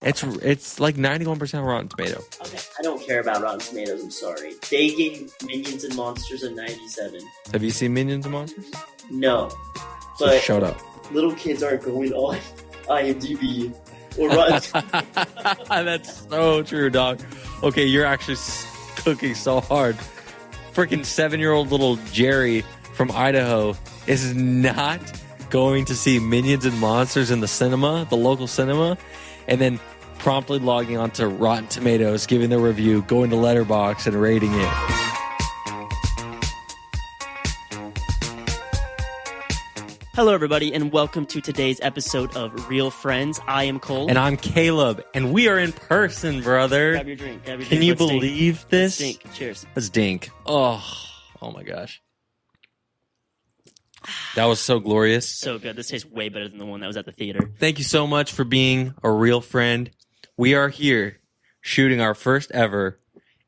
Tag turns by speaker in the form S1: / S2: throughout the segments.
S1: It's like 91% Rotten Tomato.
S2: Okay, I don't care about Rotten Tomatoes. I'm sorry. They gave Minions and Monsters a 97.
S1: Have you seen Minions and Monsters?
S2: No,
S1: So
S2: but
S1: shut up.
S2: little kids aren't going on IMDb or Rotten.
S1: That's so true, dog. Okay, you're actually cooking so hard. Freaking 7-year-old little Jerry from Idaho is not going to see Minions and Monsters in the cinema, the local cinema, and then promptly logging onto Rotten Tomatoes, giving their review, going to Letterboxd and rating it.
S2: Hello, everybody, and welcome to today's episode of Real Friends. I am Cole.
S1: And I'm Caleb, and we are in person, brother.
S2: Grab your drink.
S1: Can you believe this?
S2: Let's dink. Cheers.
S1: Let's dink. Oh my gosh. That was so glorious.
S2: So good. This tastes way better than the one that was at the theater.
S1: Thank you so much for being a real friend. We are here shooting our first ever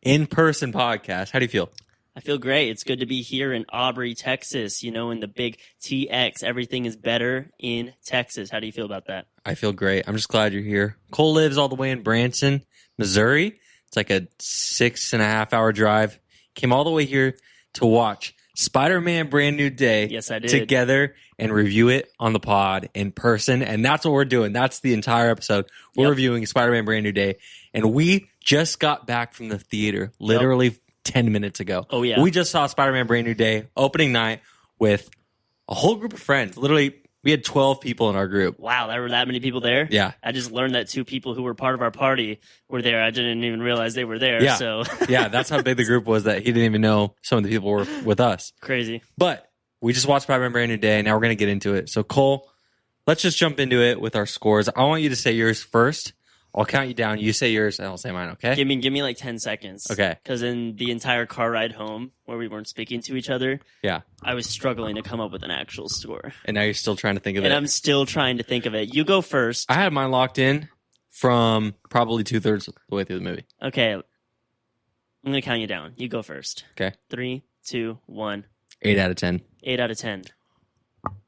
S1: in-person podcast. How do you feel?
S2: I feel great. It's good to be here in Aubrey, Texas, in the big TX. Everything is better in Texas. How do you feel about that?
S1: I feel great. I'm just glad you're here. Cole lives all the way in Branson, Missouri. It's like a 6.5-hour drive. Came all the way here to watch Spider-Man Brand New Day.
S2: Yes, I did.
S1: Together and review it on the pod in person. And that's what we're doing. That's the entire episode. We're reviewing Spider-Man Brand New Day. And we just got back from the theater literally 10 minutes ago.
S2: Oh, yeah.
S1: We just saw Spider-Man Brand New Day opening night with a whole group of friends. Literally, we had 12 people in our group.
S2: Wow, there were that many people there?
S1: Yeah.
S2: I just learned that 2 people who were part of our party were there. I didn't even realize they were there.
S1: Yeah.
S2: So
S1: Yeah, that's how big the group was that he didn't even know some of the people were with us.
S2: Crazy.
S1: But we just watched Spider-Man Brand New Day. Now we're going to get into it. So, Cole, let's just jump into it with our scores. I want you to say yours first. I'll count you down. You say yours, and I'll say mine, okay?
S2: Give me like 10 seconds.
S1: Okay.
S2: Because in the entire car ride home, where we weren't speaking to each other,
S1: Yeah.
S2: I was struggling to come up with an actual score.
S1: And now you're still trying to think of it.
S2: And I'm still trying to think of it. You go first.
S1: I had mine locked in from probably 2/3 of the way through the movie.
S2: Okay. I'm going to count you down. You go first.
S1: Okay.
S2: 3, 2, 1.
S1: 8 out of 10.
S2: 8 out of 10.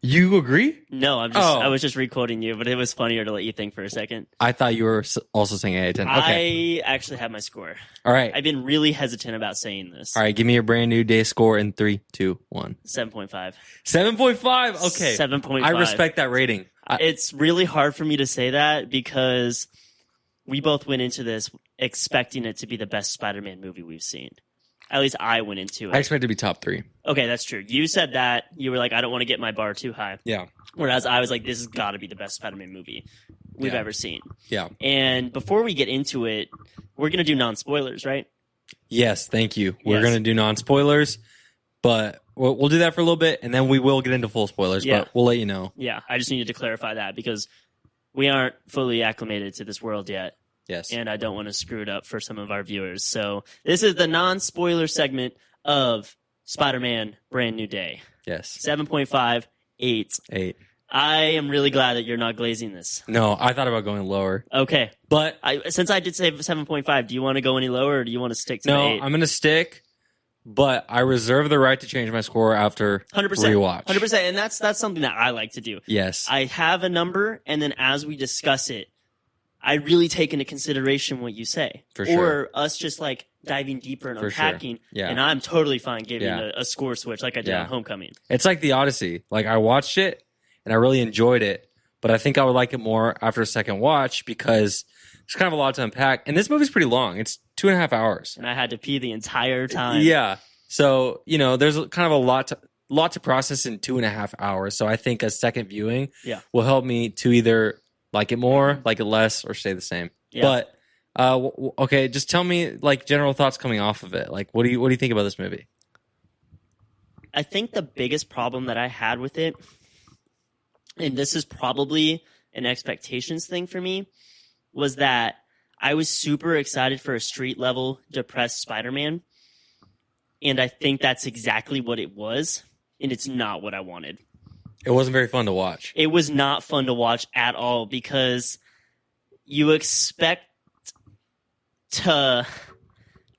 S1: You agree?
S2: No, I was just re-quoting you, but it was funnier to let you think for a second.
S1: I thought you were also saying 8 out of 10. Okay.
S2: I actually have my score.
S1: All right.
S2: I've been really hesitant about saying this.
S1: All right. Give me your Brand New Day score in 3, 2, 1.
S2: 7.5.
S1: 7.5? Okay.
S2: 7.5.
S1: I respect that rating.
S2: It's really hard for me to say that because we both went into this expecting it to be the best Spider-Man movie we've seen. At least I went into it.
S1: I expect it to be top 3.
S2: Okay, that's true. You said that. You were like, I don't want to get my bar too high.
S1: Yeah.
S2: Whereas I was like, this has got to be the best Spider-Man movie we've ever seen.
S1: Yeah.
S2: And before we get into it, we're going to do non-spoilers, right?
S1: Yes, thank you. We're going to do non-spoilers, but we'll do that for a little bit, and then we will get into full spoilers, but we'll let you know.
S2: Yeah, I just needed to clarify that because we aren't fully acclimated to this world yet.
S1: Yes.
S2: And I don't want to screw it up for some of our viewers. So this is the non-spoiler segment of Spider-Man Brand New Day.
S1: Yes.
S2: 7.5, 8.
S1: 8.
S2: I am really glad that you're not glazing this.
S1: No, I thought about going lower.
S2: Okay.
S1: But
S2: since I did say 7.5, do you want to go any lower or do you want to stick to the 8?
S1: No, I'm going to stick, but I reserve the right to change my score after
S2: 100%.
S1: rewatch.
S2: 100%. And that's something that I like to do.
S1: Yes.
S2: I have a number, and then as we discuss it, I really take into consideration what you say.
S1: For sure.
S2: Or us just like diving deeper and
S1: For
S2: unpacking.
S1: sure. Yeah.
S2: And I'm totally fine giving
S1: Yeah.
S2: a score switch like I did on Homecoming.
S1: It's like The Odyssey. Like, I watched it, and I really enjoyed it, but I think I would like it more after a second watch because there's kind of a lot to unpack. And this movie's pretty long. It's 2.5 hours.
S2: And I had to pee the entire time.
S1: Yeah. So, there's kind of a lot to process in 2.5 hours. So I think a second viewing will help me to either like it more, like it less, or stay the same.
S2: Yeah.
S1: But okay, just tell me like general thoughts coming off of it. Like, what do you think about this movie?
S2: I think the biggest problem that I had with it, and this is probably an expectations thing for me, was that I was super excited for a street level depressed Spider-Man, and I think that's exactly what it was, and it's not what I wanted.
S1: It wasn't very fun to watch.
S2: It was not fun to watch at all because you expect to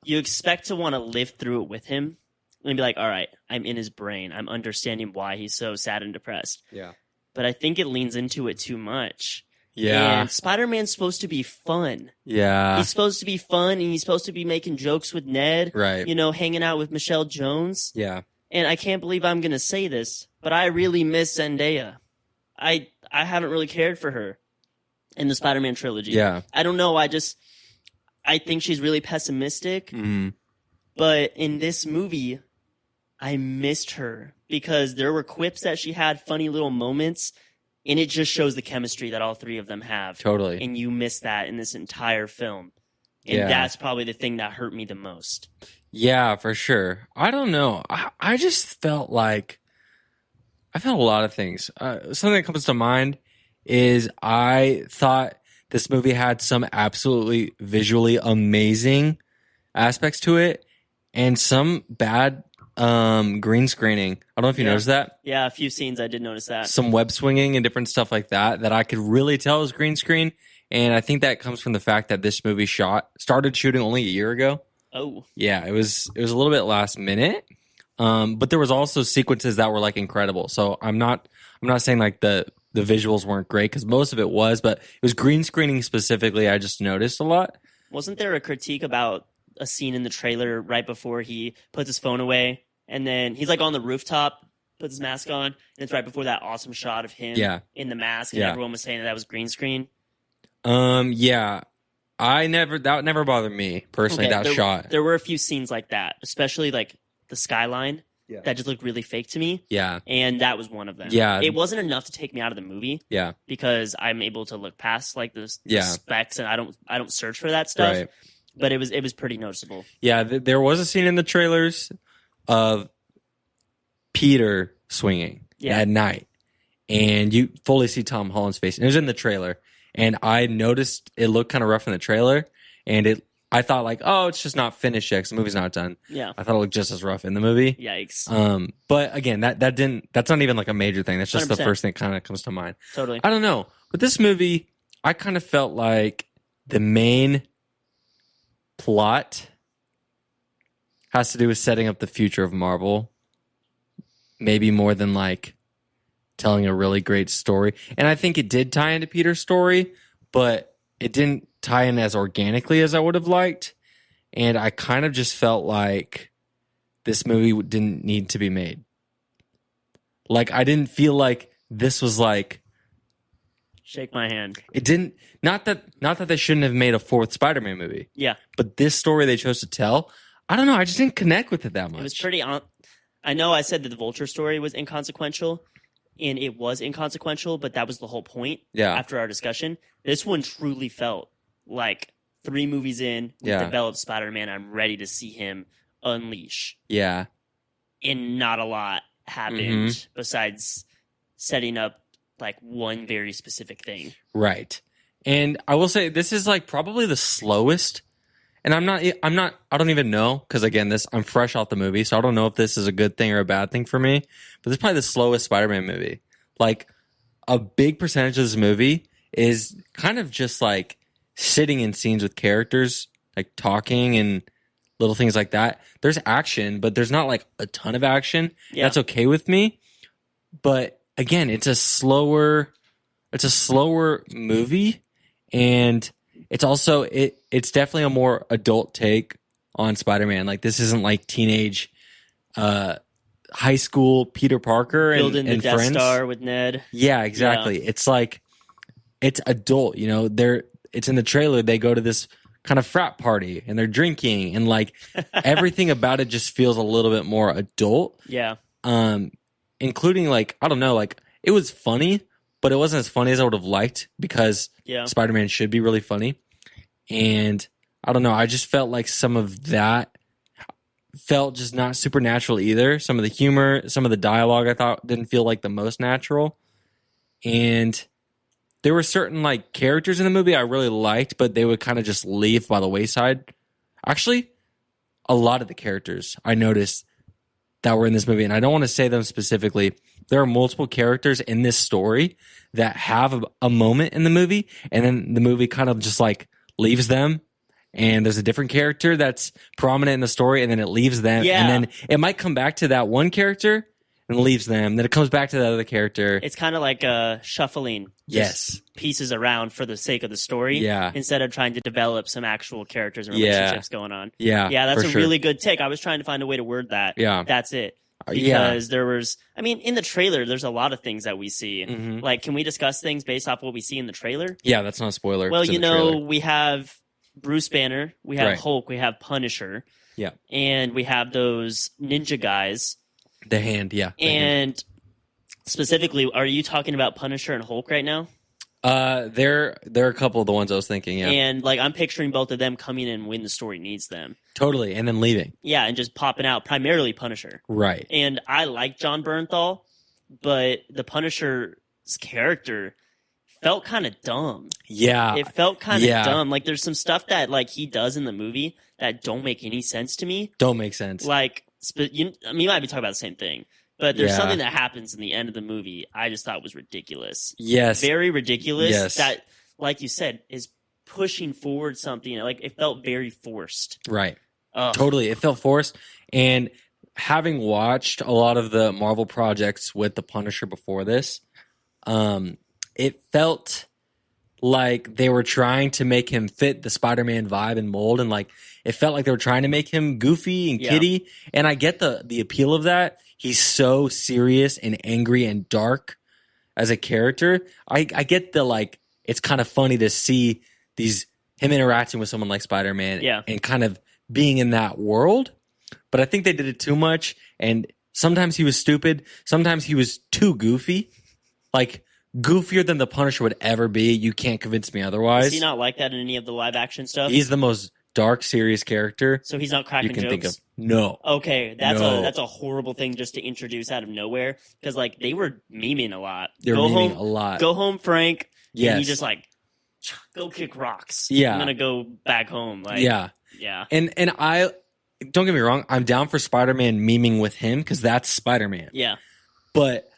S2: want to live through it with him and be like, all right, I'm in his brain. I'm understanding why he's so sad and depressed.
S1: Yeah.
S2: But I think it leans into it too much
S1: Yeah.
S2: And Spider-Man's supposed to be fun.
S1: Yeah.
S2: He's supposed to be fun, and he's supposed to be making jokes with Ned.
S1: Right.
S2: You know, hanging out with Michelle Jones.
S1: Yeah.
S2: And I can't believe I'm going to say this, but I really miss Zendaya. I haven't really cared for her in the Spider-Man trilogy.
S1: Yeah.
S2: I don't know. I think she's really pessimistic.
S1: Mm-hmm.
S2: But in this movie, I missed her because there were quips that she had, funny little moments, and it just shows the chemistry that all three of them have.
S1: Totally.
S2: And you miss that in this entire film. And that's probably the thing that hurt me the most.
S1: Yeah, for sure. I don't know. I just felt like I felt a lot of things. Something that comes to mind is I thought this movie had some absolutely visually amazing aspects to it and some bad green screening. I don't know if you noticed that.
S2: Yeah, a few scenes I did notice that.
S1: Some web swinging and different stuff like that I could really tell was green screen. And I think that comes from the fact that this movie started shooting only a year ago.
S2: Oh.
S1: Yeah, it was a little bit last minute. But there was also sequences that were like incredible. So I'm not saying like the visuals weren't great because most of it was, but it was green screening specifically. I just noticed a lot.
S2: Wasn't there a critique about a scene in the trailer right before he puts his phone away and then he's like on the rooftop, puts his mask on, and it's right before that awesome shot of him in the mask, and everyone was saying that was green screen?
S1: Yeah. That never bothered me personally. Shot.
S2: There were a few scenes like that, especially like the skyline that just looked really fake to me.
S1: Yeah.
S2: And that was one of them.
S1: Yeah.
S2: It wasn't enough to take me out of the movie.
S1: Yeah.
S2: Because I'm able to look past like the specs and I don't search for that stuff.
S1: Right.
S2: But it was pretty noticeable.
S1: Yeah, there was a scene in the trailers of Peter swinging at night, and you fully see Tom Holland's face. And it was in the trailer, and I noticed it looked kind of rough in the trailer, and I thought like, oh, it's just not finished yet 'cause the movie's not done.
S2: Yeah,
S1: I thought it looked just as rough in the movie.
S2: Yikes.
S1: But again, that's not even like a major thing. That's just 100%. The first thing that kind of comes to mind.
S2: Totally.
S1: I don't know, but this movie, I kind of felt like the main plot has to do with setting up the future of Marvel, maybe more than like telling a really great story. And I think it did tie into Peter's story, but it didn't tie in as organically as I would have liked. And I kind of just felt like this movie didn't need to be made. Like, I didn't feel like this was like,
S2: shake my hand.
S1: It didn't. Not that they shouldn't have made a fourth Spider-Man movie.
S2: Yeah. But
S1: this story they chose to tell, I don't know. I just didn't connect with it that much.
S2: It was pretty. I know I said that the Vulture story was inconsequential, and it was inconsequential, but that was the whole point.
S1: Yeah.
S2: After our discussion, this one truly felt like 3 movies in, we developed Spider-Man. I'm ready to see him unleash.
S1: Yeah.
S2: And not a lot happened besides setting up like one very specific thing.
S1: Right. And I will say this is like probably the slowest. And I don't even know because again, I'm fresh off the movie, so I don't know if this is a good thing or a bad thing for me. But this is probably the slowest Spider-Man movie. Like a big percentage of this movie is kind of just like sitting in scenes with characters, like talking and little things like that. There's action, but there's not like a ton of action. Yeah. That's okay with me. But again, it's a slower movie, and it's also it's definitely a more adult take on Spider-Man. Like this isn't like teenage high school Peter Parker
S2: building
S1: and
S2: the Death
S1: friends.
S2: Star with Ned.
S1: Yeah, exactly. Yeah. It's like it's adult, you know. It's in the trailer, they go to this kind of frat party and they're drinking and like everything about it just feels a little bit more adult.
S2: Yeah.
S1: Including like, I don't know, like it was funny, but it wasn't as funny as I would have liked because Spider-Man should be really funny. And I don't know, I just felt like some of that felt just not supernatural either. Some of the humor, some of the dialogue I thought didn't feel like the most natural. And there were certain like characters in the movie I really liked, but they would kind of just leave by the wayside. Actually, a lot of the characters I noticed that were in this movie, and I don't want to say them specifically, there are multiple characters in this story that have a moment in the movie, and then the movie kind of just like leaves them, and there's a different character that's prominent in the story, and then it leaves them, and then it might come back to that one character, and and leaves them. Then it comes back to that other character.
S2: It's kind of like shuffling pieces around for the sake of the story.
S1: Yeah.
S2: Instead of trying to develop some actual characters and
S1: Yeah.
S2: relationships going on.
S1: Yeah.
S2: Yeah, that's
S1: for
S2: a
S1: sure.
S2: really good take. I was trying to find a way to word that.
S1: Yeah.
S2: That's it.
S1: Yeah.
S2: Because there was, I mean, in the trailer, there's a lot of things that we see.
S1: Mhm.
S2: Like, can we discuss things based off what we see in the trailer?
S1: Yeah, that's not a spoiler.
S2: Well,
S1: It's in
S2: you
S1: the
S2: know,
S1: trailer.
S2: we have Bruce Banner, we have
S1: Right.
S2: Hulk, we have Punisher.
S1: Yeah.
S2: And we have those ninja guys.
S1: The hand, yeah. The hand.
S2: And specifically, are you talking about Punisher and Hulk right now?
S1: They're a couple of the ones I was thinking, yeah.
S2: And like I'm picturing both of them coming in when the story needs them.
S1: Totally, and then leaving.
S2: Yeah, and just popping out, primarily Punisher.
S1: Right.
S2: And I like John Bernthal, but the Punisher's character felt kind of dumb.
S1: Yeah.
S2: It felt kind of
S1: yeah.
S2: dumb. Like there's some stuff that like he does in the movie that don't make any sense to me.
S1: Don't make sense.
S2: Like you might be talking about the same thing, but there's
S1: Yeah.
S2: something that happens in the end of the movie I just thought was ridiculous.
S1: Yes.
S2: Very ridiculous.
S1: Yes.
S2: That, like you said, is pushing forward something. Like it felt very forced.
S1: Right.
S2: Ugh.
S1: Totally. It felt forced. And having watched a lot of the Marvel projects with the Punisher before this, it felt like they were trying to make him fit the Spider-Man vibe and mold, and like it felt like they were trying to make him goofy and
S2: Yeah.
S1: kiddie. And I get the appeal of that. He's so serious and angry and dark as a character. I get the like it's kind of funny to see him interacting with someone like Spider-Man
S2: Yeah.
S1: and kind of being in that world. But I think they did it too much, and sometimes he was stupid, sometimes he was too goofy. Like goofier than the Punisher would ever be. You can't convince me otherwise.
S2: Is he not like that in any of the live action stuff?
S1: He's the most dark, serious character
S2: So he's not cracking
S1: you can
S2: jokes?
S1: think of. No.
S2: Okay, that's
S1: No.
S2: that's a horrible thing just to introduce out of nowhere because like they were memeing a lot.
S1: They're
S2: go
S1: memeing
S2: home,
S1: a lot.
S2: Go home, Frank.
S1: Yes.
S2: And he just like go kick rocks.
S1: Yeah.
S2: I'm gonna go back home. Like,
S1: Yeah.
S2: yeah,
S1: And I don't get me wrong, I'm down for Spider-Man memeing with him because that's Spider-Man.
S2: yeah.
S1: But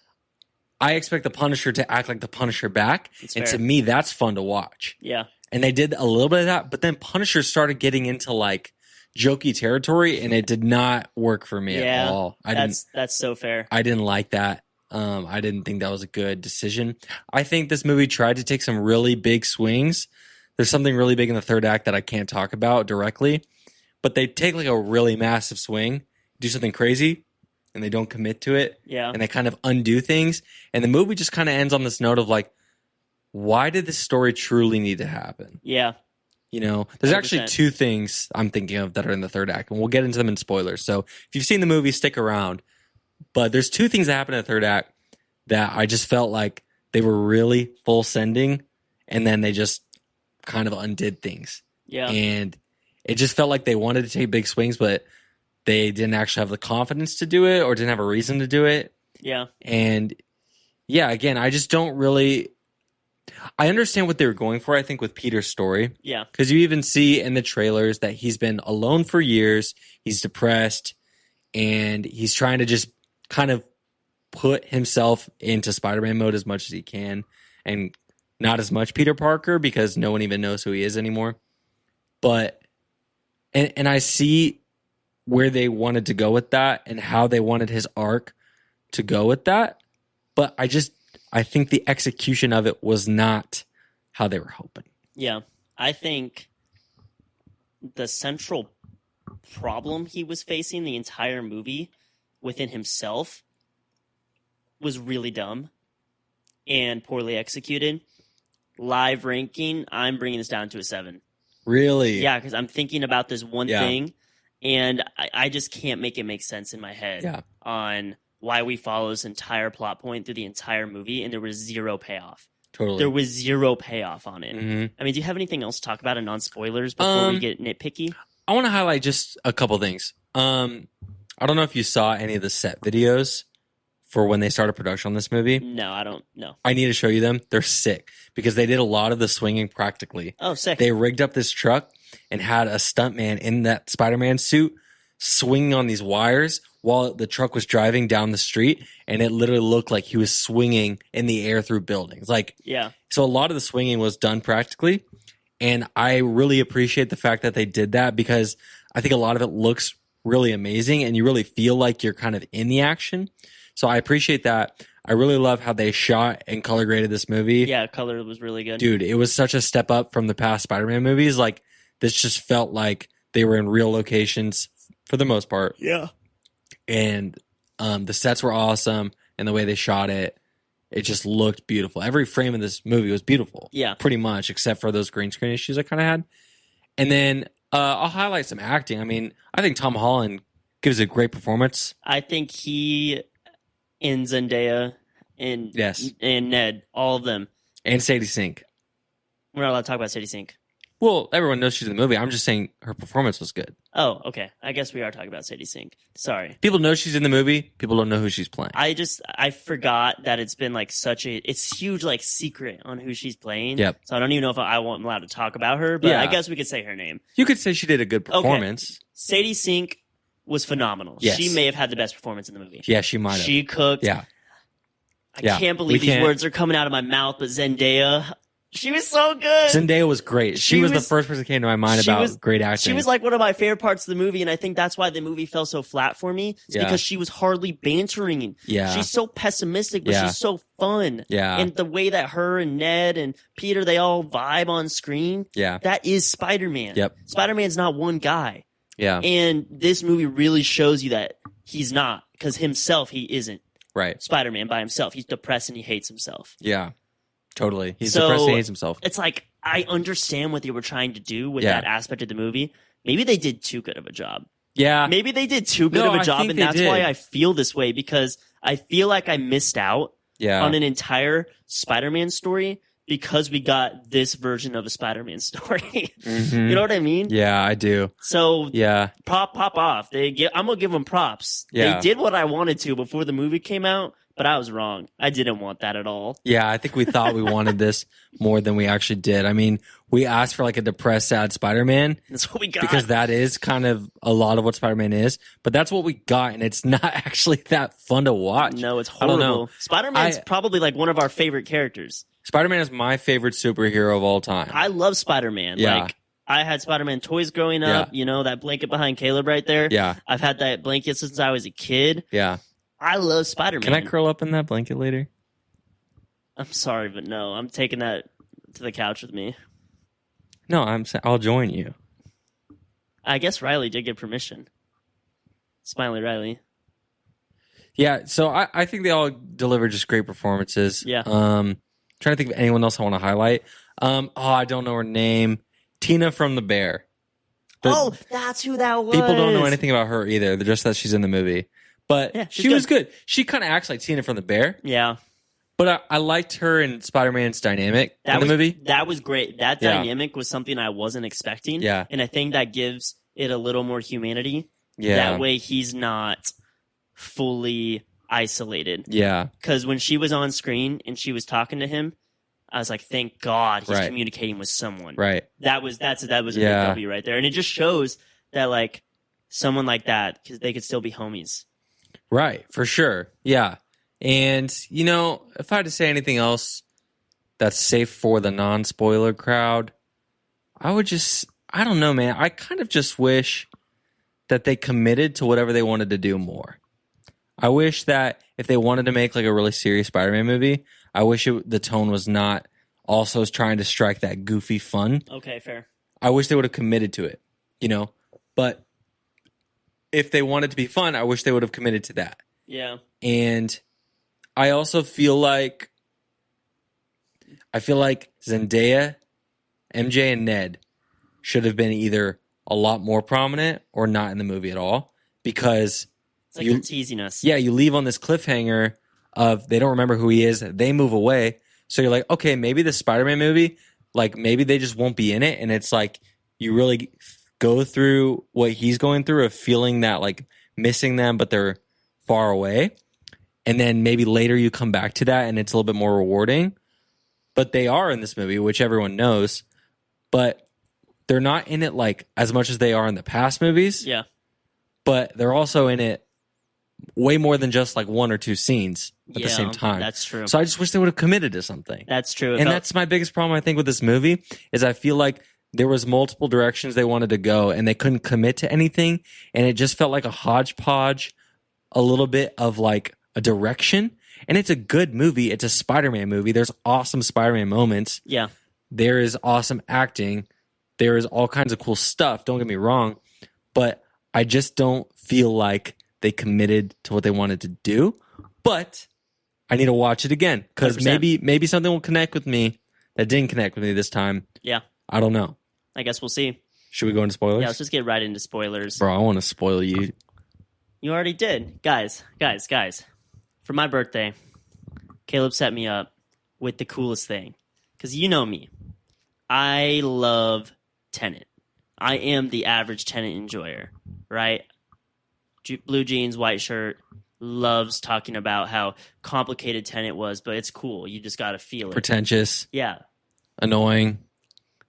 S1: I expect the Punisher to act like the Punisher back.
S2: It's
S1: And
S2: fair.
S1: to me, that's fun to watch.
S2: Yeah,
S1: And they did a little bit of that, but then Punisher started getting into like jokey territory, and it did not work for me
S2: Yeah,
S1: at all.
S2: that's so fair.
S1: I didn't like that. I didn't think that was a good decision. I think this movie tried to take some really big swings. There's something really big in the third act that I can't talk about directly, but they take like a really massive swing, do something crazy, and they don't commit to it,
S2: Yeah,
S1: and they kind of undo things. And the movie just kind of ends on this note of like, why did this story truly need to happen?
S2: yeah,
S1: You know, there's actually
S2: 100%.
S1: two things I'm thinking of that are in the third act, and we'll get into them in spoilers. So if you've seen the movie, stick around. But there's two things that happen in the third act that I just felt like they were really full sending, and then they just kind of undid things.
S2: yeah,
S1: And it just felt like they wanted to take big swings, but they didn't actually have the confidence to do it or didn't have a reason to do it.
S2: yeah,
S1: And yeah, again, I just don't really. I understand what they were going for, I think, with Peter's story.
S2: yeah,
S1: Because you even see in the trailers that he's been alone for years, he's depressed, and he's trying to just kind of put himself into Spider-Man mode as much as he can, and not as much Peter Parker because no one even knows who he is anymore. But, and I see where they wanted to go with that and how they wanted his arc to go with that. But I think the execution of it was not how they were hoping.
S2: yeah. I think the central problem he was facing the entire movie within himself was really dumb and poorly executed. Live ranking, I'm bringing this down to a 7.
S1: Really?
S2: Yeah, because I'm thinking about this one
S1: Yeah.
S2: thing, and I just can't make it make sense in my head
S1: Yeah.
S2: on why we follow this entire plot point through the entire movie, and there was zero payoff.
S1: Totally.
S2: There was zero payoff on it.
S1: Mhm.
S2: I mean, do you have anything else to talk about in non-spoilers before we
S1: Um,
S2: get nitpicky?
S1: I want to highlight just a couple things. I don't know if you saw any of the set videos for when they started production on this movie.
S2: No, I don't know.
S1: I need to show you them. They're sick because they did a lot of the swinging practically.
S2: Oh, sick.
S1: They rigged up this truck and had a stuntman in that Spider-Man suit swinging on these wires while the truck was driving down the street, and it literally looked like he was swinging in the air through buildings. Like,
S2: Yeah,
S1: so a lot of the swinging was done practically, and I really appreciate the fact that they did that because I think a lot of it looks really amazing, and you really feel like you're kind of in the action. So I appreciate that. I really love how they shot and color graded this movie.
S2: Yeah, color was really good.
S1: Dude, it was such a step up from the past Spider-Man movies. Like, this just felt like they were in real locations for the most part.
S2: Yeah.
S1: And the sets were awesome, and the way they shot it, it just looked beautiful. Every frame of this movie was beautiful.
S2: Yeah.
S1: Pretty much, except for those green screen issues I kind of had. And then I'll highlight some acting. I mean, I think Tom Holland gives a great performance.
S2: I think he and Zendaya and Ned, all of them.
S1: And Sadie Sink.
S2: We're not allowed to talk about Sadie Sink.
S1: Well, everyone knows she's in the movie. I'm just saying her performance was good.
S2: Oh, okay. I guess we are talking about Sadie Sink. Sorry.
S1: People know she's in the movie. People don't know who she's playing.
S2: I forgot that it's been like it's huge like secret on who she's playing.
S1: Yep.
S2: So I don't even know if I'm allowed to talk about her, but
S1: Yeah.
S2: I guess we could say her name.
S1: You could say she did a good performance.
S2: Sadie Sink was phenomenal.
S1: Yes.
S2: She may have had the best performance in the movie.
S1: Yeah, she might have.
S2: She cooked.
S1: Yeah.
S2: I can't believe these words are coming out of my mouth, but Zendaya, she was so good.
S1: Zendaya was great. She was the first person that came to my mind about great acting.
S2: She was like one of my favorite parts of the movie, and I think that's why the movie fell so flat for me. It's because she was hardly bantering.
S1: Yeah.
S2: She's so pessimistic, but she's so fun.
S1: Yeah.
S2: And the way that her and Ned and Peter, they all vibe on screen.
S1: Yeah.
S2: That is Spider-Man.
S1: Yep.
S2: Spider-Man's not one guy.
S1: Yeah.
S2: And this movie really shows you that he's not, because himself, he isn't.
S1: Right.
S2: Spider-Man by himself. He's depressed and he hates himself.
S1: Yeah. Totally. He's depressed and hates himself.
S2: It's like, I understand what they were trying to do with that aspect of the movie. Maybe they did too good of a job.
S1: Yeah.
S2: Maybe they did too good of a job, and that's why I feel this way, because I feel like I missed out on an entire Spider-Man story because we got this version of a Spider-Man story.
S1: Mm-hmm.
S2: You know what I mean?
S1: Yeah, I do.
S2: So
S1: yeah,
S2: pop off. I'm gonna give them props.
S1: Yeah.
S2: They did what I wanted to before the movie came out, but I was wrong. I didn't want that at all.
S1: Yeah, I think we thought we wanted this more than we actually did. I mean, we asked for like a depressed, sad Spider-Man.
S2: That's what we got.
S1: Because that is kind of a lot of what Spider-Man is. But that's what we got, and it's not actually that fun to watch.
S2: No, it's horrible.
S1: I don't know.
S2: Spider-Man's probably like one of our favorite characters.
S1: Spider-Man is my favorite superhero of all time.
S2: I love Spider-Man.
S1: Yeah.
S2: Like, I had Spider-Man toys growing up.
S1: Yeah.
S2: You know, that blanket behind Caleb right there.
S1: Yeah.
S2: I've had that blanket since I was a kid.
S1: Yeah.
S2: I love Spider-Man.
S1: Can I curl up in that blanket later?
S2: I'm sorry, but no. I'm taking that to the couch with me.
S1: No, I'll join you.
S2: I guess Riley did get permission. Smiley Riley.
S1: Yeah, so I think they all delivered just great performances.
S2: Yeah.
S1: Trying to think of anyone else I want to highlight. I don't know her name. Tina from The Bear.
S2: That's who that was.
S1: People don't know anything about her either. They're just that she's in the movie. But
S2: yeah,
S1: she was good. She kind of acts like Tina from The Bear.
S2: Yeah.
S1: But I liked her in Spider-Man's dynamic in the movie.
S2: That was great. That dynamic was something I wasn't expecting.
S1: Yeah.
S2: And I think that gives it a little more humanity.
S1: Yeah.
S2: That way he's not fully isolated.
S1: Yeah.
S2: Because when she was on screen and she was talking to him, I was like, thank God he's communicating with someone.
S1: Right.
S2: That was a big W right there. And it just shows that like someone like that, because they could still be homies.
S1: Right. For sure. Yeah. And, you know, if I had to say anything else that's safe for the non-spoiler crowd, I don't know, man. I kind of just wish that they committed to whatever they wanted to do more. I wish that if they wanted to make like a really serious Spider-Man movie, I wish the tone was not also trying to strike that goofy fun.
S2: Okay, fair.
S1: I wish they would have committed to it, you know? But if they wanted to be fun, I wish they would have committed to that.
S2: Yeah.
S1: And I also feel like Zendaya, MJ, and Ned should have been either a lot more prominent or not in the movie at all, because
S2: it's like you're teasing us.
S1: Yeah, you leave on this cliffhanger of they don't remember who he is, they move away. So you're like, okay, maybe the Spider-Man movie, like maybe they just won't be in it, and it's like you really go through what he's going through of feeling that like missing them, but they're far away. And then maybe later you come back to that and it's a little bit more rewarding. But they are in this movie, which everyone knows. But they're not in it like as much as they are in the past movies.
S2: Yeah.
S1: But they're also in it way more than just like one or two scenes at the same time.
S2: That's true.
S1: So I just wish they would have committed to something.
S2: That's true.
S1: And that's my biggest problem, I think, with this movie is I feel like there was multiple directions they wanted to go and they couldn't commit to anything. And it just felt like a hodgepodge, a little bit of like a direction, and it's a good movie. It's a Spider-Man movie. There's awesome Spider-Man moments.
S2: Yeah.
S1: There is awesome acting. There is all kinds of cool stuff. Don't get me wrong, but I just don't feel like they committed to what they wanted to do. But I need to watch it again because
S2: 100%.
S1: maybe something will connect with me that didn't connect with me this time.
S2: Yeah.
S1: I don't know.
S2: I guess we'll see.
S1: Should we go into spoilers?
S2: Yeah, let's just get right into spoilers.
S1: Bro, I want to spoil you.
S2: You already did. Guys. For my birthday, Caleb set me up with the coolest thing. Because you know me. I love Tenet. I am the average Tenet enjoyer, right? Blue jeans, white shirt, loves talking about how complicated Tenet was, but it's cool. You just got to feel it.
S1: Pretentious.
S2: Yeah.
S1: Annoying.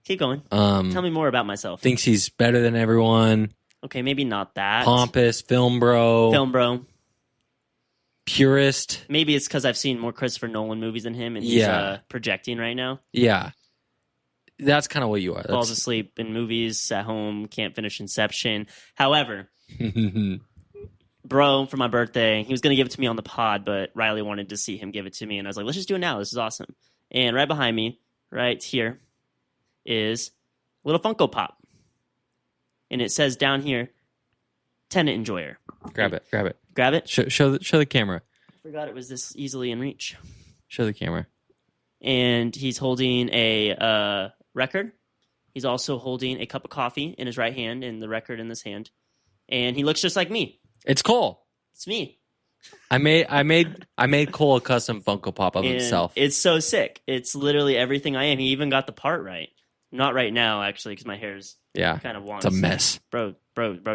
S2: Keep going. Tell me more about myself.
S1: Thinks he's better than everyone.
S2: Okay, maybe not that.
S1: Pompous. Film bro. Purist.
S2: Maybe it's because I've seen more Christopher Nolan movies than him, and he's projecting right now.
S1: Yeah. That's kind of what you are.
S2: Falls asleep in movies, at home, can't finish Inception. However, bro, for my birthday, he was going to give it to me on the pod, but Riley wanted to see him give it to me, and I was like, let's just do it now. This is awesome. And right behind me, right here, is a little Funko Pop. And it says down here, Tenet Enjoyer.
S1: Grab it.
S2: Grab it?
S1: Show the camera.
S2: I forgot it was this easily in reach.
S1: Show the camera.
S2: And he's holding a record. He's also holding a cup of coffee in his right hand and the record in this hand. And he looks just like me.
S1: It's Cole.
S2: It's me.
S1: I made Cole a custom Funko Pop of himself.
S2: It's so sick. It's literally everything I am. He even got the part right. Not right now, actually, because my hair's kind of wonky.
S1: It's a mess.
S2: Bro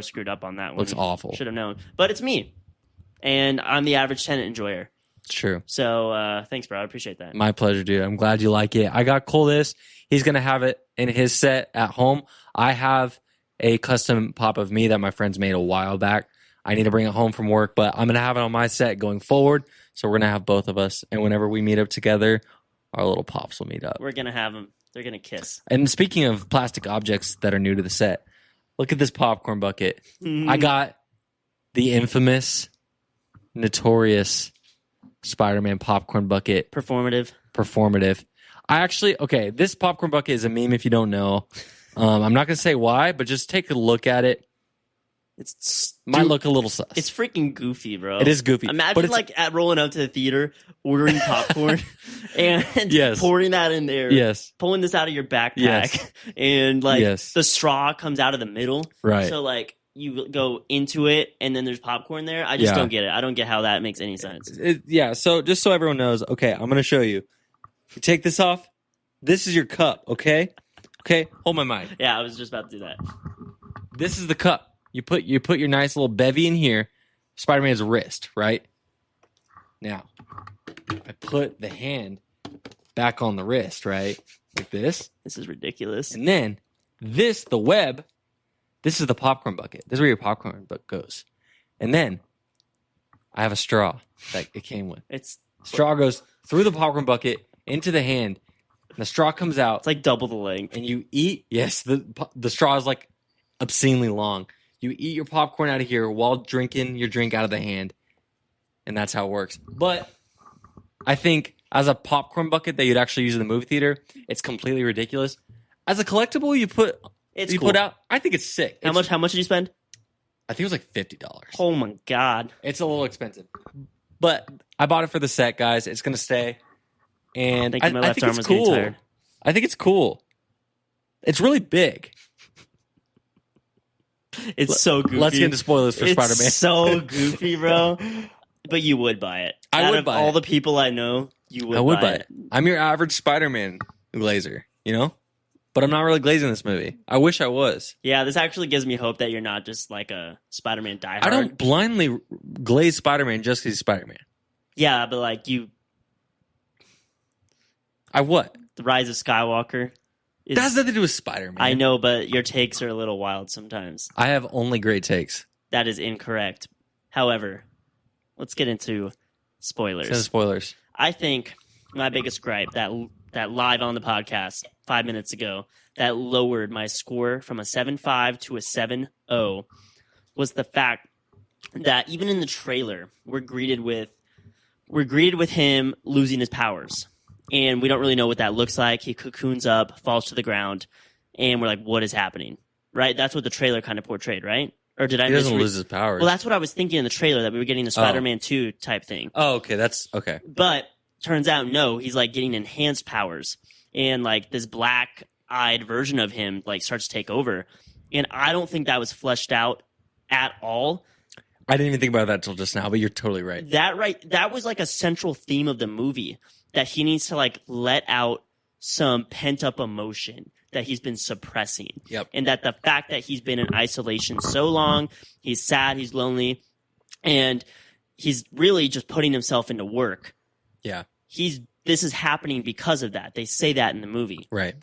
S2: screwed up on that one.
S1: Looks awful.
S2: Should have known. But it's me. And I'm the average Tenet enjoyer.
S1: It's true.
S2: So thanks, bro. I appreciate that.
S1: My pleasure, dude. I'm glad you like it. I got Cole this. He's going to have it in his set at home. I have a custom pop of me that my friends made a while back. I need to bring it home from work, but I'm going to have it on my set going forward. So we're going to have both of us. And whenever we meet up together, our little pops will meet up.
S2: We're going to have them. They're going to kiss.
S1: And speaking of plastic objects that are new to the set, look at this popcorn bucket. I got the infamous, notorious Spider-Man popcorn bucket.
S2: Performative.
S1: This popcorn bucket is a meme if you don't know. I'm not going to say why, but just take a look at it. Might look a little sus.
S2: It's freaking goofy, bro.
S1: It is goofy.
S2: Imagine at rolling up to the theater, ordering popcorn, and pouring that in there.
S1: Yes.
S2: Pulling this out of your backpack,
S1: yes.
S2: And the straw comes out of the middle.
S1: Right.
S2: So you go into it, and then there's popcorn there. I just don't get it. I don't get how that makes any sense.
S1: So just so everyone knows, okay, I'm going to show you. You take this off. This is your cup, okay? Okay, hold my mic.
S2: Yeah, I was just about to do that.
S1: This is the cup. You put your nice little bevy in here. Spider-Man's wrist, right? Now, I put the hand back on the wrist, right? Like this.
S2: This is ridiculous.
S1: And then the web, this is the popcorn bucket. This is where your popcorn bucket goes. And then I have a straw that it came with. Straw goes through the popcorn bucket into the hand. And the straw comes out.
S2: It's like double the length.
S1: And you eat. Yes, the straw is like obscenely long. You eat your popcorn out of here while drinking your drink out of the hand. And that's how it works. But I think as a popcorn bucket that you'd actually use in the movie theater, it's completely ridiculous. As a collectible you put out, I think it's sick.
S2: How much did you spend?
S1: I think it was like $50.
S2: Oh my God.
S1: It's a little expensive. But I bought it for the set, guys. It's going to stay. And I think it's cool. I think it's cool. It's really big.
S2: It's so goofy.
S1: Let's get into spoilers for Spider-Man.
S2: It's so goofy, bro. But you would buy it.
S1: I would buy it.
S2: All the people I know, you would
S1: I would buy it. I'm your average Spider-Man glazer, you know? But I'm not really glazing this movie. I wish I was.
S2: Yeah, this actually gives me hope that you're not just like a Spider-Man diehard.
S1: I don't blindly glaze Spider-Man just because he's Spider-Man.
S2: Yeah, but like you...
S1: I what?
S2: The Rise of Skywalker.
S1: That has nothing to do with Spider-Man.
S2: I know, but your takes are a little wild sometimes.
S1: I have only great takes.
S2: That is incorrect. However, let's get into spoilers. I think my biggest gripe that live on the podcast 5 minutes ago that lowered my score from a 7.5 to a 7.0 was the fact that even in the trailer, we're greeted with we're greeted with him losing his powers. And we don't really know what that looks like. He cocoons up, falls to the ground, and we're like, what is happening? Right? That's what the trailer kind of portrayed, right? Or did I
S1: He doesn't lose his powers.
S2: Well, that's what I was thinking in the trailer, that we were getting a Spider-Man 2 type thing.
S1: Oh, okay. That's okay.
S2: But turns out, no, he's like getting enhanced powers. And like this black-eyed version of him like starts to take over. And I don't think that was fleshed out at all.
S1: I didn't even think about that till just now, but you're totally right.
S2: That was like a central theme of the movie, that he needs to like let out some pent-up emotion that he's been suppressing.
S1: Yep.
S2: And that the fact that he's been in isolation so long, he's sad, he's lonely, and he's really just putting himself into work.
S1: Yeah.
S2: This is happening because of that. They say that in the movie.
S1: Right.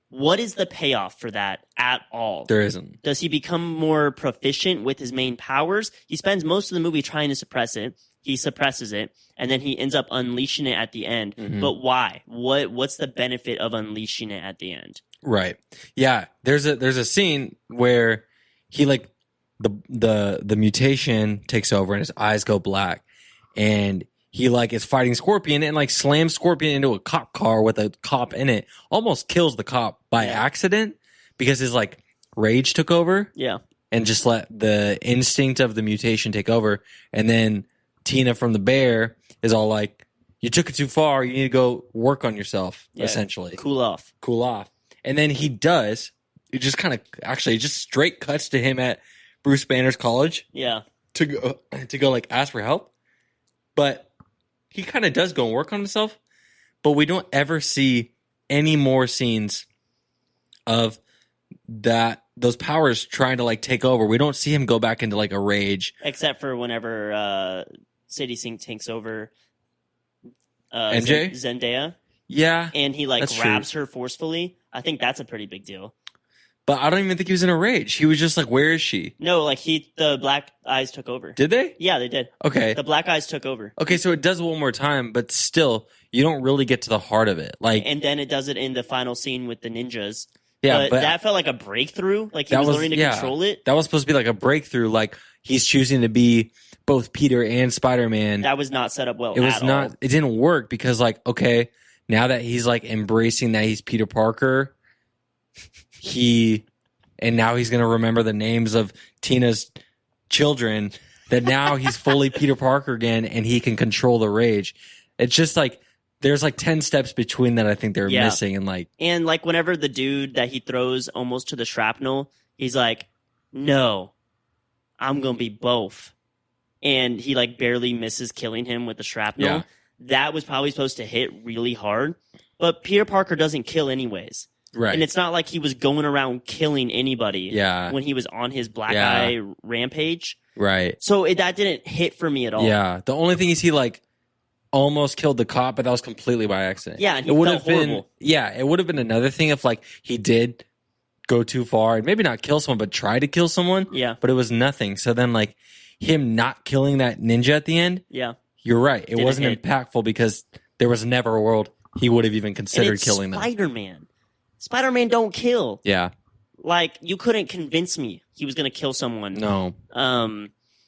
S2: What is the payoff for that at all?
S1: There isn't.
S2: Does he become more proficient with his main powers? He spends most of the movie trying to suppress it. He suppresses it, and then he ends up unleashing it at the end.
S1: Mm-hmm.
S2: But why? What's the benefit of unleashing it at the end?
S1: Right. Yeah. There's a scene where he like the mutation takes over and his eyes go black, and he like is fighting Scorpion and like slams Scorpion into a cop car with a cop in it, almost kills the cop by accident because his like rage took over.
S2: Yeah.
S1: And just let the instinct of the mutation take over. And then Tina from the Bear is all like, you took it too far. You need to go work on yourself, essentially.
S2: Cool off.
S1: And then he does. It just kind of actually just straight cuts to him at Bruce Banner's college.
S2: Yeah.
S1: To go like ask for help. But he kind of does go and work on himself. But we don't ever see any more scenes of those powers trying to like take over. We don't see him go back into like a rage.
S2: Except for whenever Sadie Sink takes over
S1: MJ?
S2: Zendaya.
S1: Yeah.
S2: And he like
S1: that's
S2: grabs
S1: true.
S2: her forcefully. I think that's a pretty big deal.
S1: But I don't even think he was in a rage. He was just like, where is she?
S2: No, like the black eyes took over.
S1: Did they?
S2: Yeah, they did.
S1: Okay.
S2: The black eyes took over.
S1: Okay, so it does one more time, but still, you don't really get to the heart of it. Like,
S2: and then it does it in the final scene with the ninjas.
S1: yeah, but
S2: that felt like a breakthrough. Like he
S1: that
S2: was learning to control it.
S1: That was supposed to be like a breakthrough. Like he's choosing to be both Peter and Spider-Man.
S2: That was not set up well.
S1: It was
S2: at
S1: not.
S2: all.
S1: It didn't work because, like, okay, now that he's like embracing that he's Peter Parker, and now he's gonna remember the names of Tina's children. That now he's fully Peter Parker again, and he can control the rage. It's just like there's like 10 steps between that I think they're missing, and like
S2: whenever the dude that he throws almost to the shrapnel, he's like, "No, I'm gonna be both," and he like barely misses killing him with the shrapnel.
S1: Yeah.
S2: That was probably supposed to hit really hard, but Peter Parker doesn't kill anyways.
S1: right.
S2: And it's not like he was going around killing anybody
S1: Yeah.
S2: when he was on his black
S1: Yeah.
S2: eye rampage.
S1: Right.
S2: So that didn't hit for me at all.
S1: Yeah. The only thing is he like almost killed the cop, but that was completely by accident.
S2: Yeah, and he
S1: it would
S2: felt
S1: have been
S2: horrible.
S1: Yeah, it would have been another thing if like he did go too far and maybe not kill someone, but try to kill someone.
S2: Yeah.
S1: But it was nothing. So then like him not killing that ninja at the end,
S2: Yeah.
S1: you're right. It
S2: Didn't
S1: wasn't
S2: hit.
S1: impactful because there was never a world he would have even considered killing them.
S2: Spider-Man. Spider-Man don't kill.
S1: Yeah.
S2: Like, you couldn't convince me he was going to kill someone.
S1: No.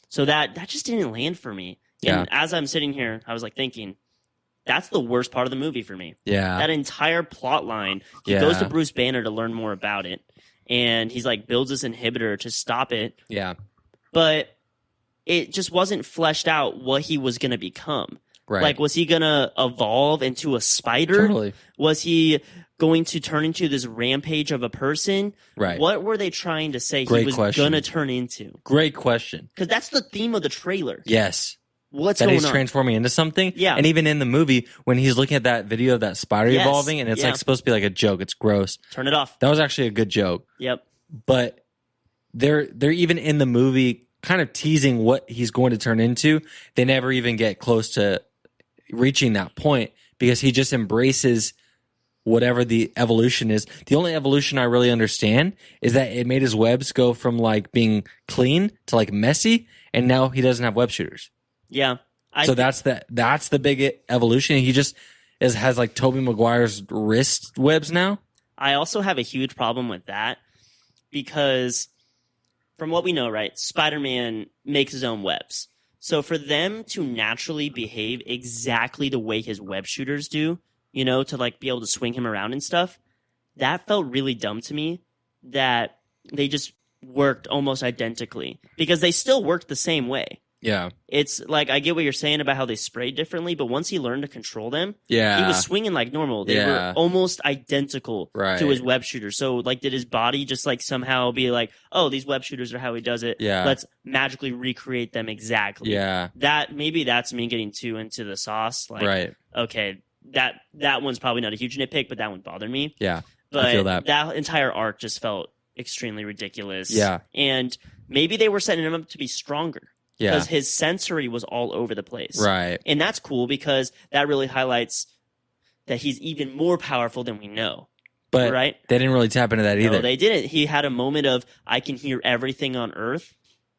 S2: So that just didn't land for me. And as I'm sitting here, I was like thinking, that's the worst part of the movie for me.
S1: Yeah.
S2: That entire plot line. He goes to Bruce Banner to learn more about it. And he's like builds this inhibitor to stop it.
S1: Yeah.
S2: But it just wasn't fleshed out what he was going to become.
S1: Right.
S2: Like, was he going to evolve into a spider?
S1: Totally.
S2: Was he going to turn into this rampage of a person?
S1: Right.
S2: What were they trying to say
S1: Great
S2: he was
S1: question.
S2: going to turn into?
S1: Great question.
S2: Because that's the theme of the trailer.
S1: Yes.
S2: What's
S1: That
S2: going
S1: he's
S2: on?
S1: transforming into something.
S2: Yeah.
S1: And even in the movie, when he's looking at that video of that spider
S2: Yes.
S1: evolving, and it's
S2: Yeah.
S1: like supposed to be like a joke. It's gross.
S2: Turn it off.
S1: That was actually a good joke.
S2: Yep.
S1: But they're even in the movie kind of teasing what he's going to turn into. They never even get close to reaching that point because he just embraces whatever the evolution is. The only evolution I really understand is that it made his webs go from like being clean to like messy, and now he doesn't have web shooters.
S2: Yeah.
S1: So that's the big evolution. He just has like Tobey Maguire's wrist webs now.
S2: I also have a huge problem with that because from what we know, right, Spider-Man makes his own webs. So for them to naturally behave exactly the way his web shooters do, to like be able to swing him around and stuff, that felt really dumb to me that they just worked almost identically because they still worked the same way.
S1: Yeah.
S2: It's like, I get what you're saying about how they sprayed differently, but once he learned to control them,
S1: Yeah.
S2: he was swinging like normal. They were almost identical
S1: Right.
S2: to his web shooter. So like, did his body just like somehow be like, oh, these web shooters are how he does it.
S1: Yeah.
S2: Let's magically recreate them exactly.
S1: Yeah.
S2: Maybe that's me getting too into the sauce. Like,
S1: Right.
S2: okay, that one's probably not a huge nitpick, but that one bothered me.
S1: Yeah.
S2: But
S1: I feel that.
S2: That entire arc just felt extremely ridiculous.
S1: Yeah.
S2: And maybe they were setting him up to be stronger.
S1: Yeah.
S2: Because his sensory was all over the place.
S1: Right.
S2: And that's cool because that really highlights that he's even more powerful than we know.
S1: But
S2: right?
S1: They didn't really tap into that either.
S2: No, they didn't. He had a moment of, I can hear everything on Earth,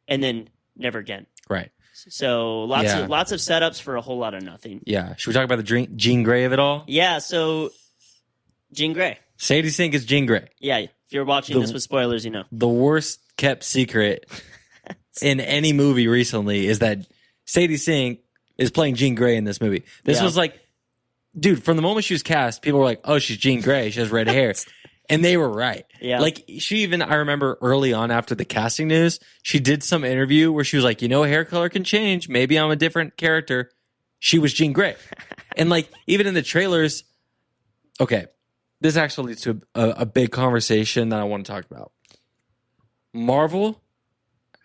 S2: and then never again.
S1: Right.
S2: So lots of setups for a whole lot of nothing.
S1: Yeah. Should we talk about the Jean Grey of it all?
S2: Yeah, so Jean Grey.
S1: Sadie Sink is Jean Grey.
S2: Yeah, if you're watching this with spoilers, you know.
S1: The worst kept secret in any movie recently is that Sadie Sink is playing Jean Grey in this movie. This was like, dude, from the moment she was cast, people were like, oh, she's Jean Grey. She has red hair. And they were right.
S2: Yeah.
S1: Like, I remember early on after the casting news, she did some interview where she was like, hair color can change. Maybe I'm a different character. She was Jean Grey. And like, even in the trailers, okay, this actually leads to a big conversation that I want to talk about. Marvel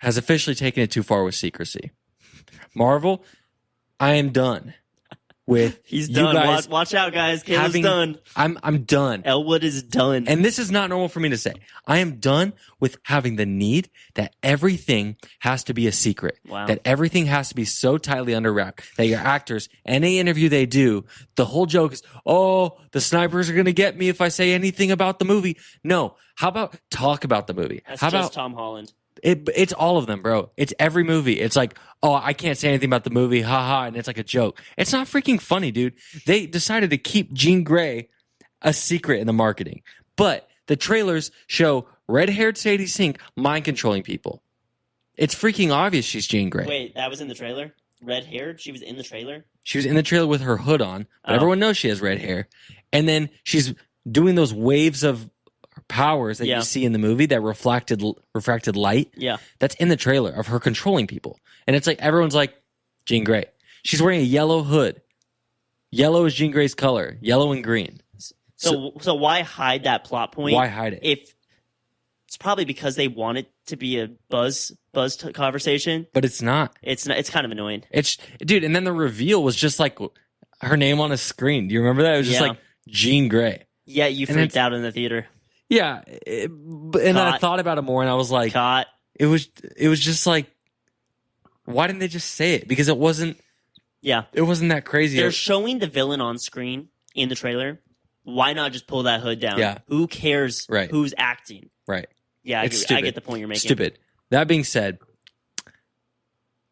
S1: has officially taken it too far with secrecy. Marvel, I am done with
S2: He's
S1: you
S2: done.
S1: guys.
S2: Watch out, guys. Caleb's done.
S1: I'm done.
S2: Elwood is done.
S1: And this is not normal for me to say. I am done with having the need that everything has to be a secret.
S2: Wow.
S1: That everything has to be so tightly under wrap that your actors, any interview they do, the whole joke is, oh, the snipers are going to get me if I say anything about the movie. No. How about talk about the movie?
S2: That's
S1: How
S2: just
S1: about
S2: Tom Holland.
S1: It's all of them, bro. It's every movie. It's like, oh, I can't say anything about the movie, haha, and it's like a joke. It's not freaking funny, dude. They decided to keep Jean Grey a secret in the marketing. But the trailers show red-haired Sadie Sink mind-controlling people. It's freaking obvious she's Jean Grey.
S2: Wait, that was in the trailer? Red-haired? She was in the trailer?
S1: She was in the trailer with her hood on, but everyone knows she has red hair. And then she's doing those waves of powers that you see in the movie, that refracted light.
S2: Yeah.
S1: That's in the trailer of her controlling people. And it's like, everyone's like, Jean Grey. She's wearing a yellow hood. Yellow is Jean Grey's color. Yellow and green.
S2: So why hide that plot point?
S1: Why hide it?
S2: If it's probably because they want it to be a buzz conversation.
S1: But it's not.
S2: It's not. It's kind of annoying.
S1: Dude, and then the reveal was just like her name on a screen. Do you remember that? It was just like Jean Grey.
S2: Yeah, you freaked out in the theater.
S1: Yeah, and I thought about it more, and I was like, it was just like, why didn't they just say it? Because it wasn't that crazy.
S2: They're showing the villain on screen in the trailer. Why not just pull that hood down?
S1: Yeah.
S2: Who cares who's acting?
S1: Right.
S2: Yeah, I get the point you're making.
S1: Stupid. That being said,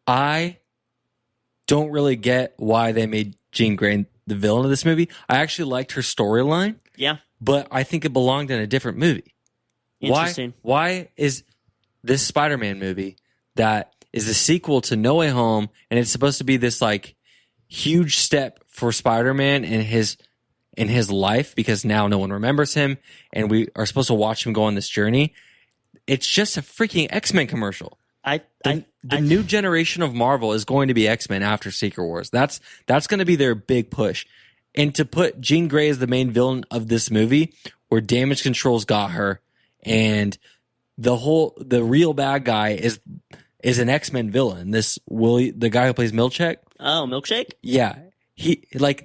S1: I don't really get why they made Jean Grey the villain of this movie. I actually liked her storyline.
S2: Yeah.
S1: But I think it belonged in a different movie.
S2: Interesting.
S1: Why is this Spider-Man movie that is a sequel to No Way Home, and it's supposed to be this like huge step for Spider-Man in his life, because now no one remembers him and we are supposed to watch him go on this journey. It's just a freaking X-Men commercial. The new generation of Marvel is going to be X-Men after Secret Wars. That's going to be their big push. And to put Jean Grey as the main villain of this movie, where damage control's got her, and the real bad guy is an X-Men villain. The guy who plays Milkshake.
S2: Oh, Milkshake?
S1: Yeah.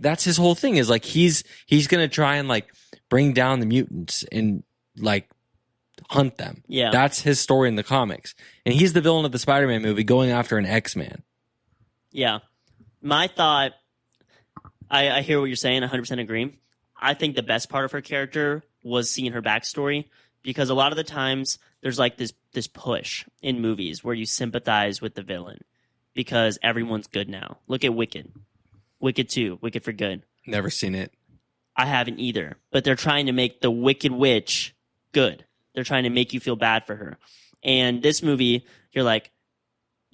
S1: That's his whole thing, is like he's gonna try and like bring down the mutants and like hunt them.
S2: Yeah.
S1: That's his story in the comics. And he's the villain of the Spider-Man movie going after an X-Man.
S2: Yeah. My thought, I hear what you're saying, 100% agree. I think the best part of her character was seeing her backstory, because a lot of the times there's like this push in movies where you sympathize with the villain because everyone's good now. Look at Wicked. Wicked 2, Wicked for Good.
S1: Never seen it.
S2: I haven't either. But they're trying to make the Wicked Witch good. They're trying to make you feel bad for her. And this movie, you're like,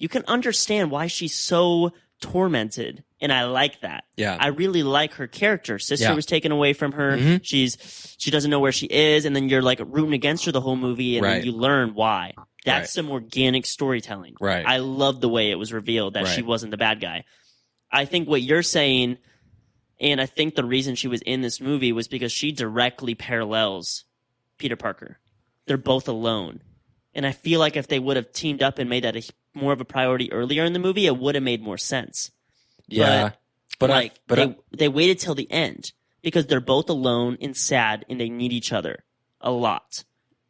S2: you can understand why she's so tormented, and I like that.
S1: Yeah.
S2: I really like her character. Sister was taken away from her.
S1: Mhm.
S2: She doesn't know where she is, and then you're like rooting against her the whole movie, and then
S1: Right.
S2: you learn why. That's
S1: Right.
S2: some organic storytelling.
S1: Right.
S2: I love the way it was revealed that she
S1: Right.
S2: wasn't the bad guy. I think what you're saying, and I think the reason she was in this movie was because she directly parallels Peter Parker. They're both alone. And I feel like if they would have teamed up and made that more of a priority earlier in the movie, it would have made more sense.
S1: Yeah. But
S2: they waited till the end because they're both alone and sad and they need each other a lot.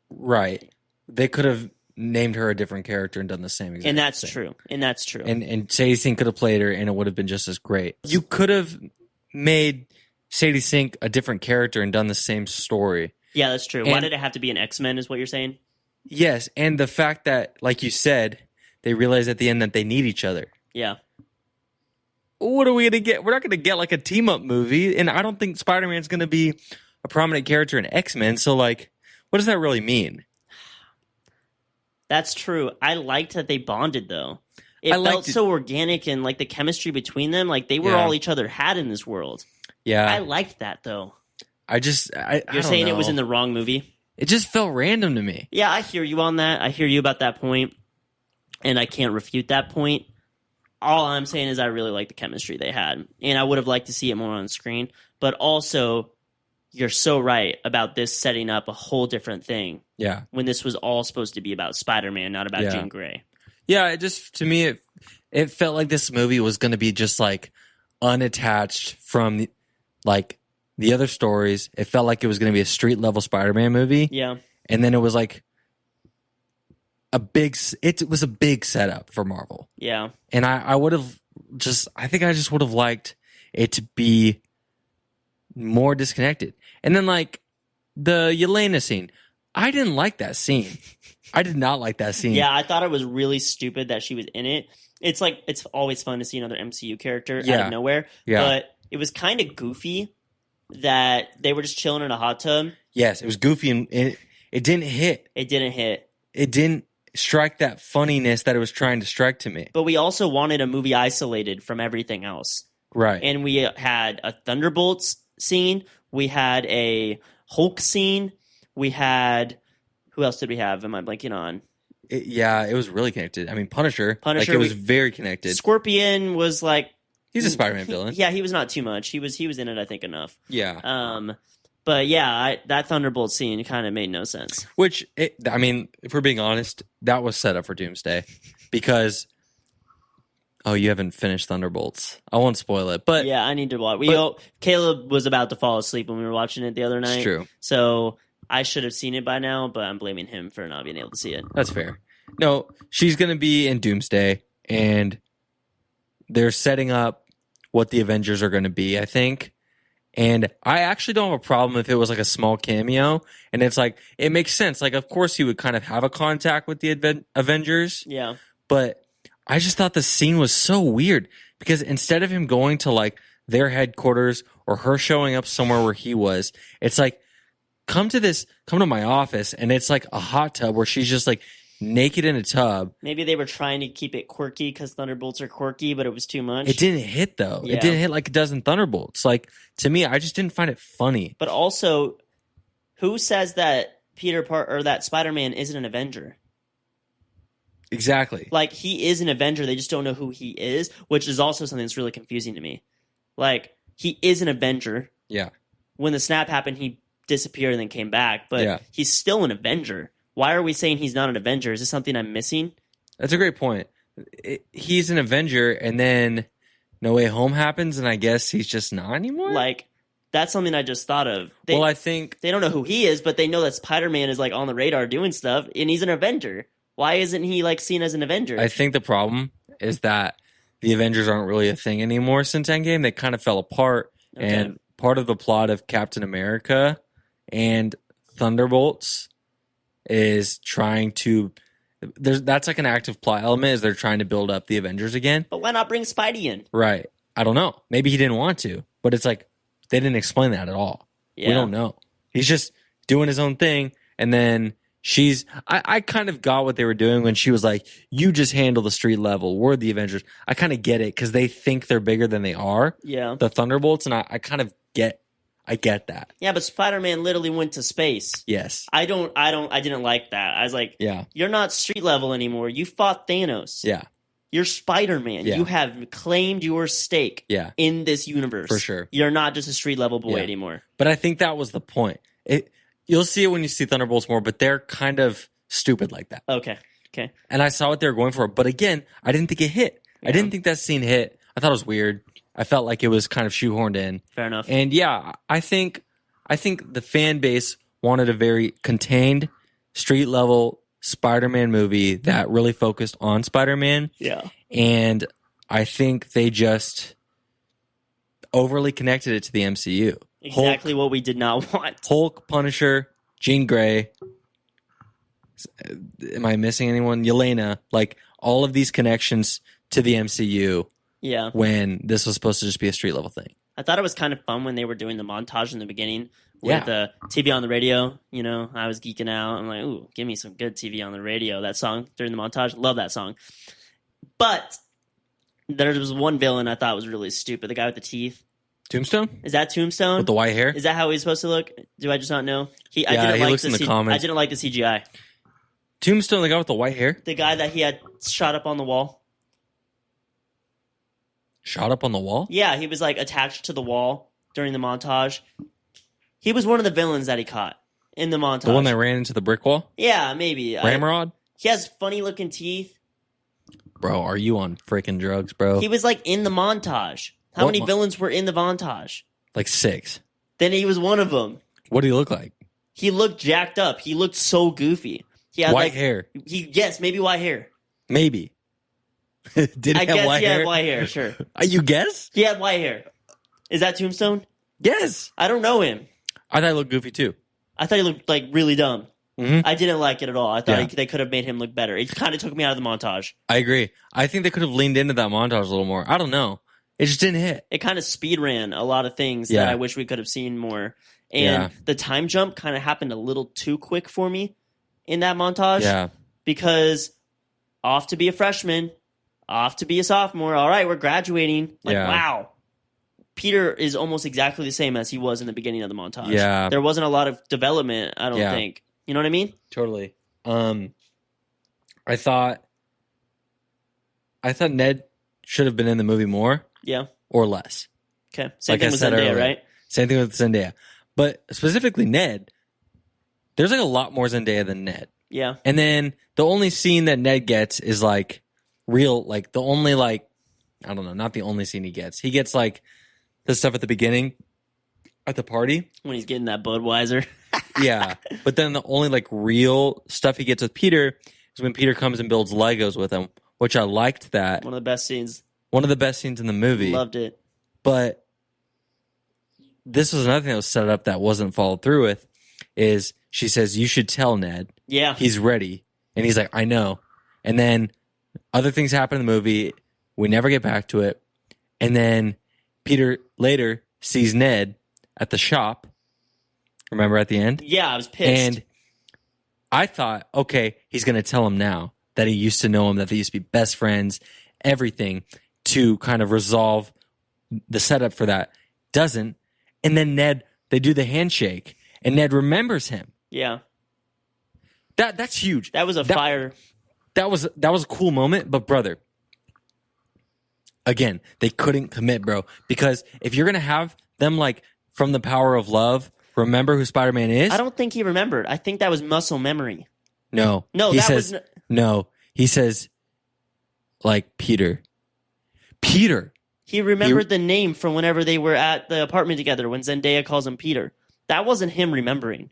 S1: right. They could have named her a different character and done the same exact
S2: And that's
S1: thing.
S2: true. And that's true.
S1: And Sadie Sink could have played her, and it would have been just as great. You could have made Sadie Sink a different character and done the same story.
S2: Yeah, that's true. Why
S1: And-
S2: did it have to be an X-Men is what you're saying?
S1: Yes, and the fact that, like you said, they realize at the end that they need each other.
S2: Yeah.
S1: What are we going to get? We're not going to get like a team-up movie, and I don't think Spider-Man's going to be a prominent character in X-Men, so like, what does that really mean?
S2: That's true. I liked that they bonded though. It
S1: I
S2: felt
S1: liked it.
S2: so organic and like the chemistry between them, like they were
S1: Yeah.
S2: all each other had in this world.
S1: Yeah,
S2: I liked that though.
S1: I
S2: You're
S1: don't
S2: saying it was
S1: know.
S2: in the wrong movie?
S1: It just felt random to me.
S2: Yeah, I hear you on that. I hear you about that point, and I can't refute that point. All I'm saying is I really like the chemistry they had, and I would have liked to see it more on screen. But also, you're so right about this setting up a whole different thing
S1: Yeah,
S2: when this was all supposed to be about Spider-Man, not about
S1: Yeah.
S2: Jean Grey.
S1: yeah. It just to me, it felt like this movie was going to be just like unattached from like the other stories. It felt like it was going to be a street level Spider-Man movie,
S2: Yeah,
S1: and then it was like it was a big setup for Marvel.
S2: yeah.
S1: And I would have I think I just would have liked it to be more disconnected. And then like the Yelena scene, I didn't like that scene. I did not like that scene.
S2: Yeah, I thought it was really stupid that she was in it. It's like it's always fun to see another MCU character out
S1: Yeah.
S2: of nowhere.
S1: Yeah.
S2: But it was kind of goofy that they were just chilling in a hot tub.
S1: Yes, it was goofy and it didn't hit.
S2: It didn't hit.
S1: It didn't strike that funniness that it was trying to strike to me.
S2: But we also wanted a movie isolated from everything else.
S1: Right.
S2: And we had a Thunderbolts scene. We had a Hulk scene. We had... Who else did we have? Am I blanking on?
S1: It was really connected. I mean, Punisher,
S2: Punisher,
S1: like it was very connected.
S2: Scorpion was like...
S1: He's a Spider-Man villain.
S2: Yeah, he was not too much. He was in it, I think, enough.
S1: Yeah.
S2: But yeah, that Thunderbolt scene kind of made no sense.
S1: Which, I mean, if we're being honest, that was set up for Doomsday. Because, oh, you haven't finished Thunderbolts. I won't spoil it, but
S2: Yeah, I need to watch. Caleb was about to fall asleep when we were watching it the other night.
S1: it's true.
S2: So I should have seen it by now, but I'm blaming him for not being able to see it.
S1: That's fair. No, she's going to be in Doomsday, and they're setting up what the Avengers are going to be, I think. And I actually don't have a problem if it was like a small cameo. And it's like, it makes sense. Like, of course, he would kind of have a contact with the Avengers.
S2: Yeah.
S1: But I just thought the scene was so weird because instead of him going to like their headquarters or her showing up somewhere where he was, it's like, come to my office. And it's like a hot tub where she's just like naked in a tub.
S2: Maybe they were trying to keep it quirky because Thunderbolts are quirky, but it was too much.
S1: It didn't hit though.
S2: Yeah.
S1: It didn't hit like it does in Thunderbolts. Like to me, I just didn't find it funny.
S2: But also, who says that that Spider-Man isn't an Avenger?
S1: Exactly.
S2: Like, he is an Avenger, they just don't know who he is, which is also something that's really confusing to me. Like, he is an Avenger.
S1: Yeah.
S2: When the snap happened, he disappeared and then came back, but
S1: Yeah.
S2: he's still an Avenger. Why are we saying he's not an Avenger? Is this something I'm missing?
S1: That's a great point. He's an Avenger, and then No Way Home happens, and I guess he's just not anymore.
S2: Like, that's something I just thought of.
S1: I think
S2: They don't know who he is, but they know that Spider-Man is, like, on the radar doing stuff, and he's an Avenger. Why isn't he, like, seen as an Avenger?
S1: I think the problem is that the Avengers aren't really a thing anymore since Endgame. They kind of fell apart,
S2: Okay.
S1: and part of the plot of Captain America and Thunderbolts is trying to. That's like an active plot element. Is they're trying to build up the Avengers again.
S2: But why not bring Spidey in?
S1: Right. I don't know. Maybe he didn't want to, but it's like they didn't explain that at all.
S2: Yeah.
S1: We don't know. He's just doing his own thing, and then I kind of got what they were doing when she was like, you just handle the street level. We're the Avengers. I kind of get it because they think they're bigger than they are.
S2: Yeah.
S1: The Thunderbolts. And I kind of get that.
S2: Yeah, but Spider-Man literally went to space.
S1: Yes.
S2: I didn't like that. I was like,
S1: Yeah.
S2: You're not street level anymore. You fought Thanos.
S1: Yeah.
S2: You're Spider-Man.
S1: Yeah.
S2: You have claimed your stake
S1: Yeah.
S2: in this universe.
S1: For sure.
S2: You're not just a street level boy
S1: Yeah.
S2: anymore.
S1: But I think that was the point. You'll see it when you see Thunderbolts more, but they're kind of stupid like that.
S2: Okay.
S1: And I saw what they were going for. But again, I didn't think it hit.
S2: Yeah.
S1: I didn't think that scene hit. I thought it was weird. I felt like it was kind of shoehorned in.
S2: Fair enough.
S1: And yeah, I think the fan base wanted a very contained, street level Spider-Man movie that really focused on Spider-Man.
S2: Yeah.
S1: And I think they just overly connected it to the MCU.
S2: Exactly what we did not want.
S1: Hulk, Punisher, Jean Grey. Am I missing anyone? Yelena. Like all of these connections to the MCU
S2: Yeah.
S1: when this was supposed to just be a street level thing.
S2: I thought it was kind of fun when they were doing the montage in the beginning with
S1: Yeah.
S2: the TV on the radio. You know, I was geeking out. I'm like, ooh, give me some good TV on the radio. That song during the montage. Love that song. But there was one villain I thought was really stupid. The guy with the teeth.
S1: Tombstone?
S2: Is that Tombstone?
S1: With the white hair?
S2: Is that how he's supposed to look? Do I just not know?
S1: He looks in the comments.
S2: I didn't like the CGI.
S1: Tombstone, the guy with the white hair?
S2: The guy that he had shot up on the wall.
S1: Shot up on the wall?
S2: Yeah, he was like attached to the wall during the montage. He was one of the villains that he caught in the montage.
S1: The one that ran into the brick wall?
S2: Yeah, maybe.
S1: Ramrod?
S2: He has funny looking teeth.
S1: Bro, are you on freaking drugs, bro?
S2: He was like in the montage. How
S1: What
S2: many villains were in the montage?
S1: Like 6.
S2: Then he was one of them.
S1: What do you look like?
S2: He looked jacked up. He looked so goofy. He had
S1: White hair.
S2: Yes, maybe white hair.
S1: Maybe. Did he
S2: I
S1: have
S2: guess
S1: white
S2: he
S1: hair?
S2: had white hair, sure.
S1: You guess?
S2: He had white hair. Is that Tombstone?
S1: Yes.
S2: I don't know him.
S1: I thought he looked goofy too.
S2: I thought he looked like really dumb.
S1: Mm-hmm.
S2: I didn't like it at all. I thought
S1: Yeah.
S2: they could have made him look better. It kind of took me out of the montage.
S1: I agree. I think they could have leaned into that montage a little more. I don't know. It just didn't hit.
S2: It kind of speed ran a lot of things
S1: Yeah.
S2: that I wish we could have seen more. And
S1: Yeah.
S2: the time jump kind of happened a little too quick for me in that montage.
S1: Yeah.
S2: Because off to be a freshman, off to be a sophomore. All right, we're graduating. Like,
S1: Yeah.
S2: wow. Peter is almost exactly the same as he was in the beginning of the montage.
S1: Yeah.
S2: There wasn't a lot of development, I don't
S1: Yeah.
S2: think. You know what I mean?
S1: Totally. I thought Ned should have been in the movie more
S2: Yeah.
S1: or less.
S2: Okay. Same
S1: Like
S2: thing
S1: I
S2: with
S1: said
S2: Zendaya,
S1: earlier.
S2: right?
S1: Same thing with Zendaya. But specifically Ned, there's like a lot more Zendaya than Ned.
S2: Yeah.
S1: And then the only scene that Ned gets is like real, like the only like, I don't know, not the only scene he gets. He gets like the stuff at the beginning at the party.
S2: When he's getting that Budweiser.
S1: Yeah. But then the only like real stuff he gets with Peter is when Peter comes and builds Legos with him, which I liked that.
S2: One of the best scenes.
S1: One of the best scenes in the movie.
S2: Loved it.
S1: But this was another thing that was set up that wasn't followed through with is she says, you should tell Ned.
S2: Yeah.
S1: He's ready. And he's like, I know. And then other things happen in the movie. We never get back to it. And then Peter later sees Ned at the shop. Remember at the end?
S2: Yeah, I was pissed.
S1: And I thought, okay, he's going to tell him now that he used to know him, that they used to be best friends, everything to kind of resolve the setup for that. Doesn't. And then Ned, they do the handshake and Ned remembers him.
S2: Yeah.
S1: That's huge.
S2: That was a fire.
S1: That was a cool moment, but brother, again, they couldn't commit, bro, because if you're going to have them like from the power of love, remember who Spider-Man is?
S2: I don't think he remembered. I think that was muscle memory.
S1: No.
S2: No,
S1: he
S2: that
S1: says,
S2: was
S1: no. He says like Peter.
S2: He remembered the name from whenever they were at the apartment together when Zendaya calls him Peter. That wasn't him remembering.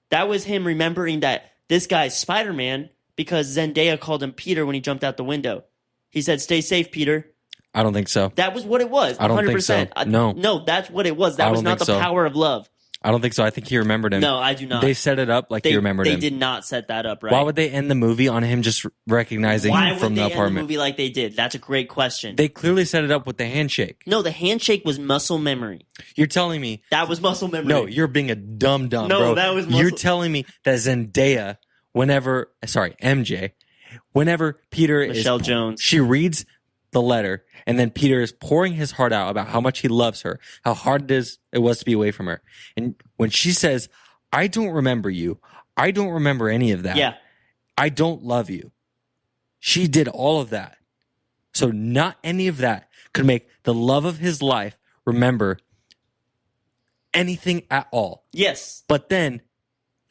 S2: That was him remembering that this guy's Spider-Man because Zendaya called him Peter when he jumped out the window. He said, "Stay safe, Peter."
S1: I don't think so.
S2: That was what it was.
S1: I don't
S2: 100%.
S1: think so. No.
S2: No, that's what it was. That
S1: I
S2: was
S1: don't
S2: not the
S1: think so.
S2: power of love.
S1: I don't think so. I think he remembered him.
S2: No, I do not.
S1: They set it up like he remembered
S2: They
S1: him.
S2: did not set that up right.
S1: Why would they end the movie on him just recognizing him from the apartment?
S2: Why would they end the movie like they did? That's a great question.
S1: They clearly set it up with the handshake.
S2: No, the handshake was muscle memory.
S1: You're telling me
S2: that was muscle memory.
S1: No, you're being a dumb,
S2: no,
S1: bro.
S2: That was muscle.
S1: You're telling me that Zendaya, MJ, whenever Peter
S2: Michelle Jones,
S1: she reads the letter, and then Peter is pouring his heart out about how much he loves her, how hard it was to be away from her. And when she says, I don't remember you, I don't remember any of that.
S2: Yeah.
S1: I don't love you. She did all of that. So not any of that could make the love of his life remember anything at all.
S2: Yes.
S1: But then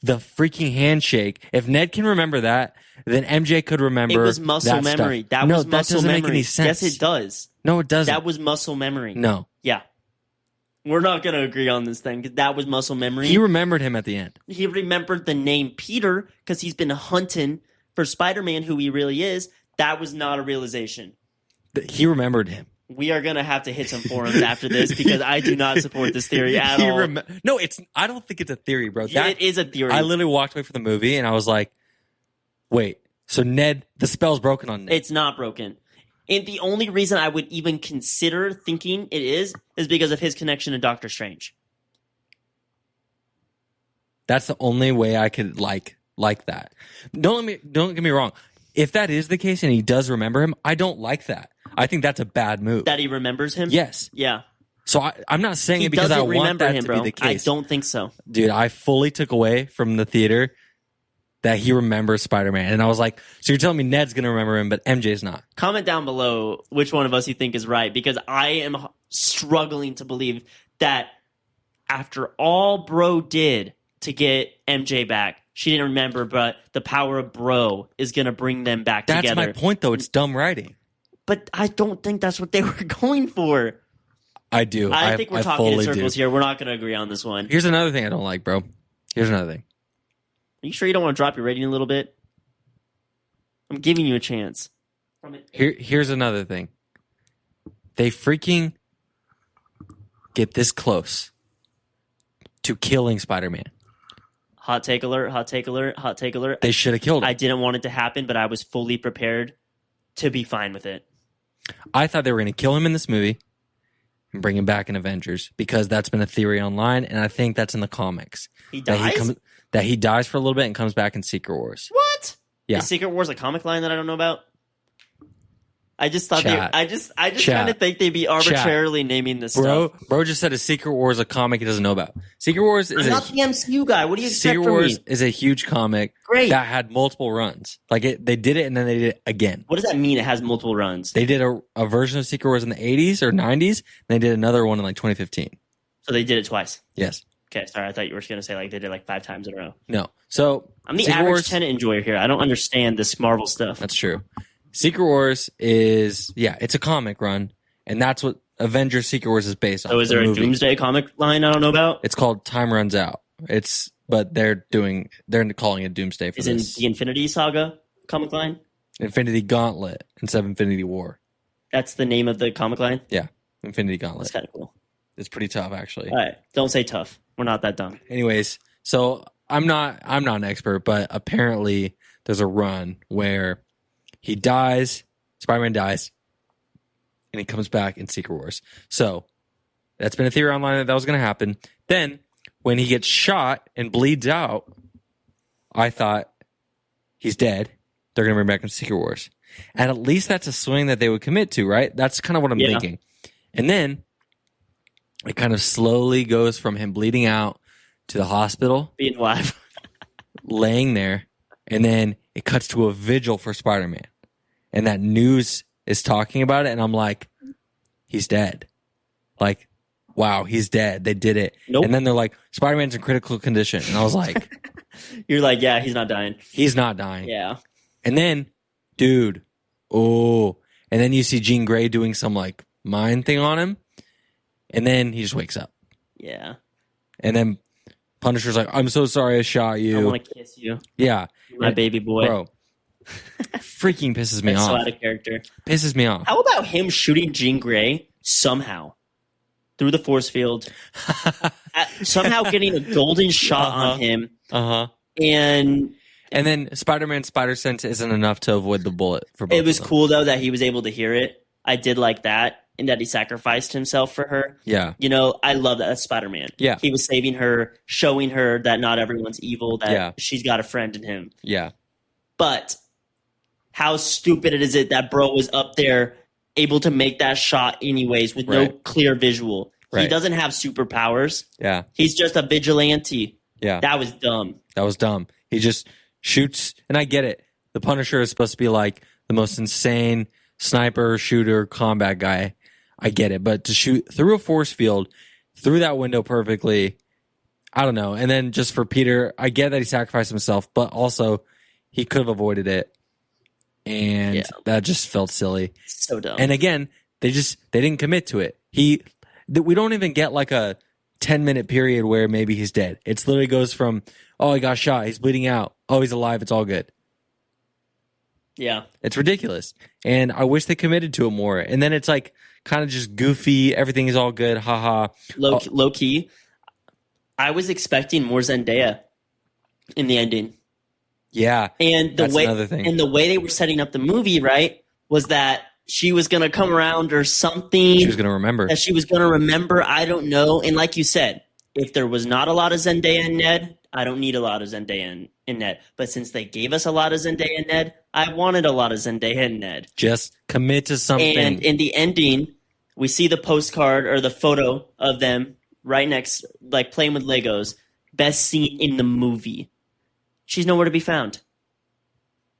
S1: the freaking handshake, if Ned can remember that, then MJ could remember.
S2: It was muscle memory.
S1: Stuff.
S2: That was muscle
S1: that doesn't
S2: memory.
S1: make any sense.
S2: Yes, it does.
S1: No, it doesn't.
S2: That was muscle memory.
S1: No.
S2: Yeah. We're not going to agree on this thing because that was muscle memory.
S1: He remembered him at the end.
S2: He remembered the name Peter because he's been hunting for Spider-Man, who he really is. That was not a realization.
S1: He remembered him.
S2: We are going to have to hit some forums after this because I do not support this theory at all.
S1: No, I don't think it's a theory, bro.
S2: It is a theory.
S1: I literally walked away from the movie and I was like, wait, so Ned, the spell's broken on Ned.
S2: It's not broken. And the only reason I would even consider thinking it is because of his connection to Doctor Strange.
S1: That's the only way I could like that. Don't get me wrong. If that is the case and he does remember him, I don't like that. I think that's a bad move.
S2: That he remembers him?
S1: Yes.
S2: Yeah.
S1: So I'm not saying it because I want that to be the case.
S2: I don't think so.
S1: Dude, I fully took away from the theater that he remembers Spider-Man. And I was like, so you're telling me Ned's going to remember him, but MJ's not.
S2: Comment down below which one of us you think is right, because I am struggling to believe that after all Bro did to get MJ back, she didn't remember, but the power of Bro is going to bring them back together.
S1: That's my point, though. It's dumb writing.
S2: But I don't think that's what they were going for.
S1: I do.
S2: I think we're talking in circles here. We're not going to agree on this one.
S1: Here's another thing I don't like, bro. Here's another thing.
S2: Are you sure you don't want to drop your rating a little bit? I'm giving you a chance.
S1: Here's another thing. They freaking get this close to killing Spider-Man.
S2: Hot take alert, hot take alert, hot take alert.
S1: They should have killed him.
S2: I didn't want it to happen, but I was fully prepared to be fine with it.
S1: I thought they were going to kill him in this movie and bring him back in Avengers because that's been a theory online, and I think that's in the comics.
S2: He dies?
S1: That he dies for a little bit and comes back in Secret Wars.
S2: What?
S1: Yeah.
S2: Is Secret Wars a comic line that I don't know about? I just thought I just kind of think they'd be arbitrarily naming this stuff.
S1: Bro just said a Secret Wars a comic he doesn't know about. Secret Wars is
S2: I'm not the MCU guy. What do you expect from me?
S1: Secret Wars is a huge comic that had multiple runs. Like they did it and then they did it again.
S2: What does that mean? It has multiple runs.
S1: They did a version of Secret Wars in the 80s or 90s, and they did another one in like 2015.
S2: So they did it twice.
S1: Yes.
S2: Okay, sorry. I thought you were going to say like they did like 5 times in a row.
S1: No. So
S2: I'm the average tenant enjoyer here. I don't understand this Marvel stuff.
S1: That's true. Secret Wars is, it's a comic run, and that's what Avengers Secret Wars is based on.
S2: So is there a Doomsday comic line I don't know about?
S1: It's called Time Runs Out. But they're calling it Doomsday for this.
S2: Is it the Infinity Saga comic line?
S1: Infinity Gauntlet instead of Infinity War.
S2: That's the name of the comic line?
S1: Yeah, Infinity Gauntlet.
S2: That's kind of cool.
S1: It's pretty tough, actually.
S2: All right, don't say tough. We're not that dumb.
S1: Anyways, so I'm not an expert, but apparently there's a run where he dies, Spider-Man dies, and he comes back in Secret Wars. So that's been a theory online that was going to happen. Then when he gets shot and bleeds out, I thought he's dead. They're going to bring back in Secret Wars. And at least that's a swing that they would commit to, right? That's kind of what I'm thinking. And then it kind of slowly goes from him bleeding out to the hospital.
S2: Being alive.
S1: Laying there. And then it cuts to a vigil for Spider-Man. And that news is talking about it. And I'm like, he's dead. Like, wow, he's dead. They did it.
S2: Nope.
S1: And then they're like, Spider-Man's in critical condition. And I was like,
S2: you're like, yeah, he's not dying.
S1: He's not dying.
S2: Yeah.
S1: And then, dude, and then you see Jean Grey doing some like mind thing on him. And then he just wakes up.
S2: Yeah.
S1: And then Punisher's like, I'm so sorry I shot you.
S2: I want to kiss you.
S1: Yeah.
S2: You're my baby boy.
S1: Bro. Freaking pisses me off.
S2: So out of character.
S1: Pisses me off.
S2: How about him shooting Jean Grey somehow? through the force field, somehow getting a golden shot on him. And
S1: then Spider-Man's spider sense isn't enough to avoid the bullet for both
S2: it was
S1: of them.
S2: cool, though, that he was able to hear it. I did like that, and that he sacrificed himself for her.
S1: Yeah.
S2: You know, I love that. That's Spider-Man.
S1: Yeah.
S2: He was saving her, showing her that not everyone's evil, that she's got a friend in him.
S1: Yeah.
S2: But how stupid is it that bro was up there able to make that shot anyways with no clear visual? He doesn't have superpowers.
S1: Yeah.
S2: He's just a vigilante.
S1: Yeah.
S2: That was dumb.
S1: That was dumb. He just shoots, and I get it. The Punisher is supposed to be like the most insane sniper, shooter, combat guy. I get it. But to shoot through a force field, through that window perfectly, I don't know. And then just for Peter, I get that he sacrificed himself, but also he could have avoided it. And that just felt silly.
S2: So dumb.
S1: And again, they didn't commit to it. We don't even get like a 10-minute period where maybe he's dead. It's literally goes from, oh, he got shot, he's bleeding out. Oh, he's alive, it's all good.
S2: Yeah.
S1: It's ridiculous. And I wish they committed to it more. And then it's like kind of just goofy. Everything is all good. Haha.
S2: Low key. I was expecting more Zendaya in the ending.
S1: Yeah.
S2: And
S1: that's another thing.
S2: And the way they were setting up the movie, right, was that she was going to come around or something.
S1: She was going to remember.
S2: That she was going to remember. I don't know. And like you said, if there was not a lot of Zendaya and Ned, I don't need a lot of Zendaya and Ned. But since they gave us a lot of Zendaya and Ned, I wanted a lot of Zendaya and Ned.
S1: Just commit to something.
S2: And in the ending, we see the postcard or the photo of them right next, like playing with Legos. Best scene in the movie. She's nowhere to be found.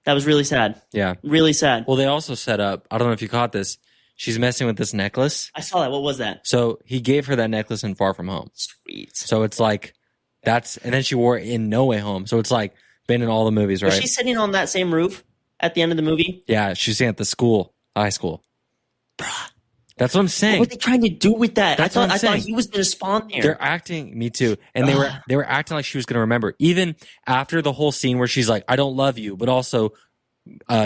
S2: That was really sad.
S1: Yeah.
S2: Really sad.
S1: Well, they also set up, I don't know if you caught this, she's messing with this necklace.
S2: I saw that. What was that?
S1: So he gave her that necklace in Far From Home.
S2: Sweet.
S1: So it's like, and then she wore it in No Way Home. So it's like, been in all the movies, right?
S2: Was she sitting on that same roof at the end of the movie?
S1: Yeah, she's sitting at the school, high school. That's what I'm saying.
S2: What were they trying to do with that?
S1: That's
S2: I thought he was going to spawn there.
S1: They're acting, me too, and they were acting like she was going to remember. Even after the whole scene where she's like, "I don't love you," but also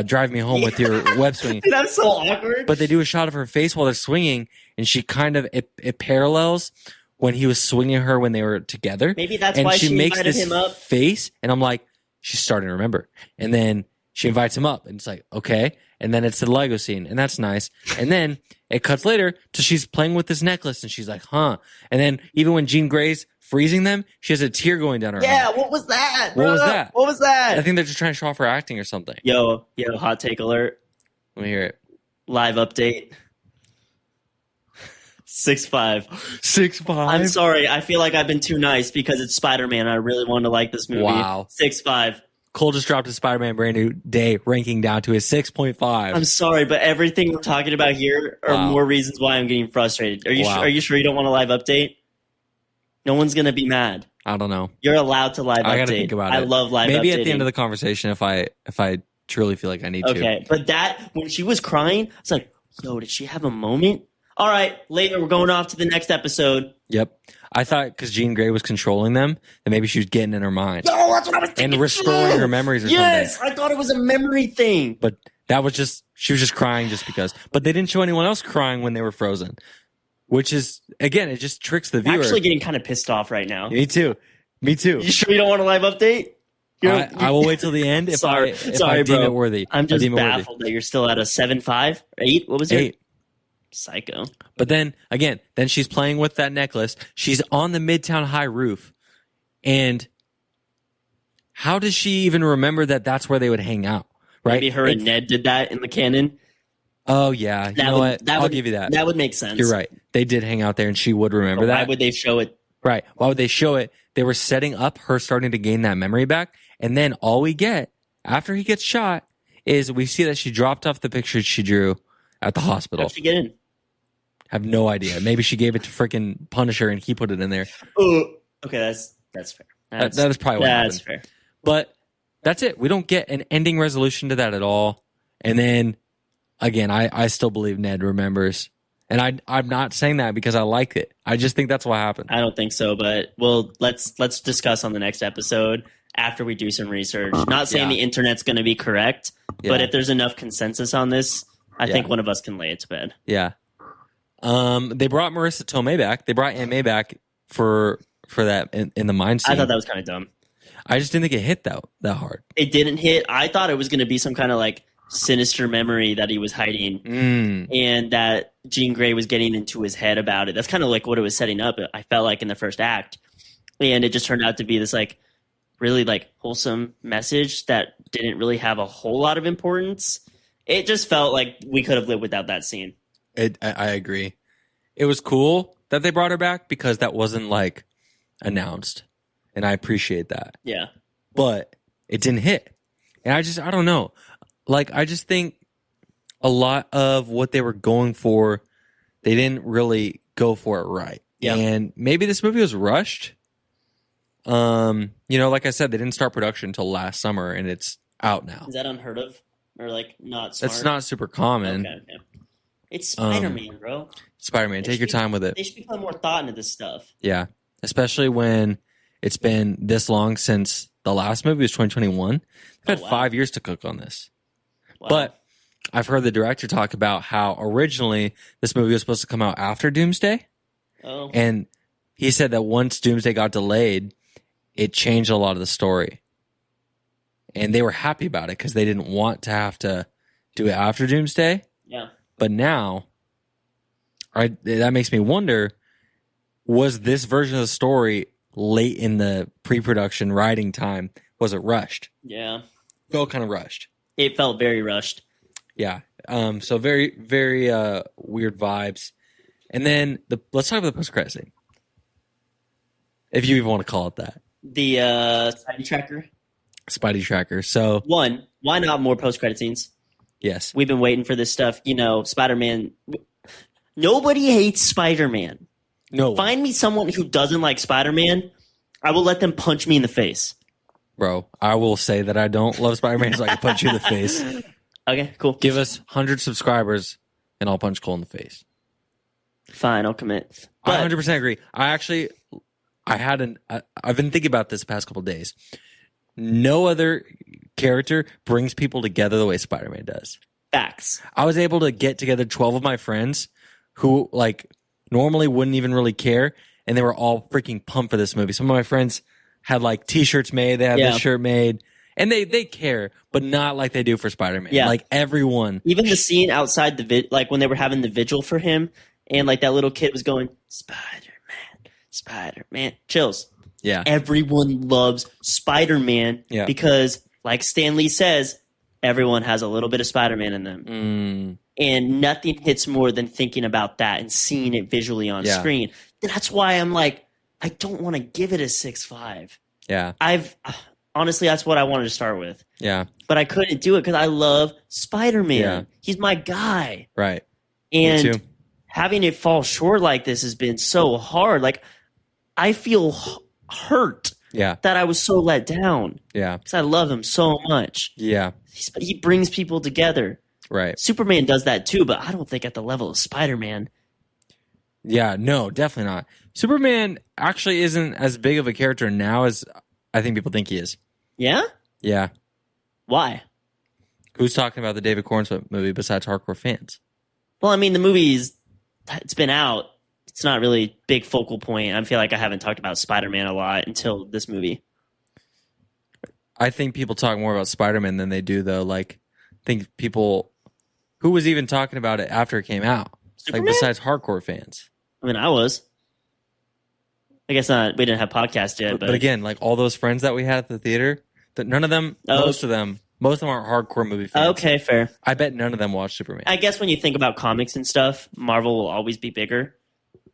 S1: drive me home with your web swinging.
S2: Dude, that's so awkward.
S1: But they do a shot of her face while they're swinging, and she kind of it parallels when he was swinging her when they were together.
S2: Maybe that's
S1: and
S2: why she
S1: makes
S2: invited
S1: this
S2: him up.
S1: face, and I'm like, she's starting to remember. And then she invites him up, and it's like, okay. And then it's the Lego scene, and that's nice. And then it cuts later to she's playing with this necklace, and she's like, huh. And then even when Jean Grey's freezing them, she has a tear going down her eye.
S2: Yeah, what was that?
S1: What was that?
S2: What was that?
S1: I think they're just trying to show off her acting or something.
S2: Yo, hot take alert.
S1: Let me hear it.
S2: Live update. 6'5".
S1: 6'5".
S2: I'm sorry. I feel like I've been too nice because it's Spider-Man. I really want to like this movie.
S1: Wow.
S2: 6'5".
S1: Cole just dropped his Spider-Man brand new day ranking down to his 6.5.
S2: I'm sorry, but everything we're talking about here are more reasons why I'm getting frustrated. Are you sure you don't want a live update? No one's gonna be mad.
S1: I don't know.
S2: You're allowed to live update.
S1: I gotta think about it.
S2: I love live
S1: Maybe
S2: updating.
S1: at the end of the conversation if I truly feel like I need to.
S2: Okay, but that when she was crying, I was like, yo, did she have a moment? All right, later we're going off to the next episode.
S1: Yep. I thought because Jean Grey was controlling them, that maybe she was getting in her mind.
S2: No, that's what I was thinking.
S1: And restoring her memories or something.
S2: Yes, I thought it was a memory thing.
S1: But that was just, she was just crying just because. But they didn't show anyone else crying when they were frozen. Which is, again, it just tricks the viewer.
S2: I'm actually getting kind of pissed off right now.
S1: Me too. Me too.
S2: You sure you don't want a live update?
S1: I will wait till the end if I deem
S2: bro.
S1: it worthy.
S2: I'm just baffled that you're still at a 7.5 or 8. What was it?
S1: 8.
S2: Psycho.
S1: But then, again, then she's playing with that necklace. She's on the Midtown High roof. And how does she even remember that that's where they would hang out? Right?
S2: Maybe her and Ned did that in the canon.
S1: Oh, yeah. You know what? I'll give you that.
S2: That would make sense.
S1: You're right. They did hang out there, and she would remember that.
S2: Why would they show it?
S1: Right. Why would they show it? They were setting up her starting to gain that memory back. And then all we get, after he gets shot, is we see that she dropped off the pictures she drew at the hospital.
S2: How'd she get in?
S1: Have no idea. Maybe she gave it to freaking Punisher and he put it in there.
S2: Okay, that's fair.
S1: That is probably what happened.
S2: That's fair.
S1: But that's it. We don't get an ending resolution to that at all. And then, again, I still believe Ned remembers. And I'm not saying that because I like it. I just think that's what happened.
S2: I don't think so, but let's discuss on the next episode after we do some research. Not saying the internet's going to be correct, but if there's enough consensus on this, I think one of us can lay it to bed.
S1: Yeah. They brought Marissa Tomei back. They brought Aunt May back for that in the mine scene.
S2: I thought that was kind of dumb.
S1: I just didn't think it hit that hard.
S2: It didn't hit. I thought it was going to be some kind of like sinister memory that he was hiding, and that Jean Grey was getting into his head about it. That's kind of like what it was setting up. I felt like in the first act, and it just turned out to be this like really like wholesome message that didn't really have a whole lot of importance. It just felt like we could have lived without that scene.
S1: I agree. It was cool that they brought her back because that wasn't like announced, and I appreciate that.
S2: Yeah,
S1: but it didn't hit, and I don't know. Like, I just think a lot of what they were going for, they didn't really go for it right.
S2: Yeah.
S1: And maybe this movie was rushed. Like I said, they didn't start production until last summer, and it's out now.
S2: Is that unheard of? Or, like, not smart?
S1: That's not super common.
S2: Okay. It's Spider-Man, bro.
S1: Spider-Man, take your time with it.
S2: They should be putting more thought into this stuff.
S1: Yeah. Especially when it's been this long since the last movie was 2021. They've had 5 years to cook on this.
S2: Wow.
S1: But I've heard the director talk about how originally this movie was supposed to come out after Doomsday.
S2: Oh.
S1: And he said that once Doomsday got delayed, it changed a lot of the story. And they were happy about it because they didn't want to have to do it after Doomsday.
S2: Yeah.
S1: But now, that makes me wonder, was this version of the story late in the pre-production writing time? Was it rushed?
S2: Yeah.
S1: Felt kind of rushed.
S2: It felt very rushed.
S1: Yeah. So very, very weird vibes. And then let's talk about the post-credit scene. If you even want to call it that.
S2: The Spidey tracker.
S1: Spidey tracker. So
S2: one, why not more post-credit scenes?
S1: yes.
S2: We've been waiting for this stuff. Spider-Man. Nobody hates Spider-Man.
S1: No.
S2: Find me someone who doesn't like Spider-Man. I will let them punch me in the face.
S1: Bro, I will say that I don't love Spider-Man so I can punch you in the face.
S2: Okay, cool.
S1: Give us 100 subscribers and I'll punch Cole in the face.
S2: Fine, I'll commit.
S1: I
S2: But
S1: 100% agree. I've been thinking about this the past couple of days. No other character brings people together the way Spider-Man does.
S2: facts.
S1: I was able to get together 12 of my friends who like normally wouldn't even really care, and they were all freaking pumped for this movie. Some of my friends had like t-shirts made, they had this shirt made, and they care, but not like they do for Spider-Man.
S2: Yeah.
S1: Like everyone.
S2: Even the scene outside like when they were having the vigil for him, and like that little kid was going, Spider-Man, chills.
S1: Yeah.
S2: Everyone loves Spider-Man
S1: Yeah.
S2: because, like Stan Lee says, everyone has a little bit of Spider-Man in them. And nothing hits more than thinking about that and seeing it visually on screen. That's why I'm like, I don't want to give it a 6.5.
S1: Yeah.
S2: Honestly, that's what I wanted to start with.
S1: Yeah.
S2: But I couldn't do it because I love Spider-Man.
S1: Yeah.
S2: He's my guy.
S1: Right.
S2: And
S1: Me too.
S2: having it fall short like this has been so hard. Like, I feel hurt
S1: Yeah.
S2: that I was so let down
S1: Yeah.
S2: because I love him so much.
S1: Yeah.
S2: He brings people together.
S1: Right.
S2: Superman does that too, but I don't think at the level of Spider-Man.
S1: Yeah, no, definitely not. Superman actually isn't as big of a character now as I think people think he is.
S2: Yeah?
S1: Yeah.
S2: Why?
S1: Who's talking about the David Cornswell movie besides hardcore fans?
S2: Well, I mean, it's been out. It's not really a big focal point. I feel like I haven't talked about Spider-Man a lot until this movie.
S1: I think people talk more about Spider-Man than they do, though. Like, I think people... Who was even talking about it after it came out?
S2: Superman?
S1: Like, besides hardcore fans.
S2: I mean, I was. I guess not. We didn't have podcasts yet.
S1: But again, like, all those friends that we had at the theater, none of them, most of them aren't hardcore movie fans.
S2: Okay, fair.
S1: I bet none of them watch Superman.
S2: I guess when you think about comics and stuff, Marvel will always be bigger.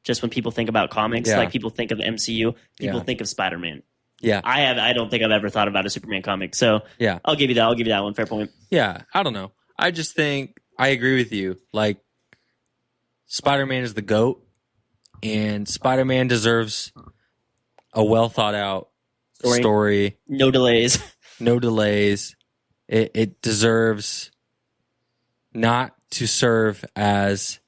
S2: Just when people think about comics, like people think of MCU, people think of Spider-Man.
S1: Yeah.
S2: I don't think I've ever thought about a Superman comic. So
S1: yeah.
S2: I'll give you that. I'll give you that one. Fair point.
S1: Yeah. I don't know. I just think I agree with you. Like, Spider-Man is the GOAT, and Spider-Man deserves a well thought out story.
S2: No delays.
S1: No delays. It deserves not to serve as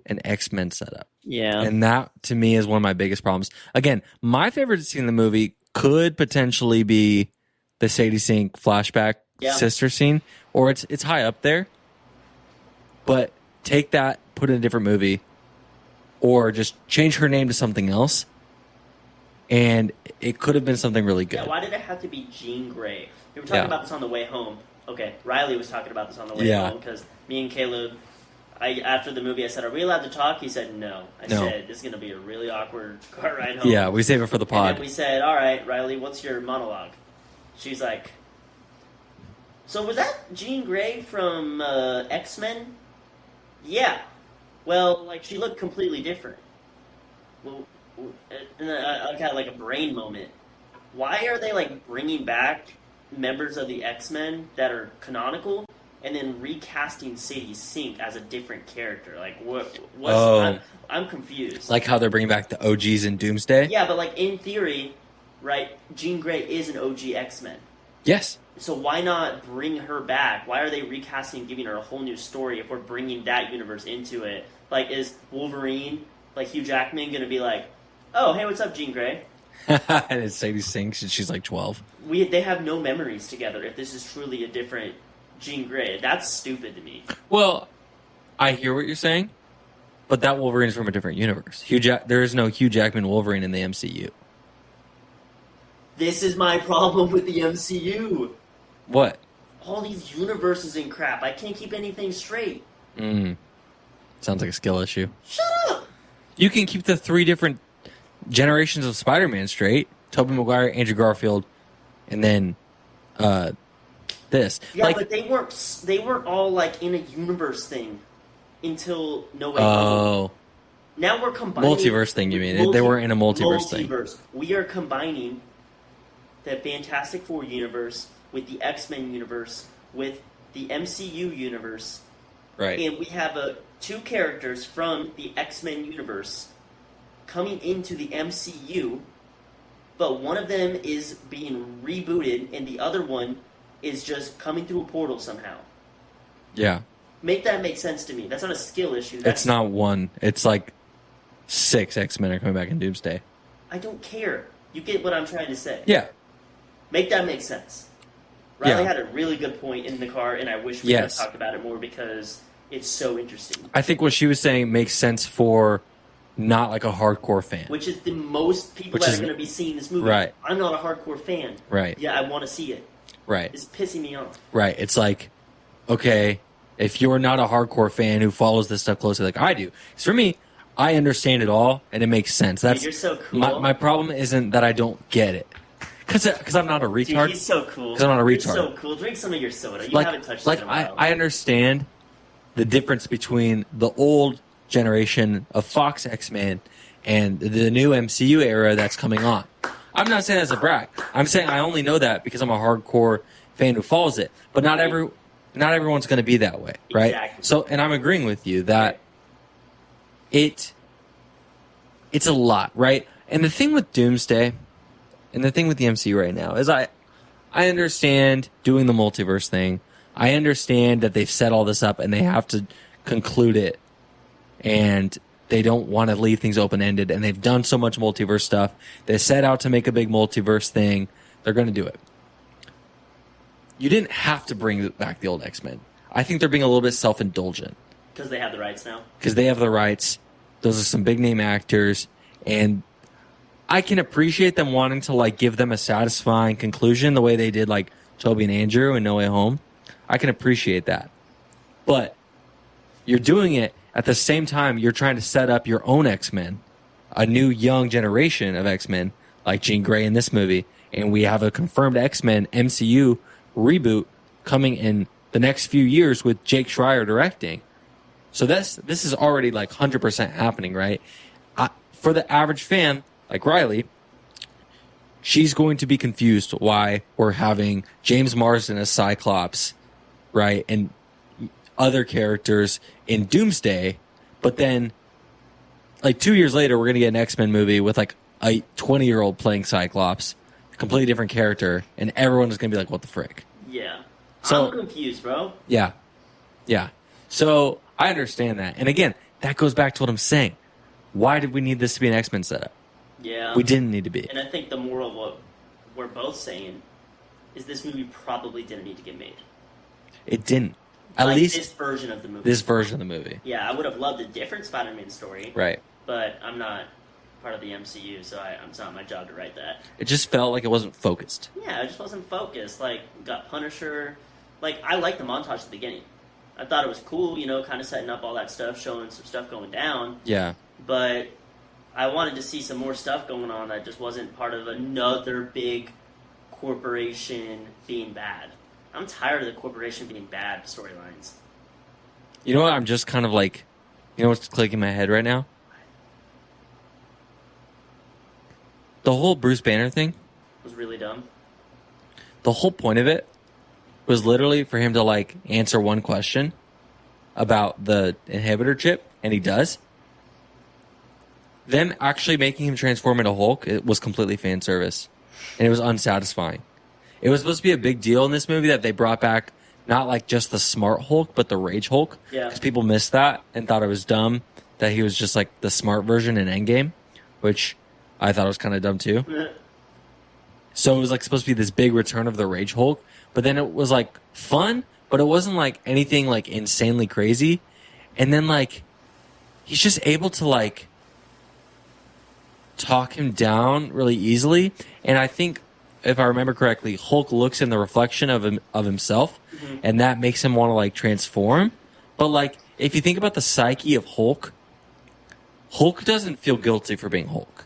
S1: an X-Men setup.
S2: Yeah.
S1: And that, to me, is one of my biggest problems. Again, my favorite scene in the movie could potentially be the Sadie Sink flashback sister scene, or it's high up there. But take that, put it in a different movie, or just change her name to something else, and it could have been something really good.
S2: Yeah, why did it have to be Jean Grey? We were talking about this on the way home. Okay, Riley was talking about this on the way home because me and Caleb, after the movie, I said, "Are we allowed to talk?" He said, "No." I said, "This is going to be a really awkward car ride home."
S1: Yeah, we save it for the pod.
S2: And then we said, "All right, Riley, what's your monologue?" She's like, "So was that Jean Grey from X-Men?" Yeah. Well, like, she looked completely different. Well, and I got like a brain moment. Why are they like bringing back members of the X-Men that are canonical and then recasting Sadie Sink as a different character? Like, I'm confused.
S1: Like how they're bringing back the OGs in Doomsday?
S2: Yeah, but like in theory, right, Jean Grey is an OG X-Men.
S1: Yes.
S2: So why not bring her back? Why are they recasting, giving her a whole new story if we're bringing that universe into it? Like, is Wolverine, like Hugh Jackman, going to be like, "Oh, hey, what's up, Jean Grey?"
S1: And it's Sadie Sink, and she's like 12.
S2: They have no memories together if this is truly a different Jean Grey. That's stupid to me.
S1: Well, I hear what you're saying, but that Wolverine's from a different universe. There is no Hugh Jackman Wolverine in the MCU.
S2: This is my problem with the MCU.
S1: What?
S2: All these universes and crap. I can't keep anything straight.
S1: Sounds like a skill issue.
S2: Shut up!
S1: You can keep the 3 different generations of Spider-Man straight. Tobey Maguire, Andrew Garfield, and then this.
S2: Yeah,
S1: like,
S2: but they weren't all like in a universe thing until No Way
S1: Home.
S2: Oh. Now we're combining
S1: Multiverse thing, you mean? They were in a multiverse thing.
S2: We are combining the Fantastic Four universe with the X-Men universe with the MCU universe.
S1: Right.
S2: And we have 2 characters from the X-Men universe coming into the MCU, but one of them is being rebooted and the other one is just coming through a portal somehow.
S1: Yeah.
S2: Make that make sense to me. That's not a skill issue.
S1: It's not 1. It's like 6 X-Men are coming back in Doomsday.
S2: I don't care. You get what I'm trying to say.
S1: Yeah.
S2: Make that make sense. Riley had a really good point in the car, and I wish we had talked about it more because it's so interesting.
S1: I think what she was saying makes sense for not like a hardcore fan.
S2: Which is the most people that are going to be seeing this movie.
S1: Right.
S2: I'm not a hardcore fan.
S1: Right.
S2: Yeah, I want to see it.
S1: Right.
S2: It's pissing me off.
S1: Right. It's like, okay, if you're not a hardcore fan who follows this stuff closely like I do, because for me, I understand it all and it makes sense.
S2: Dude, you're so cool.
S1: My problem isn't that I don't get it. Because I'm not a retard.
S2: Dude, he's so cool.
S1: Because I'm not a retard.
S2: He's so cool. Drink some of your soda. You haven't touched it in a while.
S1: I understand the difference between the old generation of Fox X-Men and the new MCU era that's coming on. I'm not saying that as a brag. I'm saying I only know that because I'm a hardcore fan who follows it. But not everyone's going to be that way, right?
S2: Exactly.
S1: So, and I'm agreeing with you that it's a lot, right? And the thing with Doomsday and the thing with the MCU right now is I understand doing the multiverse thing. I understand that they've set all this up and they have to conclude it. And they don't want to leave things open-ended. And they've done so much multiverse stuff. They set out to make a big multiverse thing. They're going to do it. You didn't have to bring back the old X-Men. I think they're being a little bit self-indulgent.
S2: Because they have the rights now?
S1: Because they have the rights. Those are some big-name actors. And I can appreciate them wanting to like give them a satisfying conclusion the way they did like Toby and Andrew in No Way Home. I can appreciate that. But you're doing it at the same time you're trying to set up your own X-Men, a new young generation of X-Men like Jean Grey in this movie. And we have a confirmed X-Men MCU reboot coming in the next few years with Jake Schreier directing. So this is already like 100% happening, right? For the average fan, like Riley, she's going to be confused why we're having James Marsden as Cyclops, right? And other characters in Doomsday, but then like 2 years later, we're going to get an X-Men movie with like a 20-year-old playing Cyclops, a completely different character, and everyone is going to be like, what the frick?
S2: Yeah.
S1: So,
S2: I'm confused, bro.
S1: Yeah. Yeah. So I understand that. And again, that goes back to what I'm saying. Why did we need this to be an X-Men setup?
S2: Yeah.
S1: We didn't need to be.
S2: And I think the moral of what we're both saying is this movie probably didn't need to get made.
S1: It didn't. At
S2: like
S1: least
S2: this version of the movie.
S1: this version of the movie.
S2: Yeah, I would have loved a different Spider-Man story.
S1: Right.
S2: But I'm not part of the MCU, so it's not my job to write that.
S1: It just felt like it wasn't focused.
S2: Yeah, it just wasn't focused. Like, got Punisher. Like, I liked the montage at the beginning. I thought it was cool, kind of setting up all that stuff, showing some stuff going down.
S1: Yeah.
S2: But I wanted to see some more stuff going on that just wasn't part of another big corporation being bad. I'm tired of the corporation being bad storylines.
S1: You know what? I'm just kind of like, you know what's clicking in my head right now? The whole Bruce Banner thing.
S2: Was really dumb.
S1: The whole point of it was literally for him to like answer one question about the inhibitor chip, and he does. Them actually making him transform into Hulk, it was completely fan service, and it was unsatisfying. It was supposed to be a big deal in this movie that they brought back not like just the smart Hulk, but the Rage Hulk.
S2: Yeah.
S1: Because people missed that and thought it was dumb that he was just like the smart version in Endgame, which I thought was kind of dumb too. So it was like supposed to be this big return of the Rage Hulk, but then it was like fun, but it wasn't like anything like insanely crazy. And then like he's just able to like talk him down really easily. And I think if I remember correctly, Hulk looks in the reflection of himself, and that makes him want to like transform. But like if you think about the psyche of Hulk, Hulk doesn't feel guilty for being Hulk.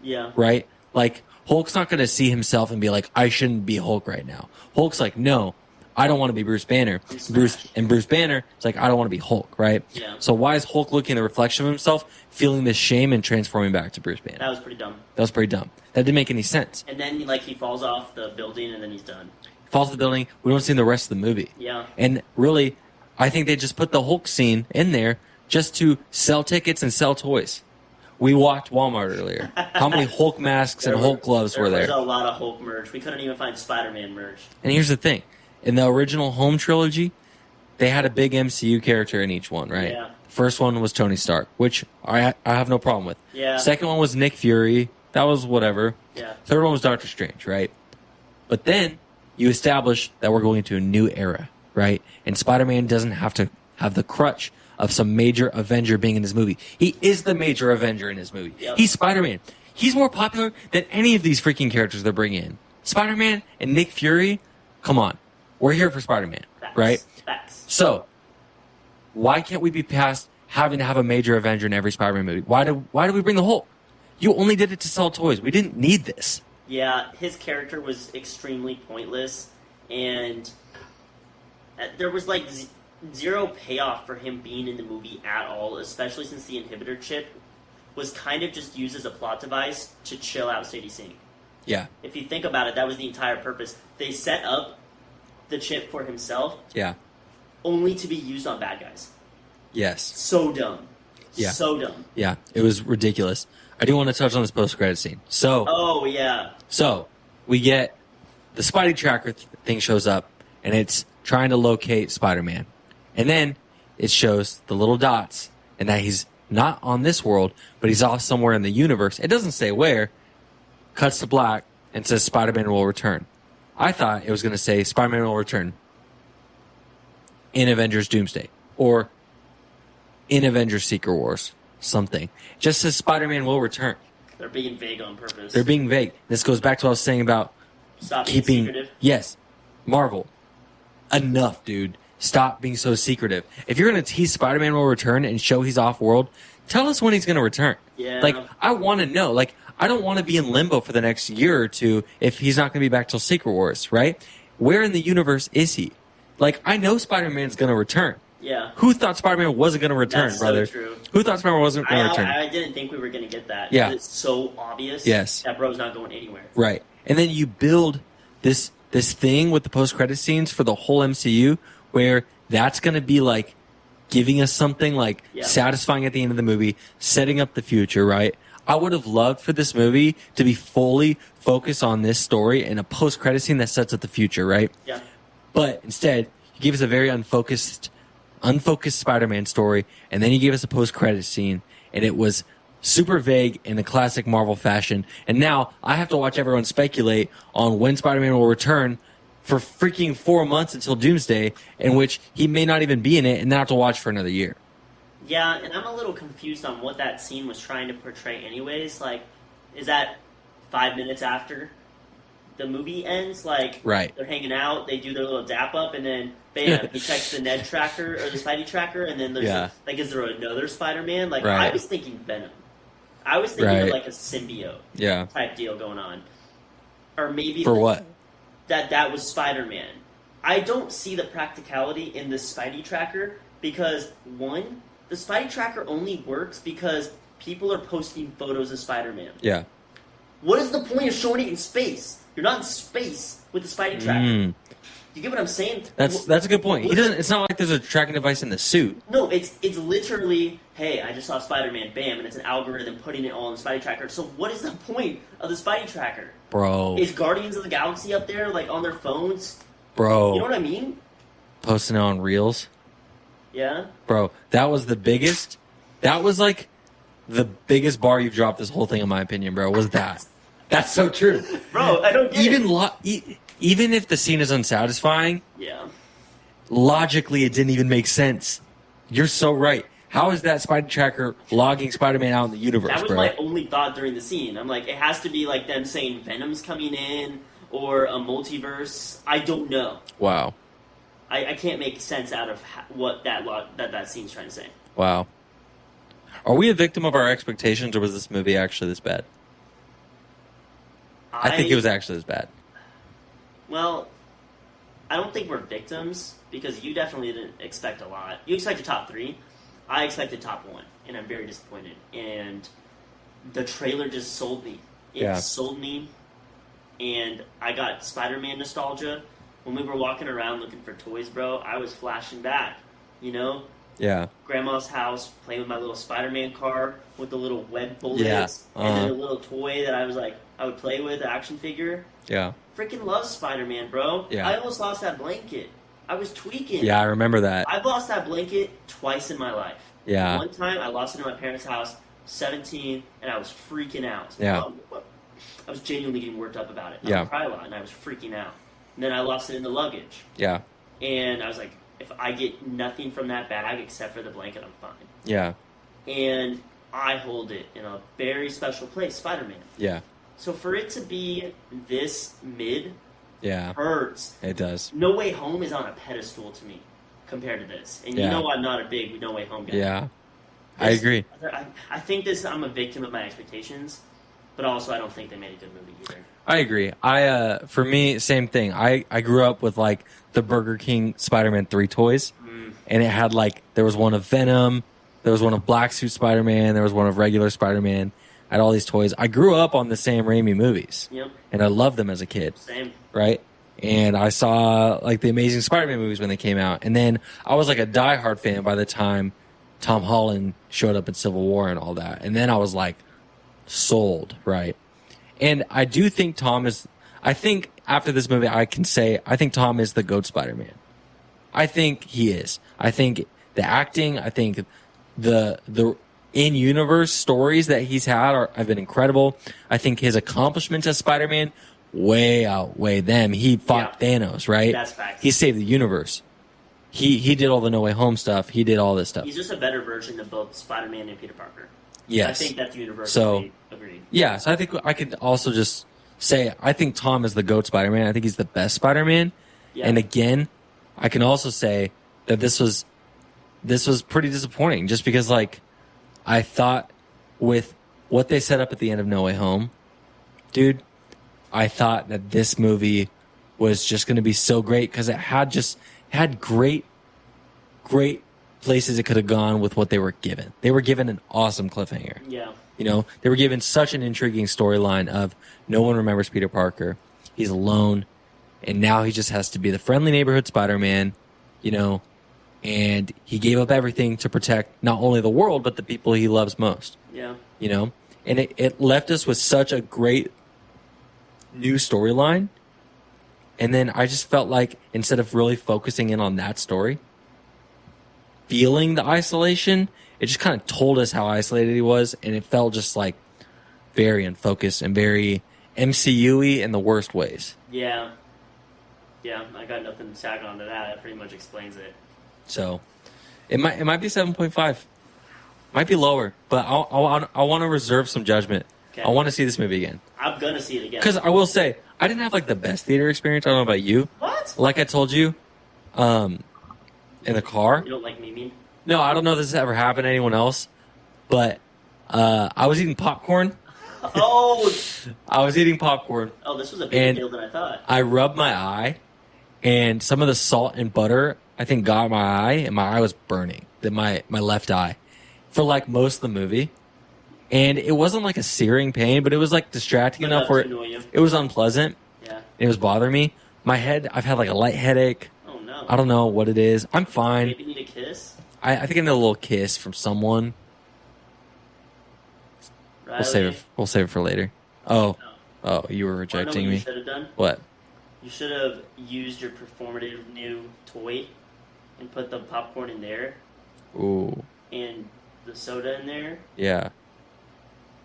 S2: Yeah.
S1: Right? Like, Hulk's not going to see himself and be like, I shouldn't be Hulk right now. Hulk's like, no, I don't want to be Bruce Banner. Bruce Banner is like, I don't want to be Hulk, right?
S2: Yeah.
S1: So why is Hulk looking in the reflection of himself, feeling this shame and transforming back to Bruce Banner?
S2: That was pretty dumb.
S1: That was pretty dumb. That didn't make any sense.
S2: And then like he falls off the building and then he's done.
S1: Falls to the building. We don't see the rest of the movie.
S2: Yeah.
S1: And really, I think they just put the Hulk scene in there just to sell tickets and sell toys. We walked Walmart earlier. How many Hulk masks and Hulk gloves were there?
S2: There was a lot of Hulk merch. We couldn't even find Spider-Man merch.
S1: And here's the thing. In the original Home trilogy, they had a big MCU character in each one, right?
S2: Yeah.
S1: The first one was Tony Stark, which I have no problem with.
S2: Yeah.
S1: Second one was Nick Fury. That was whatever.
S2: Yeah.
S1: Third one was Doctor Strange, right? But then you establish that we're going into a new era, right? And Spider-Man doesn't have to have the crutch of some major Avenger being in this movie. He is the major Avenger in this movie.
S2: Yep.
S1: He's Spider-Man. He's more popular than any of these freaking characters they're bringing in. Spider-Man and Nick Fury, come on. We're here for Spider-Man, right?
S2: Facts.
S1: So, why can't we be past having to have a major Avenger in every Spider-Man movie? Why do we bring the Hulk? You only did it to sell toys. We didn't need this.
S2: Yeah, his character was extremely pointless, and there was like zero payoff for him being in the movie at all, especially since the inhibitor chip was kind of just used as a plot device to chill out Sadie Sink.
S1: Yeah.
S2: If you think about it, that was the entire purpose. They set up the chip for himself
S1: Yeah.
S2: only to be used on bad guys.
S1: Yes.
S2: So dumb.
S1: Yeah.
S2: So dumb.
S1: Yeah. It was ridiculous. I do want to touch on this post-credit scene. So,
S2: Oh, yeah.
S1: we get the Spidey tracker thing shows up, and it's trying to locate Spider-Man. And then it shows the little dots, and that he's not on this world, but he's off somewhere in the universe. It doesn't say where. Cuts to black and says Spider-Man will return. I thought it was going to say Spider-Man will return in Avengers Doomsday or in Avengers Secret Wars, something. It just says Spider-Man will return.
S2: They're being vague on purpose.
S1: They're being vague. This goes back to what I was saying about
S2: Stop being
S1: keeping.
S2: secretive.
S1: Yes, Marvel. Enough, dude. Stop being so secretive. If you're going to tease Spider-Man will return and show he's off-world, tell us when he's going to return.
S2: Yeah.
S1: Like, I want to know. Like, I don't want to be in limbo for the next year or two if he's not going to be back till Secret Wars, right? Where in the universe is he? Like, I know Spider-Man's going to return.
S2: Yeah.
S1: Who thought Spider-Man wasn't going to return,
S2: That's
S1: brother?
S2: so true.
S1: Who thought Spider-Man wasn't going to return?
S2: I didn't think we were going to get that.
S1: Yeah.
S2: It's so obvious
S1: Yes.
S2: that bro's not going anywhere.
S1: Right. And then you build this thing with the post-credit scenes for the whole MCU where that's going to be like giving us something like satisfying at the end of the movie, setting up the future, right? I would have loved for this movie to be fully focused on this story and a post-credit scene that sets up the future, right?
S2: Yeah.
S1: But instead, you gave us a very unfocused Spider-Man story, and then you gave us a post-credit scene, and it was super vague in the classic Marvel fashion. And now I have to watch everyone speculate on when Spider-Man will return for freaking 4 months until Doomsday, in which he may not even be in it and then have to watch for another year.
S2: Yeah, and I'm a little confused on what that scene was trying to portray anyways. Like, is that 5 minutes after the movie ends? Like,
S1: right.
S2: They're hanging out, they do their little dap up, and then, bam, he checks the Ned tracker, or the Spidey tracker, and then there's, like, is there another Spider-Man? Like, I was thinking Venom. I was thinking of, like, a symbiote type deal going on. Or maybe...
S1: For what?
S2: That was Spider-Man. I don't see the practicality in the Spidey tracker because, one, the Spidey tracker only works because people are posting photos of Spider-Man.
S1: Yeah.
S2: What is the point of showing it in space? You're not in space with the Spidey tracker. You get what I'm saying?
S1: That's a good point. He doesn't. It's not like there's a tracking device in the suit.
S2: No, it's literally, hey, I just saw Spider-Man, bam, and it's an algorithm putting it all in the Spidey tracker. So what is the point of the Spidey tracker?
S1: Bro.
S2: Is Guardians of the Galaxy up there, like, on their phones?
S1: Bro.
S2: You know what I mean?
S1: Posting it on Reels.
S2: Yeah?
S1: Bro, that was the biggest... That was, like, the biggest bar you've dropped this whole thing, in my opinion, bro, was that. That's so true.
S2: Bro, I don't get
S1: it. Even if the scene is unsatisfying, logically it didn't even make sense. You're so right. How is that Spider Tracker logging Spider-Man out in the universe,
S2: That was
S1: bro?
S2: my only thought during the scene. I'm like, it has to be like them saying Venom's coming in or a multiverse. I don't know.
S1: Wow.
S2: I can't make sense out of what that scene's trying to say.
S1: Wow. Are we a victim of our expectations, or was this movie actually this bad? I think it was actually this bad.
S2: Well, I don't think we're victims, because you definitely didn't expect a lot. You expected top 3. I expected top 1, and I'm very disappointed. And the trailer just sold me. It sold me, and I got Spider-Man nostalgia. When we were walking around looking for toys, bro, I was flashing back, you know?
S1: Yeah.
S2: Grandma's house, playing with my little Spider-Man car with the little web bullets, and then a little toy that I would play with, the action figure.
S1: Yeah.
S2: Freaking love Spider-Man, bro.
S1: Yeah.
S2: I almost lost that blanket. I was tweaking.
S1: Yeah, I remember that.
S2: I've lost that blanket twice in my life.
S1: Yeah.
S2: One time, I lost it in my parents' house, 17, and I was freaking out.
S1: Yeah.
S2: I was genuinely getting worked up about it. I would cry a lot, and I was freaking out. And then I lost it in the luggage.
S1: Yeah.
S2: And I was like, if I get nothing from that bag except for the blanket, I'm fine.
S1: Yeah.
S2: And I hold it in a very special place, Spider-Man.
S1: Yeah.
S2: So for it to be this mid hurts.
S1: It does.
S2: No Way Home is on a pedestal to me compared to this. And you know I'm not a big No Way Home guy.
S1: Yeah. I agree.
S2: I think I'm a victim of my expectations, but also I don't think they made a good movie either.
S1: I agree. For me, same thing. I grew up with, like, the Burger King Spider-Man 3 toys, and it had, like, there was one of Venom, there was one of Black Suit Spider-Man, there was one of regular Spider-Man. I had all these toys. I grew up on the Sam Raimi movies, and I loved them as a kid.
S2: Same.
S1: Right? And I saw, like, the Amazing Spider-Man movies when they came out, and then I was, like, a diehard fan by the time Tom Holland showed up in Civil War and all that, and then I was, like, sold, right? And I do think I think after this movie, I can say, I think Tom is the GOAT Spider-Man. I think he is. I think the acting, I think the in-universe stories that he's had have been incredible. I think his accomplishments as Spider-Man way outweigh them. He fought Thanos, right?
S2: That's facts.
S1: He saved the universe. He did all the No Way Home stuff. He did all this stuff.
S2: He's just a better version of both Spider-Man and Peter Parker.
S1: Yes.
S2: I think that's universally agreed.
S1: Yeah, so I think I could also just say I think Tom is the GOAT Spider-Man. I think he's the best Spider-Man. Yeah. And again, I can also say that this was pretty disappointing just because, like, I thought with what they set up at the end of No Way Home, dude, I thought that this movie was just going to be so great because it had great places it could have gone with what they were given. They were given an awesome cliffhanger.
S2: Yeah.
S1: You know, they were given such an intriguing storyline of no one remembers Peter Parker. He's alone, and now he just has to be the friendly neighborhood Spider-Man, you know, and he gave up everything to protect not only the world, but the people he loves most.
S2: Yeah.
S1: You know, and it left us with such a great new storyline. And then I just felt like instead of really focusing in on that story, feeling the isolation, it just kind of told us how isolated he was, and it felt just like very unfocused and very MCU-y in the worst ways.
S2: Yeah. Yeah, I got nothing to tag on to that. That pretty much explains it.
S1: So it might be 7.5. Might be lower, but I want to reserve some judgment.
S2: Okay.
S1: I want to see this movie again.
S2: I'm gonna see it again.
S1: Because I will say, I didn't have like the best theater experience. I don't know about you.
S2: What?
S1: Like I told you, in the car.
S2: You don't like me mean?
S1: No, I don't know if this has ever happened to anyone else, but I was eating popcorn.
S2: Oh!
S1: I was eating popcorn.
S2: Oh, this was a bigger deal than I thought.
S1: I rubbed my eye, and some of the salt and butter, I think, got my eye, and my eye was burning. My left eye. For like most of the movie. And it wasn't like a searing pain, but it was like distracting enough where it was unpleasant.
S2: Yeah.
S1: It was bothering me. My head, I've had like a light headache.
S2: Oh no.
S1: I don't know what it is. I'm fine.
S2: Maybe you need a kiss?
S1: I think I need a little kiss from someone.
S2: Riley.
S1: We'll save it for later. Oh, you were rejecting me.
S2: You should have done?
S1: What?
S2: You should have used your performative new toy and put the popcorn in there.
S1: Ooh.
S2: And the soda in there.
S1: Yeah.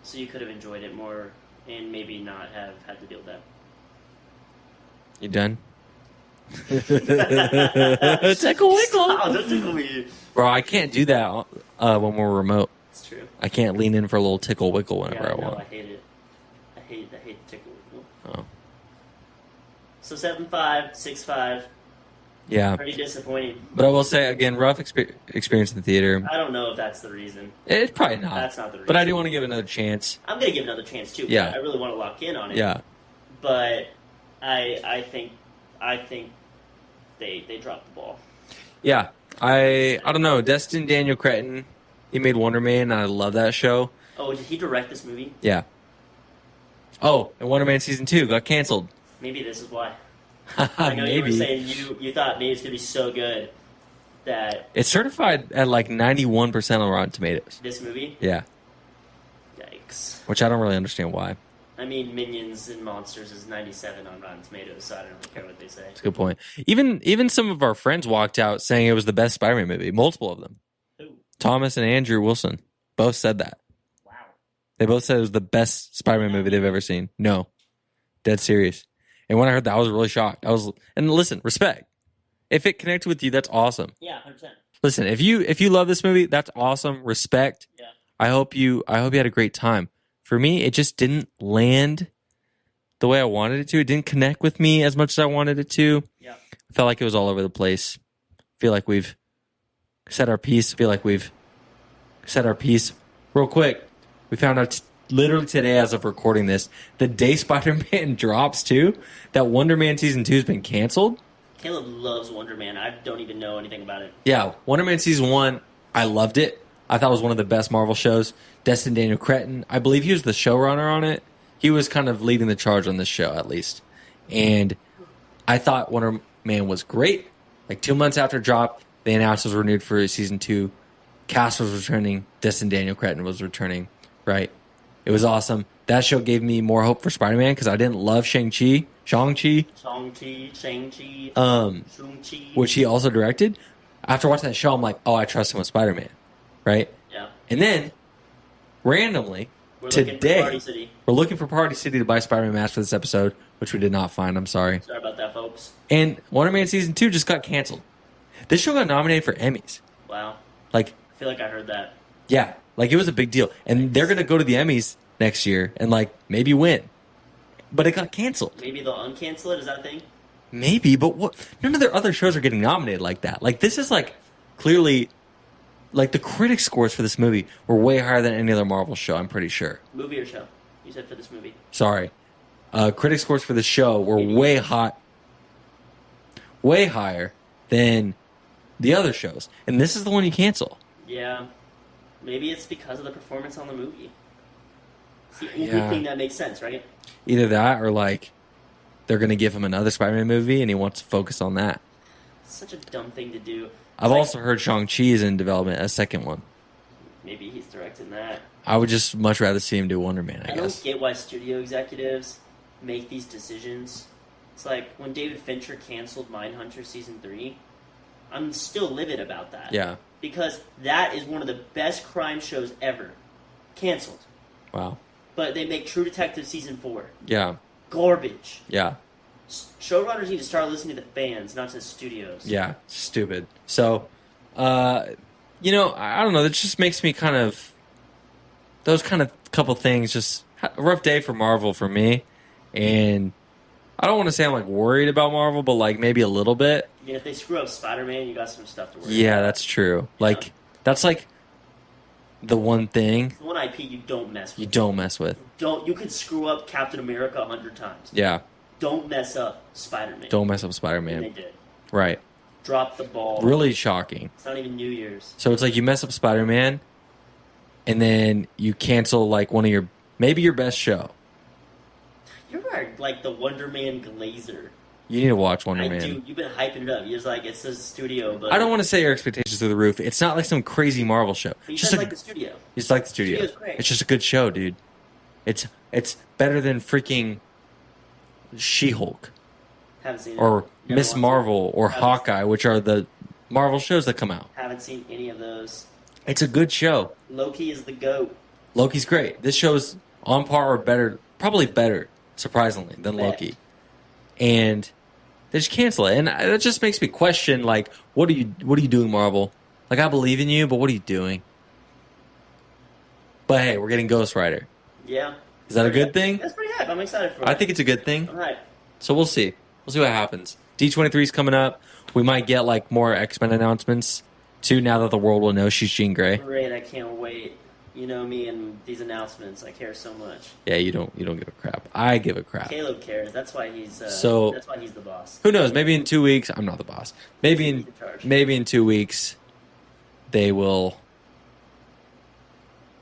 S2: So you could have enjoyed it more and maybe not have had to deal with that.
S1: You done? Tickle wickle.
S2: Oh, don't tickle me.
S1: Bro, I can't do that when we're remote.
S2: It's true.
S1: I can't lean in for a little tickle wickle whenever I want.
S2: I hate it. I hate the tickle wickle.
S1: Oh.
S2: So 7.5, 6.5.
S1: Yeah.
S2: Pretty disappointing.
S1: But I will say, again, rough experience in the theater.
S2: I don't know if that's the reason.
S1: It's probably not.
S2: That's not the reason.
S1: But I do want to give it another chance.
S2: I'm going to give it another chance, too.
S1: Yeah.
S2: I really want to lock in on it.
S1: Yeah.
S2: But I think they dropped the ball.
S1: Yeah. I don't know. Destin Daniel Cretton, he made Wonder Man, and I love that show.
S2: Oh, did he direct this movie?
S1: Yeah. Oh, and Wonder Man Season 2 got canceled.
S2: Maybe this is why. I know you were saying you thought maybe it's going to be so good that...
S1: It's certified at like 91% on Rotten Tomatoes.
S2: This movie?
S1: Yeah.
S2: Yikes.
S1: Which I don't really understand why.
S2: I mean, Minions and Monsters is 97 on Rotten Tomatoes, so I don't really care what they say.
S1: That's a good point. Even some of our friends walked out saying it was the best Spider-Man movie. Multiple of them.
S2: Who?
S1: Thomas and Andrew Wilson both said that.
S2: Wow.
S1: They both said it was the best Spider-Man movie they've ever seen. No. Dead serious. And when I heard that, I was really shocked. And listen, respect. If it connected with you, that's awesome.
S2: Yeah, 100%.
S1: Listen, if you love this movie, that's awesome. Respect.
S2: Yeah.
S1: I hope you had a great time. For me, it just didn't land the way I wanted it to. It didn't connect with me as much as I wanted it to.
S2: Yeah.
S1: I felt like it was all over the place. I feel like we've said our piece. Real quick, we found out literally today as of recording this, the day Spider-Man drops too, that Wonder Man Season 2 has been canceled.
S2: Caleb loves Wonder Man. I don't even know anything about it.
S1: Yeah, Wonder Man Season 1, I loved it. I thought it was one of the best Marvel shows. Destin Daniel Cretton, I believe he was the showrunner on it. He was kind of leading the charge on this show, at least. And I thought Wonder Man was great. Like 2 months after drop, they announced it was renewed for Season 2. Cast was returning. Destin Daniel Cretton was returning, right? It was awesome. That show gave me more hope for Spider-Man because I didn't love Shang-Chi, which he also directed. After watching that show, I'm like, oh, I trust him with Spider-Man, right?
S2: Yeah.
S1: And then, randomly, today, we're looking for Party City to buy Spider-Man masks for this episode, which we did not find. I'm sorry.
S2: Sorry about that, folks.
S1: And Wonder Man Season 2 just got canceled. This show got nominated for Emmys.
S2: Wow.
S1: Like,
S2: I feel like I heard that.
S1: Yeah. Like, it was a big deal. And they're going to go to the Emmys next year and, like, maybe win. But it got canceled.
S2: Maybe they'll uncancel it? Is that a thing?
S1: Maybe, but what? None of their other shows are getting nominated like that. Like, this is, like, clearly... Like, the critic scores for this movie were way higher than any other Marvel show, I'm pretty sure.
S2: Movie or show? You said for this movie.
S1: Sorry. Critic scores for this show were way higher than the other shows. And this is the one you cancel.
S2: Yeah. Maybe it's because of the performance on the movie. It's the only thing that makes sense, right?
S1: Either that or, like, they're going to give him another Spider-Man movie and he wants to focus on that.
S2: It's such a dumb thing to do.
S1: I've also heard Shang-Chi is in development, a second one.
S2: Maybe he's directing that.
S1: I would just much rather see him do Wonder Man, I guess.
S2: I don't get why studio executives make these decisions. It's like when David Fincher canceled Mindhunter Season 3, I'm still livid about that.
S1: Yeah.
S2: Because that is one of the best crime shows ever. Canceled.
S1: Wow.
S2: But they make True Detective Season 4.
S1: Yeah.
S2: Garbage.
S1: Yeah.
S2: Showrunners need to start listening to the fans, not to the studios.
S1: Yeah, stupid. So, I don't know. That just makes me kind of those kind of couple things. Just a rough day for Marvel for me, and I don't want to say I'm like worried about Marvel, but like maybe a little bit.
S2: Yeah, if they screw up Spider-Man, you got some stuff to worry about.
S1: Yeah, that's true. Like that's like the one thing.
S2: The one IP you don't mess with.
S1: You don't mess with.
S2: You could screw up Captain America 100 times.
S1: Yeah.
S2: Don't mess up Spider-Man.
S1: Don't mess up
S2: And
S1: Spider-Man.
S2: they did.
S1: Right.
S2: Drop the ball.
S1: Really shocking.
S2: It's not even New Year's.
S1: So it's like you mess up Spider-Man, and then you cancel like maybe your best show.
S2: You're like the Wonder Man glazer.
S1: You need to watch Wonder Man.
S2: Do. You've been hyping it up. You're just like, it's a studio, but...
S1: I don't want to say your expectations through the roof. It's not like some crazy Marvel show.
S2: But you just like the studio.
S1: You just like the studio.
S2: Studio's great.
S1: It's just a good show, dude. It's better than freaking She-Hulk
S2: Haven't seen it.
S1: or
S2: Never
S1: Miss
S2: watched it.
S1: Marvel or
S2: Haven't-
S1: Hawkeye, which are the Marvel shows that come out.
S2: Haven't seen any of those.
S1: It's a good show.
S2: Loki is the GOAT.
S1: Loki's great. This show's on par or better, probably better, surprisingly, than
S2: Bet.
S1: Loki. And they just cancel it, and that just makes me question, like, what are you doing, Marvel? Like, I believe in you, but what are you doing? But hey, we're getting Ghost Rider.
S2: Yeah.
S1: Is that a good thing?
S2: That's pretty hype. I'm excited for it.
S1: I think it's a good thing.
S2: All right.
S1: So we'll see. We'll see what happens. D23 is coming up. We might get like more X-Men announcements too. Now that the world will know she's Jean Grey.
S2: Great. I can't wait. You know me and these announcements. I care so much.
S1: Yeah, you don't give a crap. I give a crap.
S2: Caleb cares. That's why he's. That's why he's the boss.
S1: Who knows? Maybe in 2 weeks, I'm not the boss. Maybe
S2: He's in charge.
S1: in 2 weeks, they will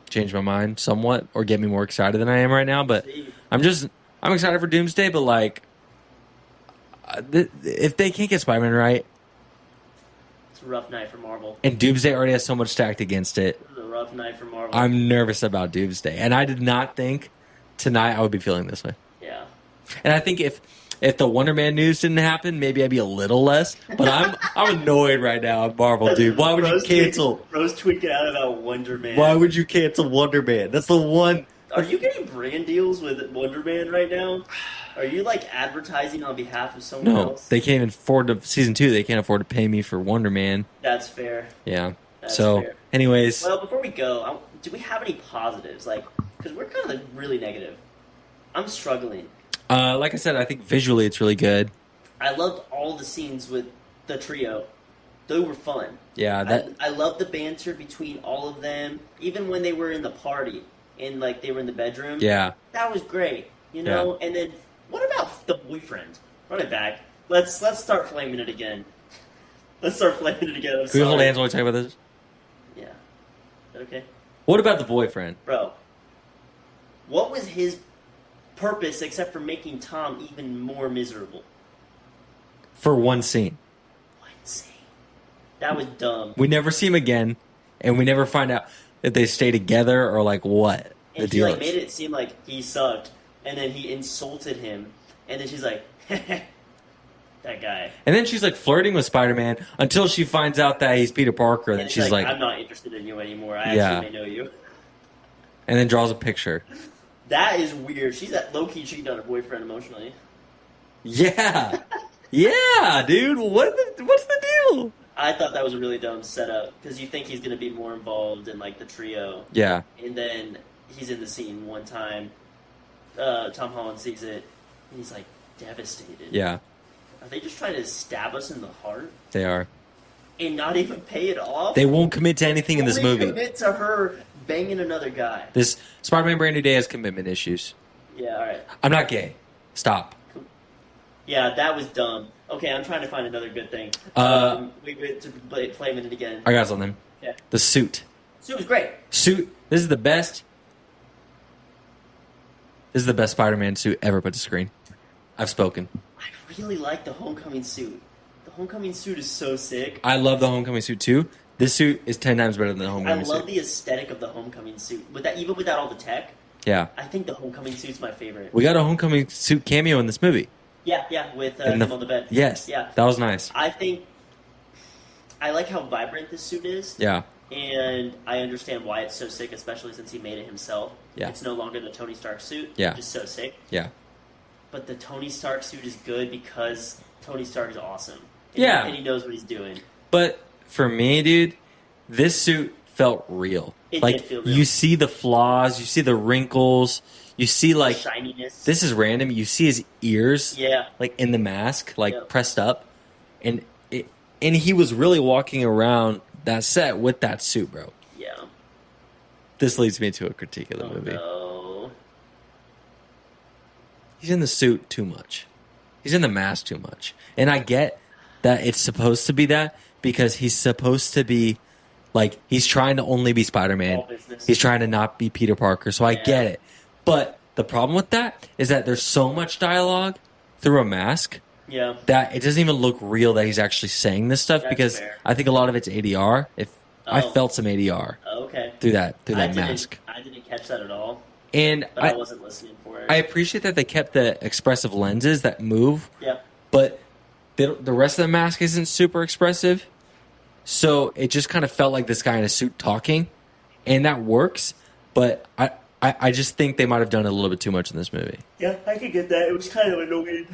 S1: change my mind somewhat or get me more excited than I am right now. But
S2: See,
S1: I'm excited for Doomsday. But like, if they can't get Spider-Man right,
S2: it's a rough night for Marvel.
S1: and Doomsday already has so much stacked against it,
S2: This is a rough night for Marvel.
S1: I'm nervous about Doomsday. And I did not think tonight I would be feeling this way.
S2: Yeah.
S1: And I think if the Wonder Man news didn't happen, maybe I'd be a little less. But I'm annoyed right now at Marvel, dude. Why would you cancel?
S2: Rose tweaking out about Wonder Man.
S1: Why would you cancel Wonder Man? That's the one.
S2: Are you getting brand deals with Wonder Man right now? Are you like advertising on behalf of someone
S1: No,
S2: else?
S1: they can't afford to. Season 2, they can't afford to pay me for Wonder Man.
S2: That's fair.
S1: Yeah.
S2: That's
S1: So,
S2: fair.
S1: anyways,
S2: Well, before we go, do we have any positives? Like, because we're kind of like really negative. I'm struggling.
S1: like I said, I think visually it's really good.
S2: I loved all the scenes with the trio. They were fun.
S1: Yeah,
S2: I loved the banter between all of them, even when they were in the party and like they were in the bedroom.
S1: yeah.
S2: That was great, you know. And then what about the boyfriend? Run it back. Let's start flaming it again. Let's start flaming it again. I'm
S1: Can we hold
S2: sorry.
S1: hands while we talk about this?
S2: Yeah. Okay,
S1: What about the boyfriend?
S2: bro. What was his purpose except for making Tom even more miserable?
S1: For one scene.
S2: One scene. That was dumb.
S1: We never see him again, and we never find out if they stay together or like what the
S2: And she
S1: deal
S2: like
S1: is.
S2: made it seem like he sucked, and then he insulted him, and then she's like, "That guy."
S1: And then she's like flirting with Spider-Man until she finds out that he's Peter Parker, and
S2: And
S1: then she's like,
S2: "I'm not interested in you anymore. I
S1: Yeah.
S2: actually may know you."
S1: and then draws a picture.
S2: That is weird. She's at low key cheating on her boyfriend emotionally.
S1: Yeah, yeah, dude. What's the deal?
S2: I thought that was a really dumb setup because you think he's going to be more involved in like the trio,
S1: Yeah,
S2: and then he's in the scene one time. Tom Holland sees it, and he's like devastated.
S1: yeah,
S2: Are they just trying to stab us in the heart
S1: they are.
S2: and not even pay it off?
S1: They won't commit to anything in this
S2: Only
S1: movie.
S2: Commit to her banging another guy.
S1: This Spider-Man Brand New Day has commitment issues.
S2: Yeah, all right.
S1: I'm not gay. Stop.
S2: Yeah, that was dumb. Okay, I'm trying to find another good thing. We went to flaming it again.
S1: I got something.
S2: Yeah.
S1: The suit.
S2: Suit was great.
S1: Suit. This is the best. This is the best Spider-Man suit ever put to screen. I've spoken.
S2: I really like the Homecoming suit. The Homecoming suit is so sick.
S1: I love the Homecoming suit too. This suit is 10 times better than the
S2: I
S1: Homecoming
S2: love
S1: suit.
S2: the aesthetic of the Homecoming suit. With that, even without all the tech,
S1: Yeah.
S2: I think the Homecoming suit's my favorite.
S1: We got a Homecoming suit cameo in this movie.
S2: Yeah, with
S1: In
S2: him on the bed.
S1: Yes.
S2: Yeah.
S1: That was nice.
S2: I think I like how vibrant this suit is.
S1: Yeah.
S2: And I understand why it's so sick, especially since he made it himself.
S1: Yeah.
S2: It's no longer the Tony Stark suit.
S1: Yeah.
S2: Just so sick.
S1: Yeah.
S2: but the Tony Stark suit is good because Tony Stark is awesome.
S1: Yeah.
S2: And he knows what he's doing.
S1: But for me, dude, this suit felt real.
S2: It
S1: like
S2: did feel real.
S1: You see the flaws, you see the wrinkles, you see like
S2: shininess.
S1: This is random. You see his ears,
S2: yeah,
S1: like in the mask, like pressed up, and he was really walking around that set with that suit, bro.
S2: Yeah.
S1: This leads me to a critique of the movie.
S2: No.
S1: He's in the suit too much. He's in the mask too much, and I get that it's supposed to be that because he's supposed to be. Like, he's trying to only be Spider-Man. He's trying to not be Peter Parker, so I get it. But the problem with that is that there's so much dialogue through a mask that it doesn't even look real that he's actually saying this stuff because I think a lot of it's ADR. I felt some ADR through that mask.
S2: I didn't catch that at all.
S1: And
S2: but I wasn't listening for it.
S1: I appreciate that they kept the expressive lenses that move.
S2: Yeah.
S1: But the rest of the mask isn't super expressive. So it just kind of felt like this guy in a suit talking, and that works. But I just think they might have done a little bit too much in this movie.
S2: Yeah, I could get that. It was kind of annoying.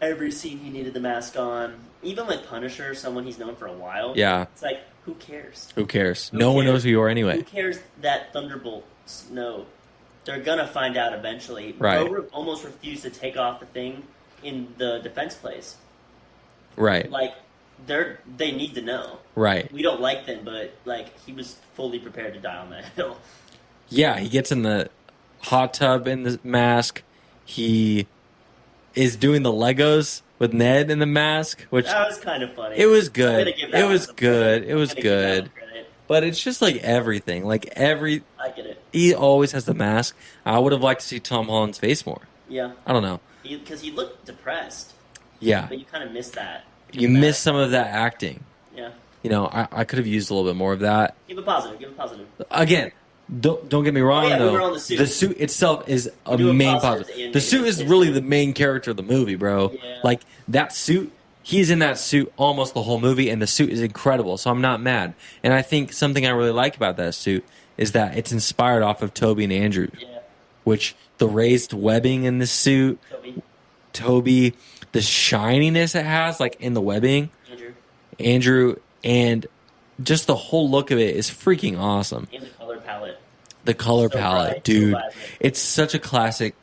S2: Every scene he needed the mask on, even like Punisher, someone he's known for a while.
S1: Yeah,
S2: it's like who cares?
S1: Who cares? No one knows who you are anyway.
S2: Who cares that Thunderbolts know? They're gonna find out eventually.
S1: Right.
S2: Bo almost refused to take off the thing in the defense place.
S1: Right.
S2: Like. They need to know.
S1: Right.
S2: We don't like them, but like he was fully prepared to die on that hill.
S1: Yeah, he gets in the hot tub in the mask. He is doing the Legos with Ned in the mask, which
S2: that was kind of funny.
S1: It was good. It was good. It was good. But it's just like everything. Like I
S2: get it.
S1: He always has the mask. I would have liked to see Tom Holland's face more.
S2: Yeah.
S1: I don't know.
S2: Because he looked depressed.
S1: Yeah.
S2: But you kind of missed that.
S1: You miss some of that acting.
S2: Yeah.
S1: You know, I could have used a little bit more of that.
S2: Give a positive.
S1: Again, don't get me wrong, though.
S2: We were on the suit.
S1: The suit itself is a main positive. The suit is really the main character of the movie, bro.
S2: Yeah.
S1: Like, that suit, he's in that suit almost the whole movie, and the suit is incredible, so I'm not mad. And I think something I really like about that suit is that it's inspired off of Toby and Andrew.
S2: Yeah.
S1: Which, the raised webbing in the suit, Toby, the shininess it has, like in the webbing, Andrew, and just the whole look of it is freaking awesome.
S2: And the color palette.
S1: The color palette,
S2: bright,
S1: dude.
S2: so
S1: It's such a classic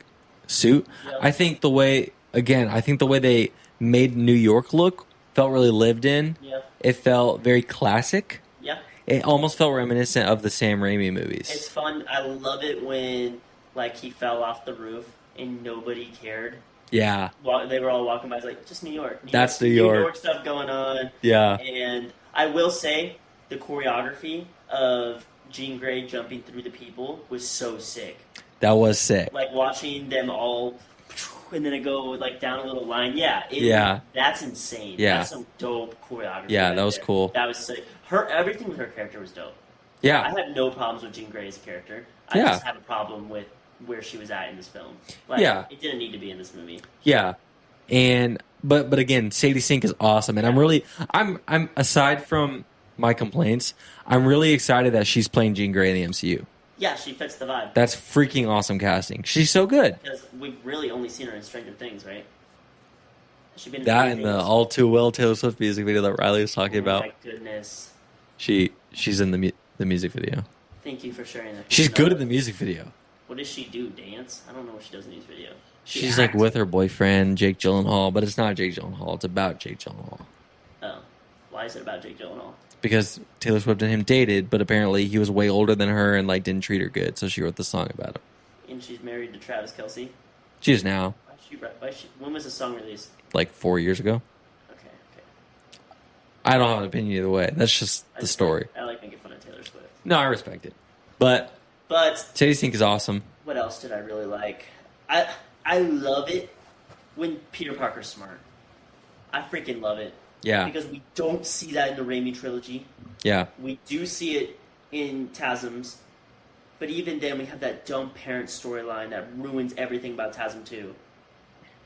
S1: suit.
S2: Yep.
S1: I think the way they made New York look felt really lived in.
S2: Yep.
S1: It felt very classic.
S2: Yeah.
S1: It almost felt reminiscent of the Sam Raimi movies.
S2: It's fun. I love it when like he fell off the roof and nobody cared.
S1: Yeah.
S2: They were all walking by. It's like, just New York.
S1: That's New York.
S2: New York stuff going on.
S1: Yeah.
S2: And I will say, the choreography of Jean Grey jumping through the people was so sick.
S1: That was sick.
S2: Like, watching them all, and then it go, like, down a little line.
S1: Yeah.
S2: That's insane.
S1: Yeah.
S2: That's some dope choreography.
S1: Yeah, that was cool.
S2: That was sick. Everything with her character was dope.
S1: Yeah.
S2: I have no problems with Jean Grey as a character. I just have a problem with where she was at in this film. Like, it didn't need to be in this movie.
S1: Yeah. And but again, Sadie Sink is awesome, and I'm aside from my complaints, I'm really excited that she's playing Jean Grey in the MCU.
S2: Yeah, she fits the vibe.
S1: That's freaking awesome casting. She's so good.
S2: Because we've really only seen her in Stranger Things, right? Has she been in
S1: That and the All Too Well Taylor Swift music video that Riley was talking about.
S2: Oh my goodness.
S1: She's in the music video.
S2: Thank you for sharing that.
S1: She's good in the music video.
S2: What does she do? Dance? I don't know what she does in these videos.
S1: She's like with her boyfriend, Jake Gyllenhaal, but it's not Jake Gyllenhaal. It's about Jake Gyllenhaal.
S2: Oh. Why is it about Jake Gyllenhaal?
S1: Because Taylor Swift and him dated, but apparently he was way older than her and like didn't treat her good, so she wrote the song about him.
S2: And she's married to Travis Kelce?
S1: She is now.
S2: When was the song released?
S1: Like 4 years ago.
S2: Okay.
S1: I don't have an opinion either way. That's just the story.
S2: I like making fun of Taylor Swift.
S1: No, I respect it. But Sadie Sink is awesome.
S2: What else did I really like? I love it when Peter Parker's smart. I freaking love it.
S1: Yeah.
S2: Because we don't see that in the Raimi trilogy.
S1: Yeah.
S2: We do see it in TASM's. But even then, we have that dumb parent storyline that ruins everything about TASM 2.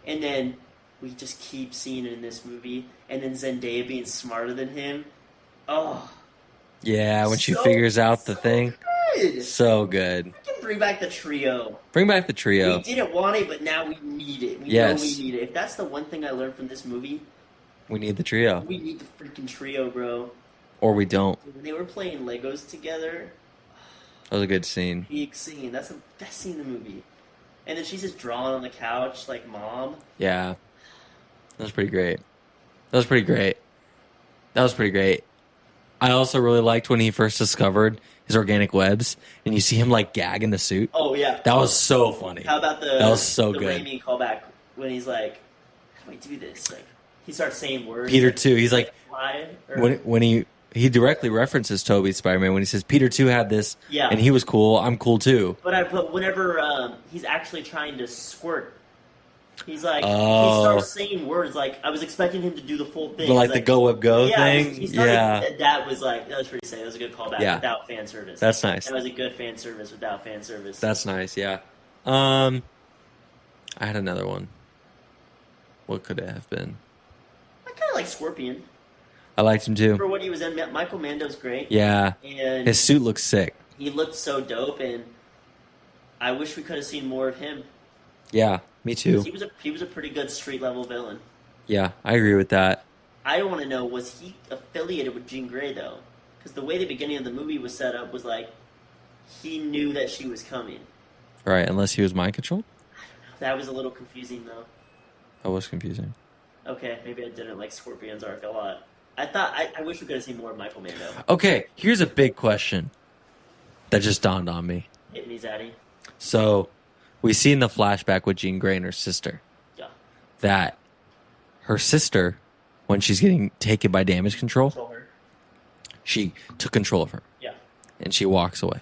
S2: And then we just keep seeing it in this movie. And then Zendaya being smarter than him. Oh.
S1: Yeah, when she figures out the thing.
S2: good.
S1: So good.
S2: We can bring back the trio.
S1: Bring back the trio.
S2: We didn't want it, but now we need it. We know we need it. If that's the one thing I learned from this movie,
S1: we need the trio.
S2: we need the freaking trio, bro.
S1: Or we don't.
S2: When they were playing Legos together,
S1: That was a good scene.
S2: peak scene. That's the best scene in the movie. And then she's just drawing on the couch like Mom.
S1: Yeah. That was pretty great. That was pretty great. I also really liked when he first discovered his organic webs, and you see him like gag in the suit.
S2: Oh yeah,
S1: That was so funny.
S2: How about
S1: That was so
S2: the
S1: good.
S2: Raimi callback when he's like, "How do I do this?" Like he starts saying words.
S1: Peter too. He's like
S2: "Why?" Or,
S1: when he directly references Toby's Spider-Man when he says Peter too had this,
S2: Yeah.
S1: and he was cool. I'm cool too.
S2: But whenever he's actually trying to squirt, he's like he
S1: Oh.
S2: starts saying words like I was expecting him to do the full thing.
S1: But like
S2: He's
S1: the go web go
S2: yeah,
S1: thing.
S2: he started,
S1: Yeah,
S2: that was pretty sick. That was a good callback
S1: Yeah.
S2: without fan service.
S1: that's nice.
S2: That was a good fan service without fan service.
S1: That's nice. Yeah. I had another one. What could it have been?
S2: I kind of like Scorpion
S1: I liked him too.
S2: for what he was in. Michael Mando's great.
S1: Yeah,
S2: And
S1: his suit looks sick.
S2: he looked so dope, and I wish we could have seen more of him.
S1: Yeah, me too.
S2: He was a pretty good street level villain.
S1: Yeah, I agree with that.
S2: I want to know, was he affiliated with Jean Grey though? Because the way the beginning of the movie was set up was like he knew that she was coming.
S1: Right, unless he was mind controlled.
S2: That was a little confusing though.
S1: That was confusing.
S2: Okay, maybe I didn't like Scorpion's arc a lot. I wish we could have seen more of Michael Mando.
S1: Okay, here's a big question that just dawned on me.
S2: Hit me, Zaddy.
S1: So, we see in the flashback with Jean Grey and her sister
S2: Yeah.
S1: that her sister, when she's getting taken by damage control,
S2: Control her.
S1: she took control of her
S2: Yeah.
S1: and she walks away.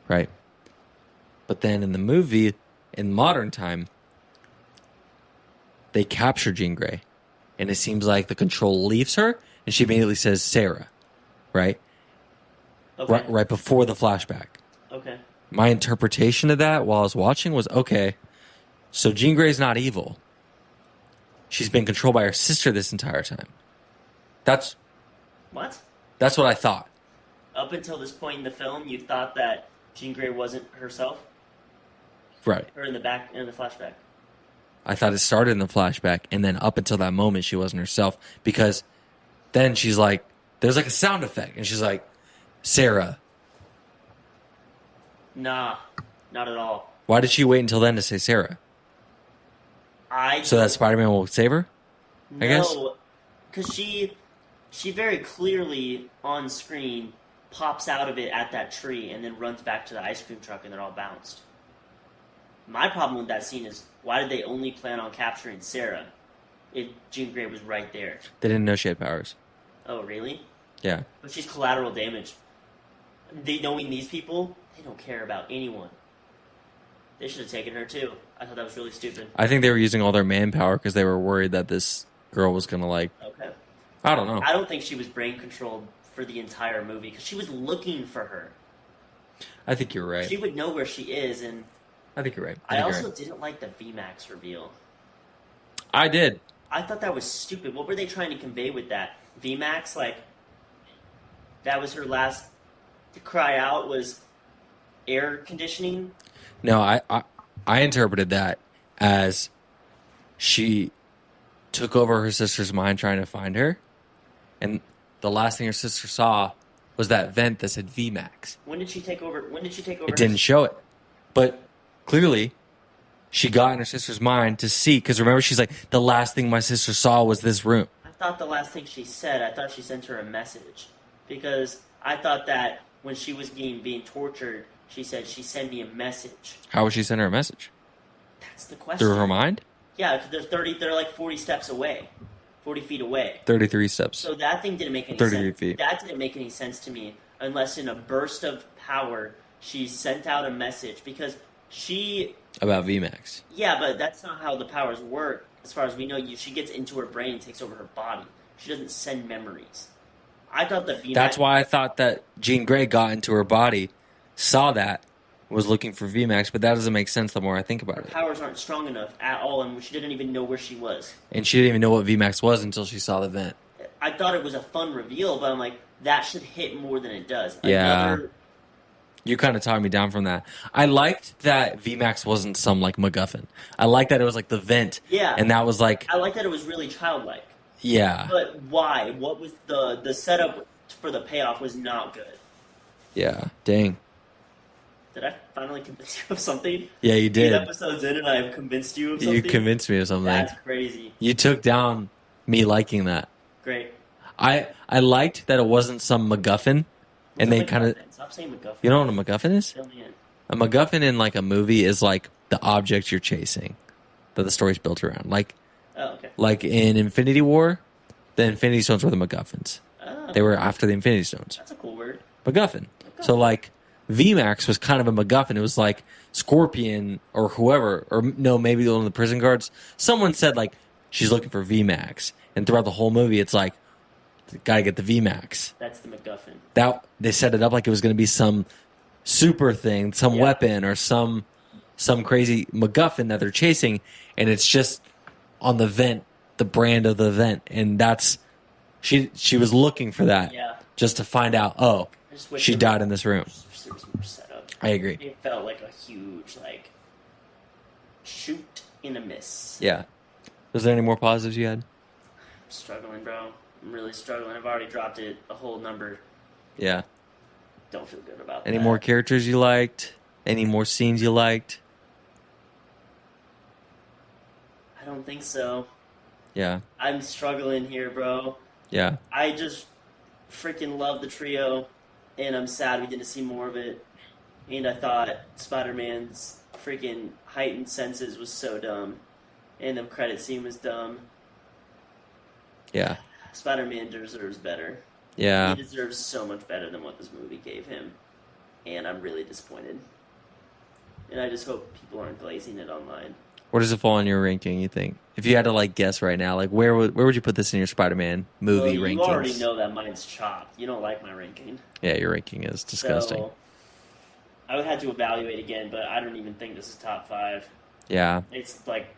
S1: Right? But then in the movie, in modern time, they capture Jean Grey. And it seems like the control leaves her and she immediately says Sarah. Right?
S2: Okay.
S1: Right before the flashback.
S2: Okay.
S1: My interpretation of that while I was watching was, okay, so Jean Grey's not evil. She's been controlled by her sister this entire time. That's
S2: What?
S1: what I thought.
S2: Up until this point in the film, you thought that Jean Grey wasn't herself,
S1: Right.
S2: or in the flashback.
S1: I thought it started in the flashback, and then up until that moment, she wasn't herself. Because then she's like, there's like a sound effect, and she's like, Sarah.
S2: Nah, not at all.
S1: Why did she wait until then to say Sarah? So that Spider-Man will save her? I guess?
S2: No, because she very clearly on screen pops out of it at that tree and then runs back to the ice cream truck and they're all bounced. My problem with that scene is why did they only plan on capturing Sarah if Jean Grey was right there?
S1: They didn't know she had powers.
S2: Oh, really?
S1: Yeah.
S2: But she's collateral damage. Knowing these people, they don't care about anyone. They should have taken her too. I thought that was really stupid.
S1: I think they were using all their manpower because they were worried that this girl was going to, like,
S2: Okay.
S1: I don't know.
S2: I don't think she was brain controlled for the entire movie because she was looking for her.
S1: I think you're right.
S2: She would know where she is, and
S1: I think you're right.
S2: I
S1: think you're
S2: also
S1: right.
S2: didn't like the VMAX reveal.
S1: I did.
S2: I thought that was stupid. What were they trying to convey with that? VMAX, like, that was her last to cry out was air conditioning?
S1: No, I interpreted that as she took over her sister's mind trying to find her, and the last thing her sister saw was that vent that said VMAX.
S2: When did she take over?
S1: It didn't show it, but clearly she got in her sister's mind to see, because remember, she's like, the last thing my sister saw was this room.
S2: I thought the last thing she said, I thought she sent her a message. Because I thought that when she was being tortured, she said, she sent me a message.
S1: How would she send her a message?
S2: That's the question.
S1: Through her mind?
S2: Yeah, because they're like 40 steps away. 40 feet away.
S1: 33 steps.
S2: So that thing didn't make any
S1: 33
S2: sense.
S1: feet.
S2: That didn't make any sense to me unless in a burst of power she sent out a message because she...
S1: About VMAX.
S2: Yeah, but that's not how the powers work. As far as we know, she gets into her brain and takes over her body. She doesn't send memories. I thought that VMAX...
S1: That's why I thought that Jean Grey got into her body, saw that, was looking for VMAX, but that doesn't make sense the more I think about
S2: her
S1: it.
S2: powers aren't strong enough at all, and she didn't even know where she was.
S1: And she didn't even know what VMAX was until she saw the vent.
S2: I thought it was a fun reveal, but I'm like, that should hit more than it does.
S1: Yeah. You kind of talked me down from that. I liked that VMAX wasn't some like MacGuffin. I liked that it was like the vent.
S2: Yeah.
S1: And that was like,
S2: I like that it was really childlike.
S1: yeah.
S2: But why? What was the setup for the payoff was not good.
S1: Yeah. Dang.
S2: Did I finally convince you of something?
S1: Yeah, you did.
S2: 8 episodes in and I've convinced you of something?
S1: You convinced me of something.
S2: That's crazy.
S1: You took down me liking that.
S2: Great.
S1: I liked that it wasn't some MacGuffin. And they kind of...
S2: Stop saying MacGuffin.
S1: You know what a MacGuffin is?
S2: Fill me in.
S1: A MacGuffin in like a movie is like the object you're chasing that the story's built around. Like,
S2: oh, okay.
S1: Like in Infinity War, the Infinity Stones were the MacGuffins.
S2: Oh,
S1: They were after the Infinity Stones.
S2: that's a cool word.
S1: MacGuffin. So like VMAX was kind of a MacGuffin. It was like Scorpion or whoever, or no, maybe one of the prison guards. Someone said like she's looking for VMAX, and throughout the whole movie, it's like gotta get the VMAX.
S2: That's the MacGuffin.
S1: That they set it up like it was going to be some super thing, some
S2: Yeah.
S1: weapon, or some crazy MacGuffin that they're chasing, and it's just on the vent, the brand of the vent, and that's she was looking for that
S2: Yeah.
S1: just to find out. Oh,
S2: I just wish
S1: she
S2: there
S1: died in this room.
S2: there was more setup.
S1: I agree.
S2: It felt like a huge, like, shoot in a miss.
S1: Yeah. Was there any more positives you had?
S2: I'm struggling, bro. I'm really struggling. I've already dropped it a whole number.
S1: Yeah.
S2: Don't feel good about
S1: Any
S2: that.
S1: more characters you liked? Any more scenes you liked?
S2: I don't think so.
S1: Yeah.
S2: I'm struggling here, bro.
S1: Yeah.
S2: I just freaking love the trio, and I'm sad we didn't see more of it. And I thought Spider-Man's freaking heightened senses was so dumb, and the credit scene was dumb.
S1: Yeah.
S2: Spider-Man deserves better.
S1: Yeah.
S2: He deserves so much better than what this movie gave him, and I'm really disappointed. And I just hope people aren't glazing it online.
S1: Where does it fall in your ranking, you think? If you had to like guess right now, like where would you put this in your Spider-Man movie
S2: Well,
S1: rankings?
S2: you already know that mine's chopped. You don't like my ranking.
S1: Yeah, your ranking is disgusting.
S2: So, I would have to evaluate again, but I don't even think this is top 5.
S1: Yeah.
S2: It's like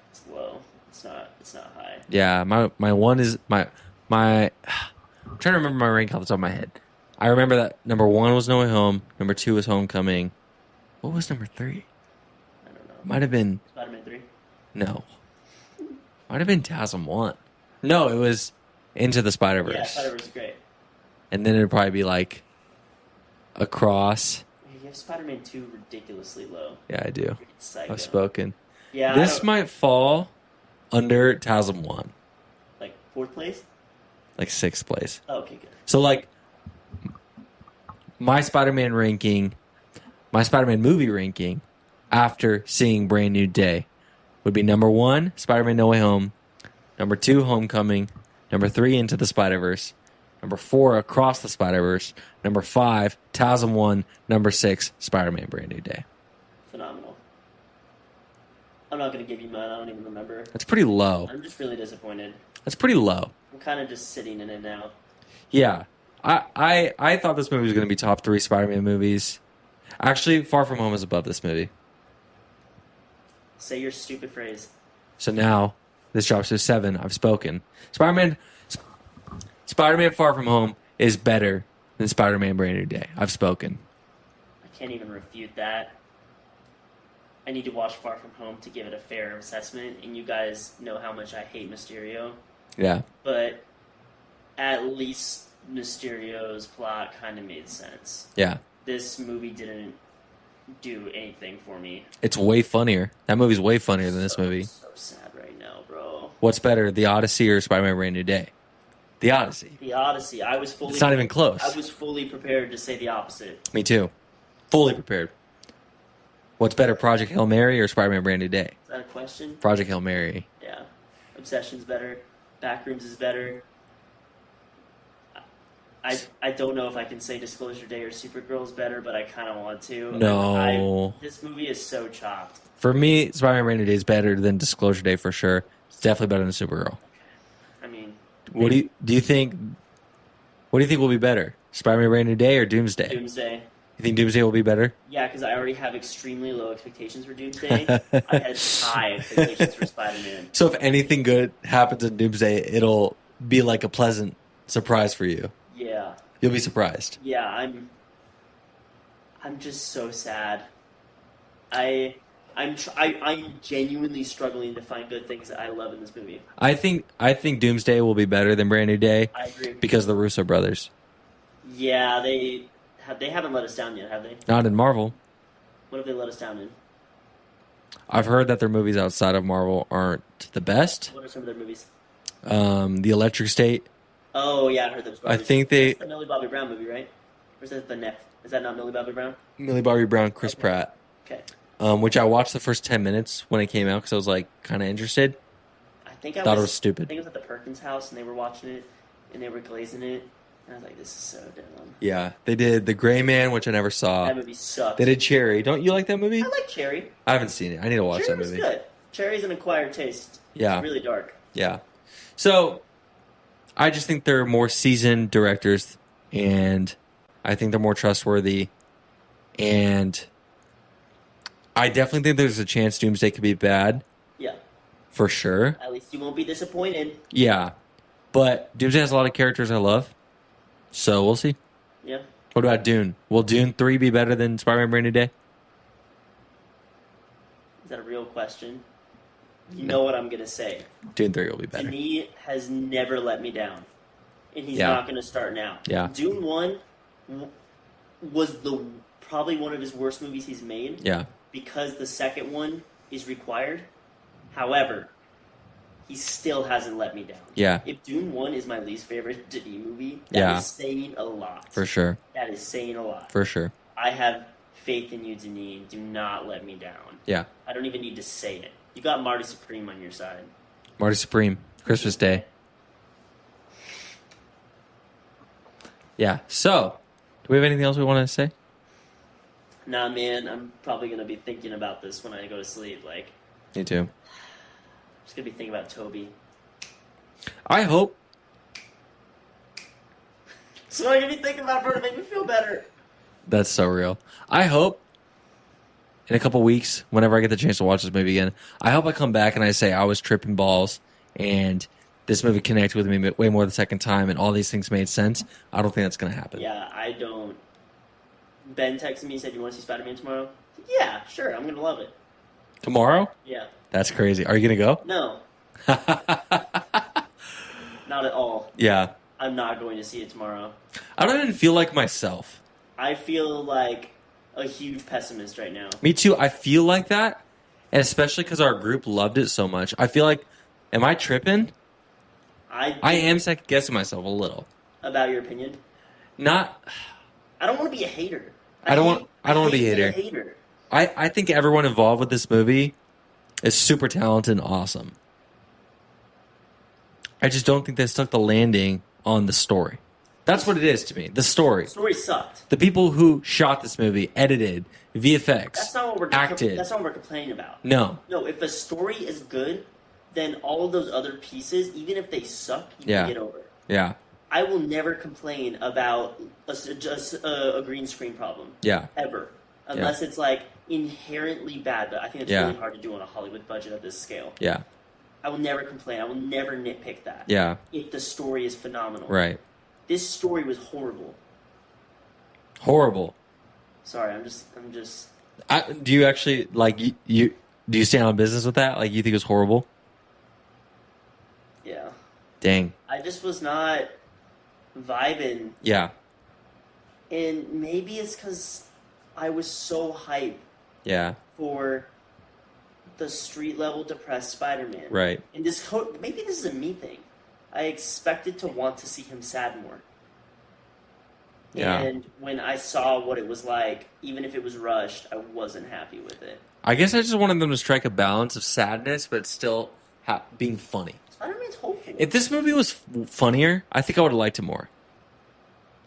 S2: it's low. It's not high.
S1: Yeah, my one is my I'm trying to remember my rank off the top of my head. I remember that number 1 was No Way Home, number 2 was Homecoming. What was number 3?
S2: I don't know.
S1: Might have been
S2: Spider-Man 3.
S1: no. Might have been TASM 1. No, it was Into the Spider-Verse.
S2: Yeah, Spider-Verse is great.
S1: And then it'd probably be like Across.
S2: You have Spider-Man 2 ridiculously low.
S1: Yeah, I do.
S2: Freaking psycho.
S1: I've spoken.
S2: Yeah,
S1: This might fall under TASM 1,
S2: like 4th place.
S1: like 6th place.
S2: Oh, okay, good.
S1: So like my Spider-Man movie ranking after seeing Brand New Day would be number 1, Spider-Man No Way Home, number 2, Homecoming, number 3, Into the Spider-Verse, number 4, Across the Spider-Verse, number 5, TASM 1, number 6, Spider-Man Brand New Day.
S2: Phenomenal. I'm not gonna give you mine. I don't even remember.
S1: That's pretty low.
S2: I'm just really disappointed.
S1: That's pretty low.
S2: I'm kind of just sitting in it now.
S1: Yeah. I thought this movie was going to be top 3 Spider-Man movies. Actually, Far From Home is above this movie.
S2: Say your stupid phrase.
S1: So now, this drops to 7. I've spoken. Spider-Man Far From Home is better than Spider-Man Brand New Day. I've spoken.
S2: I can't even refute that. I need to watch Far From Home to give it a fair assessment, and you guys know how much I hate Mysterio.
S1: Yeah.
S2: But at least Mysterio's plot kind of made sense.
S1: Yeah.
S2: This movie didn't do anything for me.
S1: It's way funnier. That movie's way funnier than this movie.
S2: So sad right now, bro.
S1: What's better, The Odyssey or Spider-Man Brand New Day? The Odyssey.
S2: The Odyssey. I was fully.
S1: It's not even close.
S2: I was fully prepared to say the opposite.
S1: Me too. Fully prepared. What's better, Project Hail Mary or Spider-Man Brand New Day?
S2: Is that a question?
S1: Project Hail Mary.
S2: Yeah. Obsession's better. Backrooms is better. I don't know if I can say Disclosure Day or Supergirl is better, but I kind of want to.
S1: No.
S2: This movie is so chopped.
S1: For me, Spider-Man Brand New Day is better than Disclosure Day for sure. It's definitely better than Supergirl.
S2: I mean,
S1: What do you think? What do you think will be better, Spider-Man Brand New Day or Doomsday?
S2: Doomsday.
S1: You think Doomsday will be better?
S2: Yeah, because I already have extremely low expectations for Doomsday. I had high expectations for Spider-Man.
S1: So if anything good happens in Doomsday, it'll be like a pleasant surprise for you.
S2: Yeah.
S1: You'll be surprised.
S2: Yeah, I'm just so sad. I'm genuinely struggling to find good things that I love in this movie.
S1: I think Doomsday will be better than Brand New Day
S2: I agree.
S1: because of the Russo brothers.
S2: Yeah, they haven't let us down yet, have they?
S1: Not in Marvel.
S2: What have they let us down in?
S1: I've heard that their movies outside of Marvel aren't the best.
S2: What are some of their movies?
S1: The Electric State.
S2: Oh yeah, I heard those.
S1: I think they.
S2: That's the Millie Bobby Brown movie, right? Or is that the Neff? Is that not Millie Bobby Brown?
S1: Millie Bobby Brown, Chris Pratt.
S2: Okay.
S1: Which I watched the first 10 minutes when it came out because I was like kind of interested.
S2: I think
S1: Thought it was stupid.
S2: I think it was at the Perkins house and they were watching it and they were glazing it. And I was like, this is so dumb.
S1: Yeah, they did The Gray Man, which I never saw.
S2: That movie sucked.
S1: They did Cherry. Don't you like that movie?
S2: I like Cherry.
S1: I haven't seen it. I need to watch
S2: Cherry
S1: that movie.
S2: was good. Cherry's an acquired taste.
S1: Yeah.
S2: It's really dark.
S1: Yeah. So, I just think they're more seasoned directors, and I think they're more trustworthy, and I definitely think there's a chance Doomsday could be bad.
S2: Yeah.
S1: For sure.
S2: At least you won't be disappointed.
S1: Yeah. But Doomsday has a lot of characters I love, so we'll see.
S2: Yeah.
S1: What about Dune? Will Dune 3 be better than Spider-Man Brand New Day?
S2: Is that a real question? You know what I'm going to say.
S1: Dune 3 will be better.
S2: Denis has never let me down. And he's
S1: Yeah.
S2: not going to start now.
S1: Yeah.
S2: Dune 1 was probably one of his worst movies he's made.
S1: Yeah.
S2: Because the second one is required. However, he still hasn't let me down.
S1: Yeah.
S2: If Dune 1 is my least favorite Denis movie,
S1: Yeah.
S2: is saying a lot.
S1: For sure.
S2: That is saying a lot.
S1: For sure.
S2: I have faith in you, Denis. Do not let me down.
S1: Yeah.
S2: I don't even need to say it. You got Marty Supreme on your side.
S1: Marty Supreme. Christmas Day. Yeah. So, do we have anything else we want to say?
S2: Nah, man. I'm probably going to be thinking about this when I go to sleep. Like,
S1: Me too.
S2: I'm just going to be thinking about Toby.
S1: I hope.
S2: So I'm going to be thinking about her to make me feel better.
S1: That's so real. I hope in a couple weeks, whenever I get the chance to watch this movie again, I hope I come back and I say I was tripping balls and this movie connected with me way more the second time and all these things made sense. I don't think that's going to happen.
S2: Yeah, I don't. Ben texted me and said, you want to see Spider-Man tomorrow? Yeah, sure. I'm going to love it.
S1: Tomorrow?
S2: Yeah.
S1: That's crazy. Are you going to go?
S2: No. Not at all.
S1: Yeah.
S2: I'm not going to see it tomorrow.
S1: I don't even feel like myself.
S2: I feel like a huge pessimist right now.
S1: Me too. I feel like that. And especially because our group loved it so much. I feel like, am I tripping? I am second guessing myself a little.
S2: About your opinion?
S1: Not.
S2: I don't want to be a hater.
S1: I don't want to be a
S2: being
S1: hater. I think everyone involved with this movie is super talented and awesome. I just don't think they stuck the landing on the story. That's what it is to me. The story.
S2: The story sucked.
S1: The people who shot this movie, edited, VFX,
S2: That's not what we're
S1: acted.
S2: That's not what we're complaining about.
S1: No.
S2: No, if a story is good, then all of those other pieces, even if they suck, you
S1: Yeah.
S2: can get over.
S1: Yeah.
S2: I will never complain about a green screen problem.
S1: Yeah.
S2: Ever. Unless it's like inherently bad, but I think it's
S1: Yeah.
S2: really hard to do on a Hollywood budget of this scale.
S1: Yeah.
S2: I will never complain. I will never nitpick that.
S1: Yeah.
S2: If the story is phenomenal.
S1: Right.
S2: This story was horrible.
S1: Horrible.
S2: Sorry, I'm just.
S1: Do you actually like you? Do you stand on business with that? Like you think it was horrible?
S2: Yeah.
S1: Dang.
S2: I just was not vibing,
S1: Yeah.
S2: and maybe it's because I was so hyped
S1: Yeah.
S2: for the street level depressed Spider-Man.
S1: Right.
S2: And maybe this is a me thing. I expected to want to see him sad more.
S1: Yeah.
S2: And when I saw what it was like, even if it was rushed, I wasn't happy with it.
S1: I guess I just wanted them to strike a balance of sadness, but still being funny.
S2: Spider-Man's hopeful.
S1: If this movie was funnier, I think I would have liked it more.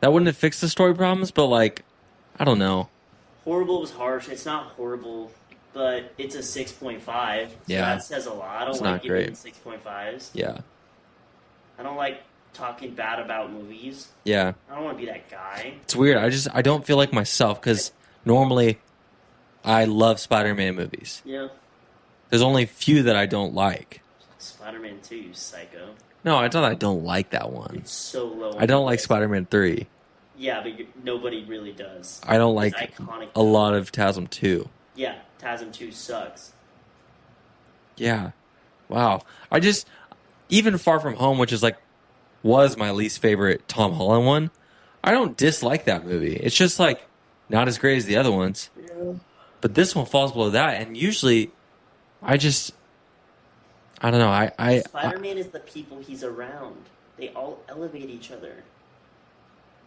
S1: That wouldn't have fixed the story problems, but like, I don't know.
S2: Horrible was harsh. It's not horrible, but it's a 6.5. So
S1: Yeah.
S2: that says a lot. I don't
S1: It's
S2: like
S1: not
S2: giving
S1: great.
S2: 6.5s.
S1: Yeah.
S2: I don't like talking bad about movies.
S1: Yeah.
S2: I don't want to be that guy.
S1: It's weird. I don't feel like myself because normally I love Spider-Man movies.
S2: Yeah.
S1: There's only a few that I don't like.
S2: Spider-Man 2, you psycho.
S1: No, it's not that I don't like that one.
S2: It's so low.
S1: I don't like Spider-Man 3.
S2: Yeah, but nobody really does.
S1: I don't
S2: It's
S1: like
S2: iconic.
S1: a lot of TASM 2.
S2: Yeah, TASM 2 sucks.
S1: Yeah. Wow. Even Far From Home, which is like, was my least favorite Tom Holland one, I don't dislike that movie. It's just like, not as great as the other ones.
S2: Yeah.
S1: But this one falls below that. And usually, I don't know.
S2: Spider-Man is the people he's around. They all elevate each other.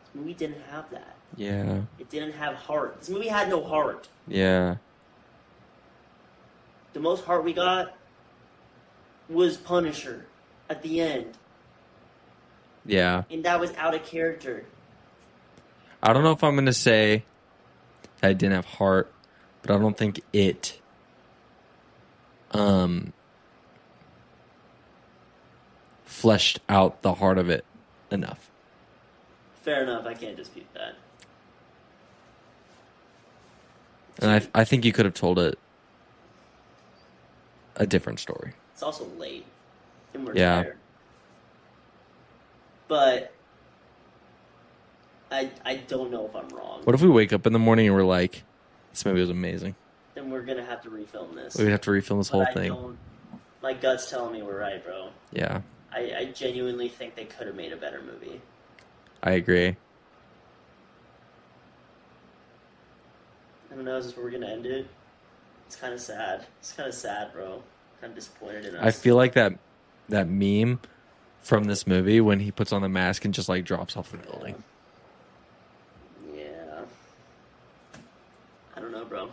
S2: This movie didn't have that.
S1: Yeah.
S2: It didn't have heart. This movie had no heart.
S1: Yeah.
S2: The most heart we got was Punisher at the end.
S1: Yeah.
S2: And that was out of character.
S1: I don't know if I'm going to say that it didn't have heart, but I don't think it fleshed out the heart of it enough.
S2: Fair enough. I can't dispute that.
S1: And I think you could have told it a different story.
S2: It's also late. And we're
S1: Yeah.
S2: tired. But I don't know if I'm wrong.
S1: What if we wake up in the morning and we're like, this movie was amazing?
S2: Then we're going to have to refilm this.
S1: We would have to refilm this whole thing.
S2: My gut's telling me we're right, bro.
S1: Yeah,
S2: I genuinely think they could have made a better movie.
S1: I agree.
S2: I don't know, is this where we're going to end it? It's kind of sad. It's kind of sad, bro. Kind of disappointed in us.
S1: I feel like that meme from this movie when he puts on the mask and just like drops off the building.
S2: Yeah. I don't know, bro.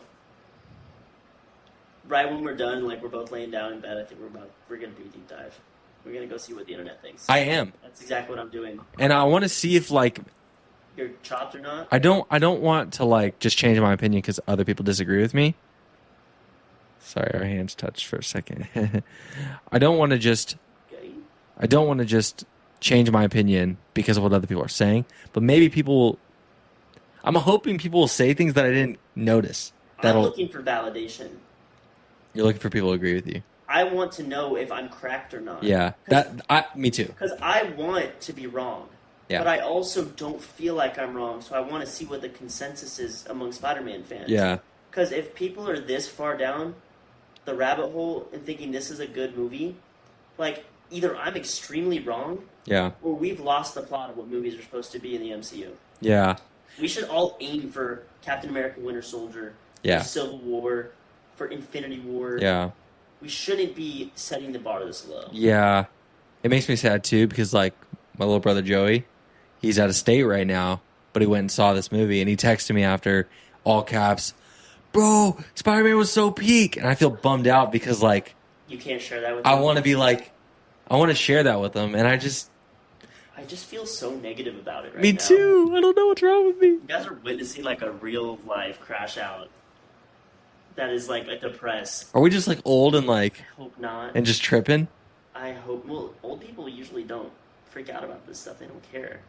S2: Right when we're done, like we're both laying down in bed, I think we're gonna do a deep dive. We're gonna go see what the internet thinks.
S1: I am,
S2: That's exactly what I'm doing.
S1: and I want to see if like
S2: You're chopped or not?
S1: I don't want to like just change my opinion because other people disagree with me. Sorry, our hands touched for a second. I don't want to just change my opinion because of what other people are saying, but maybe I'm hoping people will say things that I didn't notice.
S2: I'm looking for validation.
S1: You're looking for people to agree with you.
S2: I want to know if I'm cracked or not.
S1: Yeah, me too.
S2: Because I want to be wrong.
S1: Yeah.
S2: But I also don't feel like I'm wrong, so I want to see what the consensus is among Spider-Man fans.
S1: Yeah.
S2: Because if people are this far down the rabbit hole and thinking this is a good movie, like, either I'm extremely wrong,
S1: Yeah.
S2: or we've lost the plot of what movies are supposed to be in the MCU.
S1: Yeah.
S2: We should all aim for Captain America Winter Soldier,
S1: Yeah.
S2: for Civil War, for Infinity War.
S1: Yeah.
S2: We shouldn't be setting the bar this low.
S1: Yeah. It makes me sad too because like my little brother Joey, he's out of state right now, but he went and saw this movie and he texted me after, all caps, "Bro, Spider-Man was so peak." And I feel bummed out because like
S2: You can't share that with
S1: I
S2: me.
S1: want to be like, I want to share that with them, and I just
S2: feel so negative about it right
S1: me
S2: now.
S1: too. I don't know what's wrong with me.
S2: You guys are witnessing like a real life crash out. That is like a depressed.
S1: Are we just like old and like
S2: I hope not.
S1: and just tripping?
S2: I hope. Well, old people usually don't freak out about this stuff. They don't care.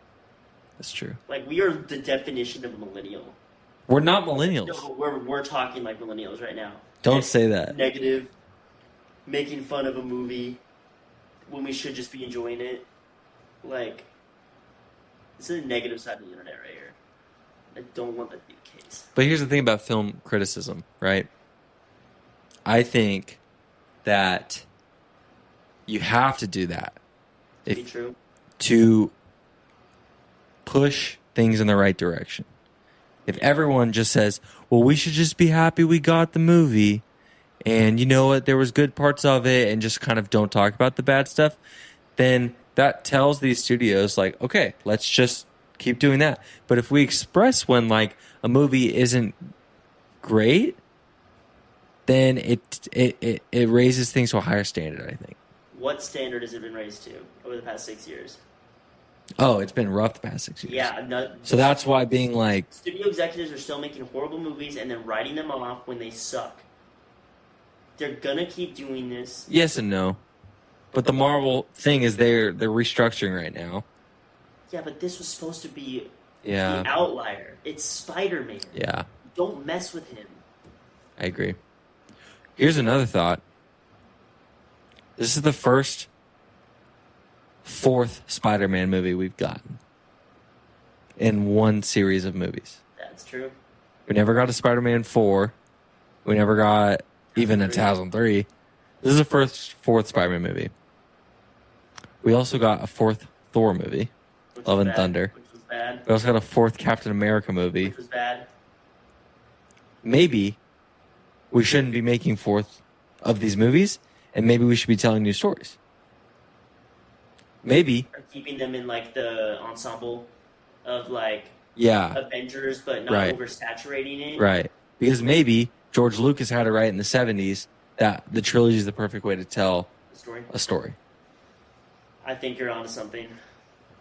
S1: That's true.
S2: Like we are the definition of a millennial.
S1: We're not millennials.
S2: No, we're talking like millennials right now.
S1: Don't say that.
S2: Negative, making fun of a movie when we should just be enjoying it. Like, this is a negative side of the internet right here. I don't want that to be the case.
S1: But here's the thing about film criticism, right? I think that you have to do that
S2: Be true.
S1: to push things in the right direction. If everyone just says, well, we should just be happy we got the movie, and you know what, there was good parts of it, and just kind of don't talk about the bad stuff, then that tells these studios, like, okay, let's just keep doing that. But if we express when, like, a movie isn't great, then it raises things to a higher standard, I think.
S2: What standard has it been raised to over the past 6 years?
S1: Oh, it's been rough the past 6 years.
S2: Yeah.
S1: So that's why being like...
S2: Studio executives are still making horrible movies and then writing them off when they suck. They're gonna keep doing this.
S1: Yes and no. But the Marvel thing is they're restructuring right now.
S2: Yeah, but this was supposed to be
S1: Yeah.
S2: the outlier. It's Spider-Man.
S1: Yeah,
S2: Don't mess with him.
S1: I agree. Here's another thought. This is the fourth Spider-Man movie we've gotten. in one series of movies.
S2: That's true.
S1: We never got a Spider-Man 4. We never got even a 2003. This is the fourth Spider-Man movie. We also got a fourth Thor movie, Love and Thunder.
S2: Which was bad.
S1: We also got a fourth Captain America movie.
S2: Which was bad.
S1: Maybe we shouldn't be making fourth of these movies, and maybe we should be telling new stories. Maybe.
S2: Or keeping them in like the ensemble of like
S1: Yeah.
S2: Avengers, but not
S1: Right.
S2: oversaturating it.
S1: Right. Because maybe George Lucas had it right in the 70s that the trilogy is the perfect way to tell
S2: The story.
S1: a story.
S2: I think you're onto something.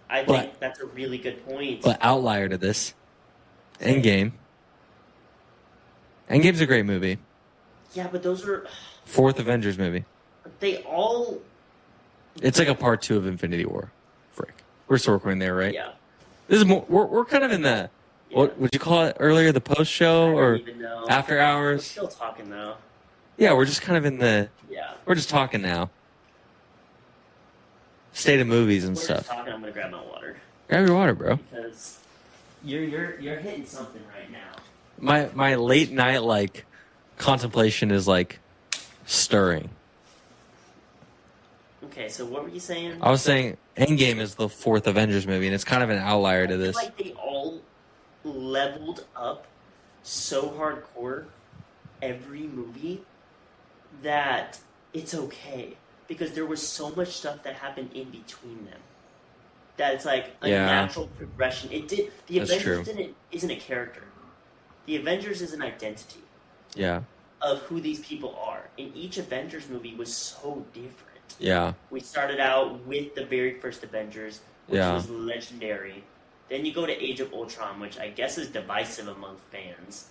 S2: I think that's a really good point.
S1: But outlier to this, Endgame. Endgame's a great movie.
S2: Yeah, but those are
S1: Fourth Avengers movie.
S2: they all.
S1: It's like a part 2 of Infinity War. Frick. We're still recording there, right?
S2: Yeah.
S1: This is more. We're kind of in the. What would you call it earlier? The post show
S2: I
S1: or
S2: don't even know.
S1: after
S2: We're
S1: hours?
S2: still talking though.
S1: Yeah, we're just kind of in the.
S2: Yeah.
S1: We're just talking now. State of movies and
S2: We're
S1: stuff.
S2: just talking. I'm gonna grab my water
S1: Grab your water, bro.
S2: because you're hitting something right now.
S1: My late night like contemplation is like stirring.
S2: Okay, so what were you saying?
S1: I was saying Endgame is the fourth Avengers movie, and it's kind of an outlier to
S2: I feel
S1: this.
S2: like they all leveled up so hardcore every movie that it's okay because there was so much stuff that happened in between them that it's like a
S1: Yeah.
S2: natural progression. It did. The
S1: That's
S2: Avengers
S1: true.
S2: isn't a character. The Avengers is an identity
S1: Yeah,
S2: of who these people are, and each Avengers movie was so different.
S1: yeah,
S2: We started out with the very first Avengers, which
S1: Yeah.
S2: was legendary. Then you go to Age of Ultron, which I guess is divisive among fans.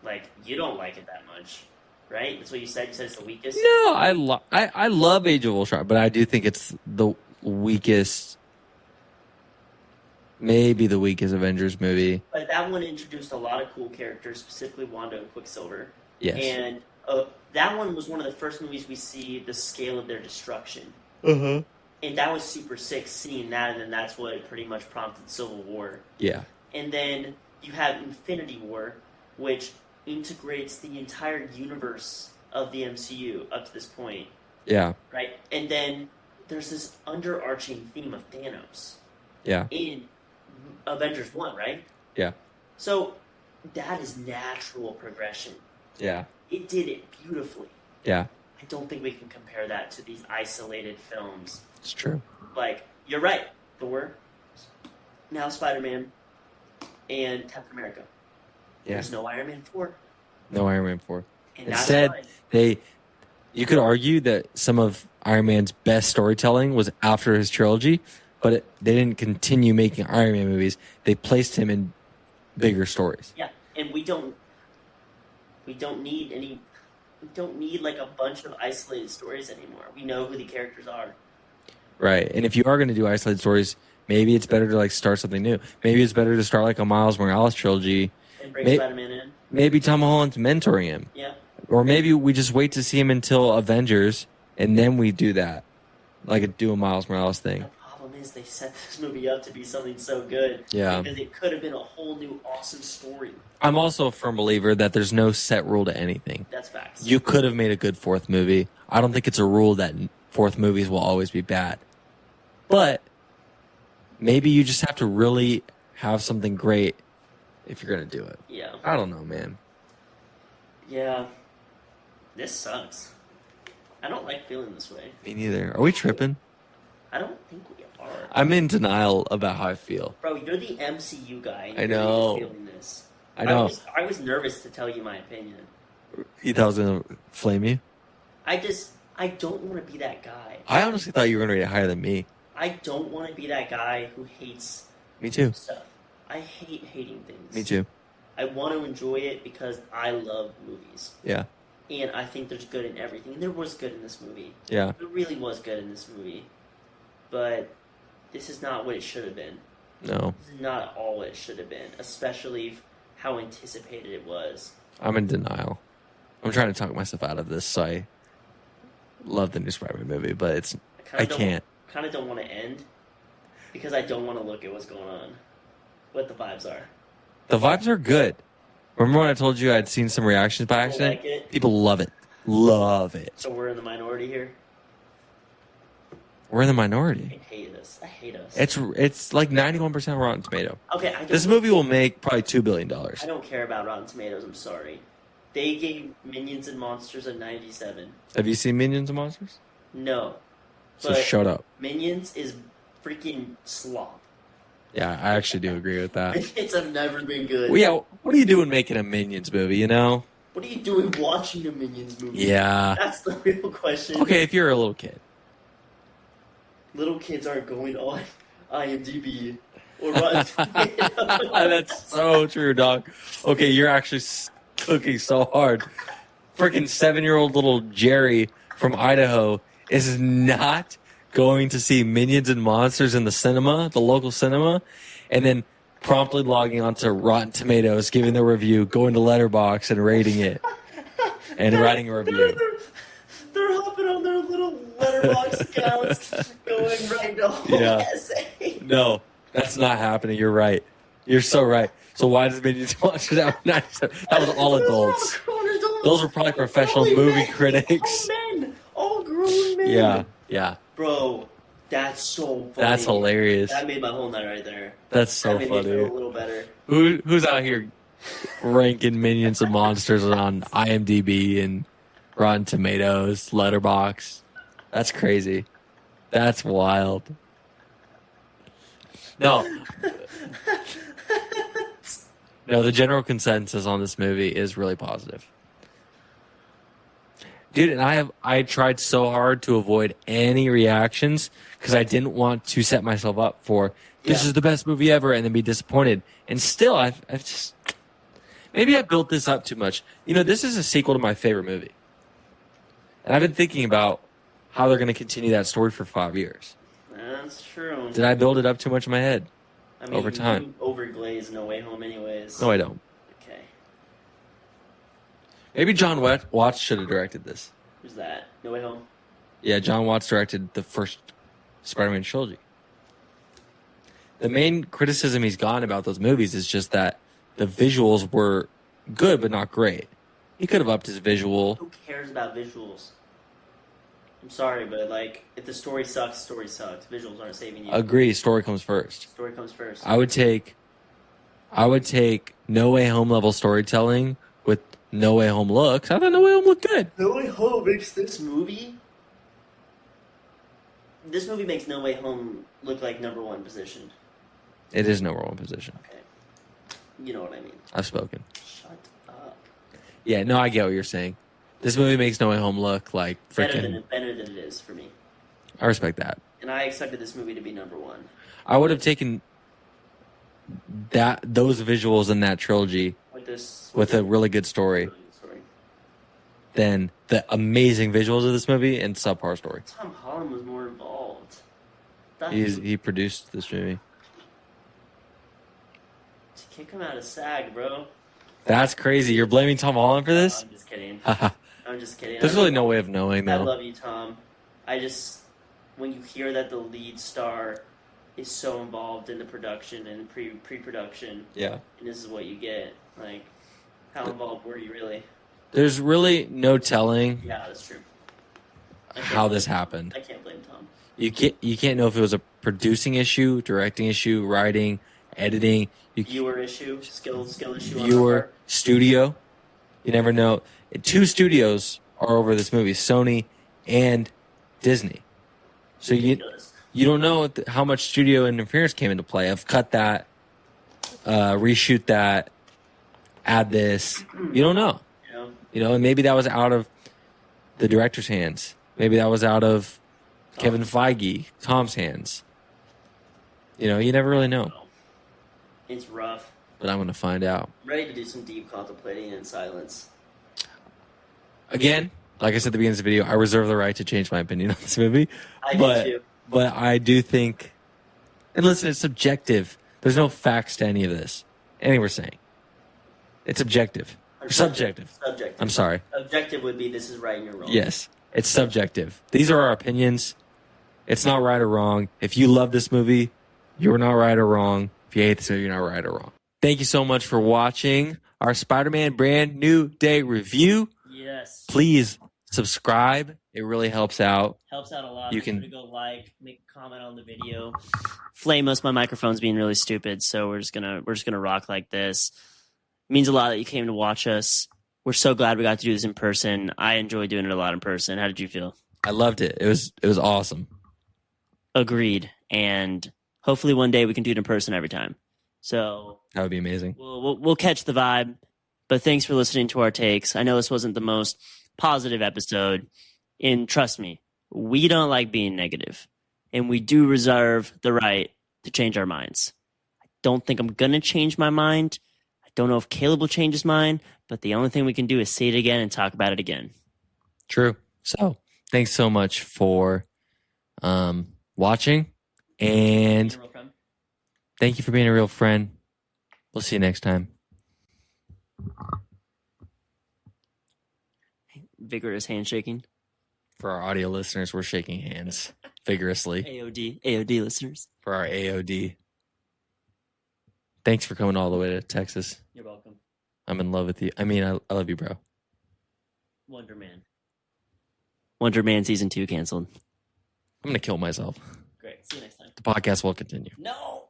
S2: Like, you don't like it that much, right? That's what you said. You said it's the weakest.
S1: No, I love Age of Ultron, but I do think it's the weakest, maybe the weakest Avengers movie.
S2: But that one introduced a lot of cool characters, specifically Wanda and Quicksilver.
S1: Yes.
S2: And that one was one of the first movies we see the scale of their destruction.
S1: Uh-huh.
S2: And that was super sick, seeing that, and then that's what pretty much prompted Civil War.
S1: Yeah.
S2: And then you have Infinity War, which integrates the entire universe of the MCU up to this point,
S1: Yeah.
S2: right? And then there's this underarching theme of Thanos
S1: Yeah.
S2: in Avengers 1, right?
S1: Yeah.
S2: So that is natural progression.
S1: Yeah.
S2: It did it beautifully.
S1: Yeah.
S2: I don't think we can compare that to these isolated films.
S1: It's true.
S2: Like, you're right, Thor, now Spider-Man, and Captain America.
S1: Yeah.
S2: There's no Iron Man 4.
S1: No Iron Man 4.
S2: And that's
S1: Instead,
S2: fine.
S1: you could argue that some of Iron Man's best storytelling was after his trilogy, but they didn't continue making Iron Man movies. They placed him in bigger stories.
S2: Yeah, and we don't need like a bunch of isolated stories anymore. We know who the characters are.
S1: Right. And if you are going to do isolated stories, maybe it's better to like start something new. Maybe it's better to start like a Miles Morales trilogy.
S2: And bring
S1: May-
S2: Spider-Man in.
S1: Maybe Tom Holland's mentoring him.
S2: Yeah.
S1: Or maybe we just wait to see him until Avengers and then we do that. Like do a Miles Morales thing.
S2: The problem is they set this movie up to be something so good.
S1: Yeah.
S2: Because it could have been a whole new awesome story.
S1: I'm also a firm believer that there's no set rule to anything.
S2: That's facts.
S1: You could have made a good fourth movie. I don't think it's a rule that fourth movies will always be bad. But maybe you just have to really have something great if you're going to do it.
S2: Yeah.
S1: I don't know, man.
S2: Yeah. This sucks. I don't like feeling this way.
S1: Me neither. Are we tripping?
S2: I don't think we are.
S1: I'm in denial about how I feel.
S2: Bro, you're the MCU guy. And
S1: I
S2: you're
S1: know.
S2: feeling this.
S1: I know.
S2: I was nervous to tell you my opinion.
S1: You thought I was going to flame you?
S2: I don't want to be that guy.
S1: I honestly thought you were going to rate it higher than me.
S2: I don't want to be that guy who hates
S1: Me too.
S2: stuff. I hate hating things.
S1: Me too.
S2: I want to enjoy it because I love movies.
S1: Yeah.
S2: And I think there's good in everything. And there was good in this movie.
S1: Yeah.
S2: There really was good in this movie. But this is not what it should have been.
S1: No.
S2: This is not all it should have been. Especially how anticipated it was.
S1: I'm in denial. I'm trying to talk myself out of this, so I love the new Spider-Man movie, but I can't.
S2: Kind of don't want to end because I don't want to look at what's going on. what the vibes are.
S1: The vibes are good. Remember when I told you I'd seen some reactions by accident?
S2: Like it?
S1: People love it. Love it.
S2: So we're in the minority here.
S1: We're in the minority.
S2: I hate us. I hate us.
S1: It's like 91% Rotten Tomato.
S2: Okay,
S1: This movie will make probably $2 billion.
S2: I don't care about Rotten Tomatoes. I'm sorry. They gave Minions and Monsters a 97.
S1: Have you seen Minions and Monsters?
S2: No.
S1: So
S2: But
S1: shut up.
S2: Minions is freaking slop.
S1: Yeah, I actually do agree with that.
S2: Minions have never been good.
S1: Well, yeah, what are you doing making a Minions movie, you know?
S2: What are you doing watching a Minions movie?
S1: Yeah.
S2: That's the real question.
S1: Okay, if you're a little kid.
S2: Little kids aren't going on IMDb or Rotten Tomatoes.
S1: That's so true, dog. Okay, you're actually cooking so hard. Freaking 7-year-old little Jerry from Idaho is not going to see Minions and Monsters in the cinema, the local cinema, and then promptly logging onto Rotten Tomatoes, giving the review, going to Letterboxd and rating it, and writing a review.
S2: They're hopping on their little Letterboxd accounts, going right to whole essay.
S1: No, that's not happening. You're right. You're so right. So why does Minions and Monsters have 97? That was all adults. Those were probably professional movie critics.
S2: All men. All grown men.
S1: Yeah, yeah.
S2: Bro, that's so funny.
S1: That's hilarious.
S2: That made my whole night right there.
S1: That's so
S2: that made me feel a
S1: funny.
S2: little better.
S1: Who's out here ranking Minions and Monsters on IMDb and Rotten Tomatoes, Letterboxd? That's crazy. That's wild. No. No, the general consensus on this movie is really positive. Dude, and I tried so hard to avoid any reactions because I didn't want to set myself up for this is the best movie ever and then be disappointed. And still, I've just maybe I built this up too much. You know, this is a sequel to my favorite movie, and I've been thinking about how they're going to continue that story for 5 years.
S2: That's true.
S1: Did I build it up too much in my head?
S2: I mean,
S1: over time?
S2: You overglaze No Way Home, anyways.
S1: No, I don't.
S2: Okay.
S1: Maybe John Watts should have directed this.
S2: Who's that? No Way Home.
S1: Yeah, John Watts directed the first Spider-Man trilogy. The main criticism he's gotten about those movies is just that the visuals were good but not great. He could have upped his visual.
S2: Who cares about visuals? I'm sorry, but like, if the story sucks, story sucks. Visuals aren't saving you.
S1: Agree, story comes first.
S2: Story comes first.
S1: I would take No Way Home level storytelling with No Way Home looks. I thought No Way Home looked good.
S2: No Way Home makes this movie. This movie makes No Way Home look like number one position.
S1: It is number one position.
S2: Okay. You know what I mean.
S1: I've spoken.
S2: Shut up.
S1: Yeah, no, I get what you're saying. This movie makes No Way Home look like freaking...
S2: Better than it is for me.
S1: I respect that.
S2: And I expected this movie to be number one.
S1: I would have taken those visuals in that trilogy with a really good story than the amazing visuals of this movie and subpar story.
S2: Tom Holland was more involved.
S1: He produced this movie.
S2: To kick him out of SAG, bro.
S1: That's crazy. You're blaming Tom Holland for this?
S2: I'm just kidding. I'm just kidding.
S1: There's really no way of knowing,
S2: I
S1: though.
S2: love you, Tom. When you hear that the lead star is so involved in the production and pre-production,
S1: Yeah.
S2: and this is what you get, like, how involved were you really?
S1: There's really no telling
S2: Yeah, that's true.
S1: how this happened.
S2: I can't blame Tom.
S1: You can't know if it was a producing issue, directing issue, writing, editing.
S2: Viewer issue, skill issue.
S1: Viewer, studio. You never know. 2 studios are over this movie, Sony and Disney. So you don't know how much studio interference came into play. I've cut that, reshoot that, add this. You don't know. You know, and maybe that was out of the director's hands. Maybe that was out of Kevin Feige, Tom's hands. You know, you never really know.
S2: It's rough.
S1: But I'm going to find out.
S2: I'm ready to do some deep contemplating in silence.
S1: Again, like I said at the beginning of the video, I reserve the right to change my opinion on this movie.
S2: I do too.
S1: But I do think, and listen, it's subjective. There's no facts to any of this. Anything we're saying. It's objective. Subjective.
S2: Subjective.
S1: I'm sorry.
S2: Objective would be this is right and you're wrong.
S1: Yes. It's subjective. These are our opinions. It's not right or wrong. If you love this movie, you're not right or wrong. If you hate this movie, you're not right or wrong. Thank you so much for watching our Spider-Man Brand New Day review.
S2: Yes.
S1: Please subscribe. It really helps out.
S2: Helps out a lot.
S1: You
S2: Make sure
S1: can-
S2: to go like, make a comment on the video. Flame us, my microphone's being really stupid, so we're just gonna rock like this. It means a lot that you came to watch us. We're so glad we got to do this in person. I enjoy doing it a lot in person. How did you feel?
S1: I loved it. It was awesome.
S2: Agreed. And hopefully one day we can do it in person every time. So
S1: That would be amazing.
S2: we'll catch the vibe. But thanks for listening to our takes. I know this wasn't the most positive episode, and trust me, we don't like being negative, and we do reserve the right to change our minds. I don't think I'm gonna change my mind. I don't know if Caleb will change his mind, but the only thing we can do is say it again and talk about it again.
S1: True. So thanks so much for watching, and thank you for being a real friend. We'll see you next time.
S2: Vigorous handshaking.
S1: For our audio listeners, we're shaking hands vigorously.
S2: AOD listeners.
S1: For our AOD. Thanks for coming all the way to Texas.
S2: You're welcome.
S1: I'm in love with you. I mean, I love you, bro.
S2: Wonder Man. Wonder Man season 2 canceled.
S1: I'm going to kill myself.
S2: Great. See you next time.
S1: The podcast will continue.
S2: No!